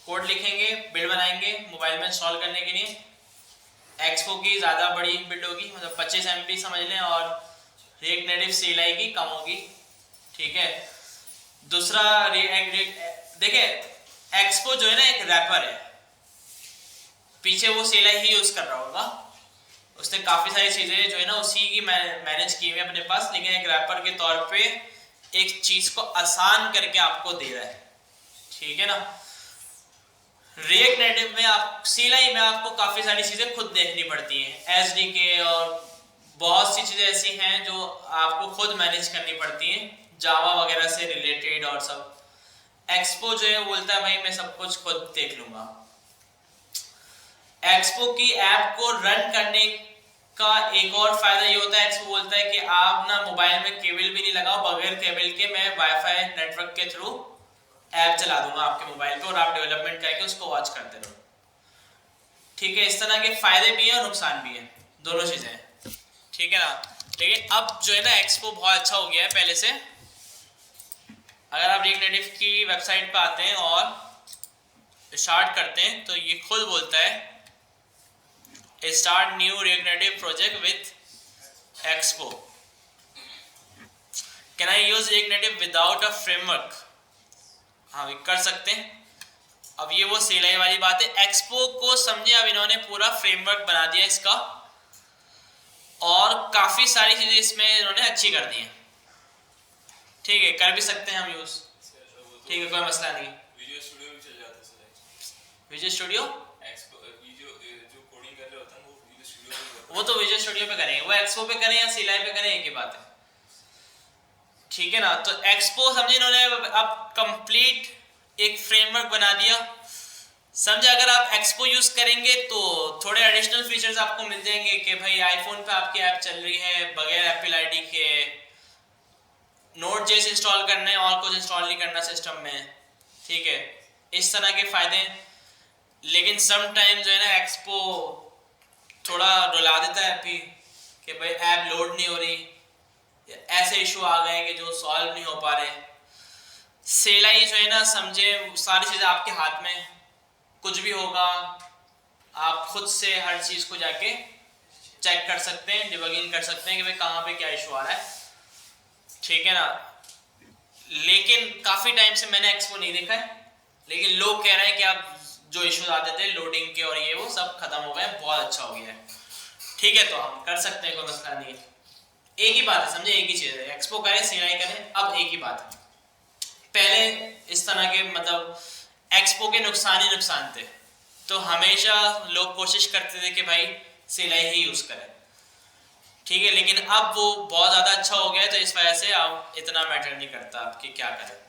कोड लिखेंगे, बिल्ड बनाएंगे मोबाइल में इंस्टॉल करने के लिए, एक्सपो की ज़्यादा बड़ी बिल्ड होगी, मतलब 25 MB समझ लें, और रिगनेटिव सिलाई की कम होगी, ठीक है। दूसरा देखिए एक्सपो जो है ना एक रैपर है, पीछे वो सिलाई ही यूज़ कर रहा होगा, उसने काफ़ी सारी चीज़ें जो है ना उसी की मैनेज की हुई है अपने पास, लेकिन एक रैपर के तौर पे एक चीज़ को आसान करके आपको दे रहा है, ठीक है ना। रिएक्ट नेटिव में आप सिलाई में आपको काफ़ी सारी चीज़ें खुद देखनी पड़ती हैं, SDK और बहुत सी चीज़ें ऐसी हैं जो आपको खुद मैनेज करनी पड़ती हैं, जावा वगैरह से रिलेटेड और सब। एक्सपो जो है बोलता है भाई मैं सब कुछ खुद देख लूँगा। एक्सपो की ऐप को रन करने का एक और फायदा ये होता है, एक्सपो बोलता है कि आप ना मोबाइल में केबल भी नहीं लगाओ, बगैर केबल के मैं वाईफाई नेटवर्क के थ्रू ऐप चला दूंगा आपके मोबाइल पे और आप डेवलपमेंट करके उसको वॉच करते रहो, ठीक है। इस तरह के फायदे भी हैं और नुकसान भी हैं, दोनों चीजें हैं, ठीक है ना। लेकिन अब जो है ना एक्सपो बहुत अच्छा हो गया है पहले से। अगर आप रिगनेटिव की वेबसाइट पे आते हैं और स्टार्ट करते हैं तो ये खुद बोलता है start new React Native project with Expo, can I use React Native without a framework, हाँ कर सकते हैं। अब ये वो सिलाई वाली बात है, एक्सपो को समझे अब इन्होंने पूरा फ्रेमवर्क बना दिया इसका और काफ़ी सारी चीज़ें इसमें इन्होंने अच्छी कर दी हैं, ठीक है, कर भी सकते हैं हम यूज़, ठीक है, कोई मसला नहीं। विजुअल स्टूडियो भी चल जाता है sir, visual studio expo video जो कोडिंग कर रहे होते हैं वो विजुअल स्टूडियो में वो तो विजुअल स्टूडियो पे करेंगे, वो एक्सपो पे करें या सिलाई पे करें एक ही बात है, ठीक है ना। तो एक्सपो समझे इन्होंने अब कंप्लीट एक फ्रेमवर्क बना दिया, समझे। अगर आप एक्सपो यूज करेंगे तो थोड़े एडिशनल फीचर्स आपको मिल जाएंगे कि भाई आईफोन पे आपकी ऐप चल रही है बगैर एप्पल आईडी के, नोट.js इंस्टॉल करना है और कुछ इंस्टॉल नहीं करना सिस्टम में, ठीक है, इस तरह के फायदे। लेकिन सम टाइम जो है ना एक्सपो थोड़ा रुला देता है अभी कि भाई ऐप लोड नहीं हो रही, ऐसे इशू आ गए कि जो सॉल्व नहीं हो पा रहे। सिलाई जो है ना समझे सारी चीज़ें आपके हाथ में, कुछ भी होगा आप खुद से हर चीज़ को जाके चेक कर सकते हैं, डिबगिंग कर सकते हैं कि भाई कहाँ पे क्या इशू आ रहा है, ठीक है ना। लेकिन काफ़ी टाइम से मैंने एक्सपो नहीं देखा है, लेकिन लोग कह रहे हैं कि आप जो इश्यूज आते थे लोडिंग के और ये वो सब खत्म हो गए, बहुत अच्छा हो गया है, ठीक है। तो हम कर सकते हैं, कोई मसला नहीं है, एक ही बात है समझे, एक ही चीज़ है, एक्सपो करें सिलाई करें, अब एक ही बात है। पहले इस तरह के मतलब एक्सपो के नुकसान ही नुकसान थे, तो हमेशा लोग कोशिश करते थे कि भाई सिलाई ही यूज़ करें, ठीक है, लेकिन अब वो बहुत ज़्यादा अच्छा हो गया है तो इस वजह से अब इतना मैटर नहीं करता अब कि क्या करें।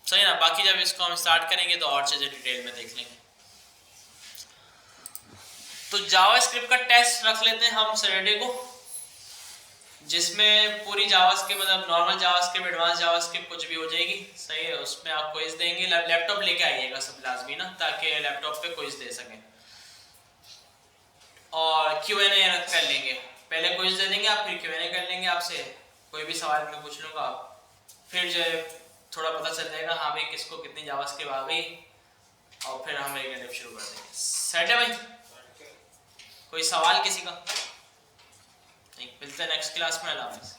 सही ना, बाकी जब इसको हम स्टार्ट करेंगे तो और चीज़ें डिटेल में देख लेंगे। तो जावास्क्रिप्ट का टेस्ट रख लेते हैं हम सैटरडे को, जिसमें पूरी जावास्क्रिप्ट मतलब नॉर्मल जावास्क्रिप्ट, एडवांस जावास्क्रिप्ट कुछ भी हो जाएगी। सही है, उसमें आप क्विज देंगे, लैपटॉप लेके आइएगा सब लाजमी ना, ताकि लैपटॉप पे क्विज दे सकें। और Q&A कर लेंगे, पहले क्विज दे देंगे आप, फिर Q&A कर लेंगे आपसे, कोई भी सवाल मैं पूछ लूँगा, फिर जो है थोड़ा पता चल जाएगा हाँ भाई किसको कितनी जावास्क्रिप्ट आ गई, और फिर हम एक गैप शुरू कर देंगे। सेट है भाई? कोई सवाल किसी का? नहीं, मिलते हैं नेक्स्ट क्लास में। अल्लाह हाफ़िज़।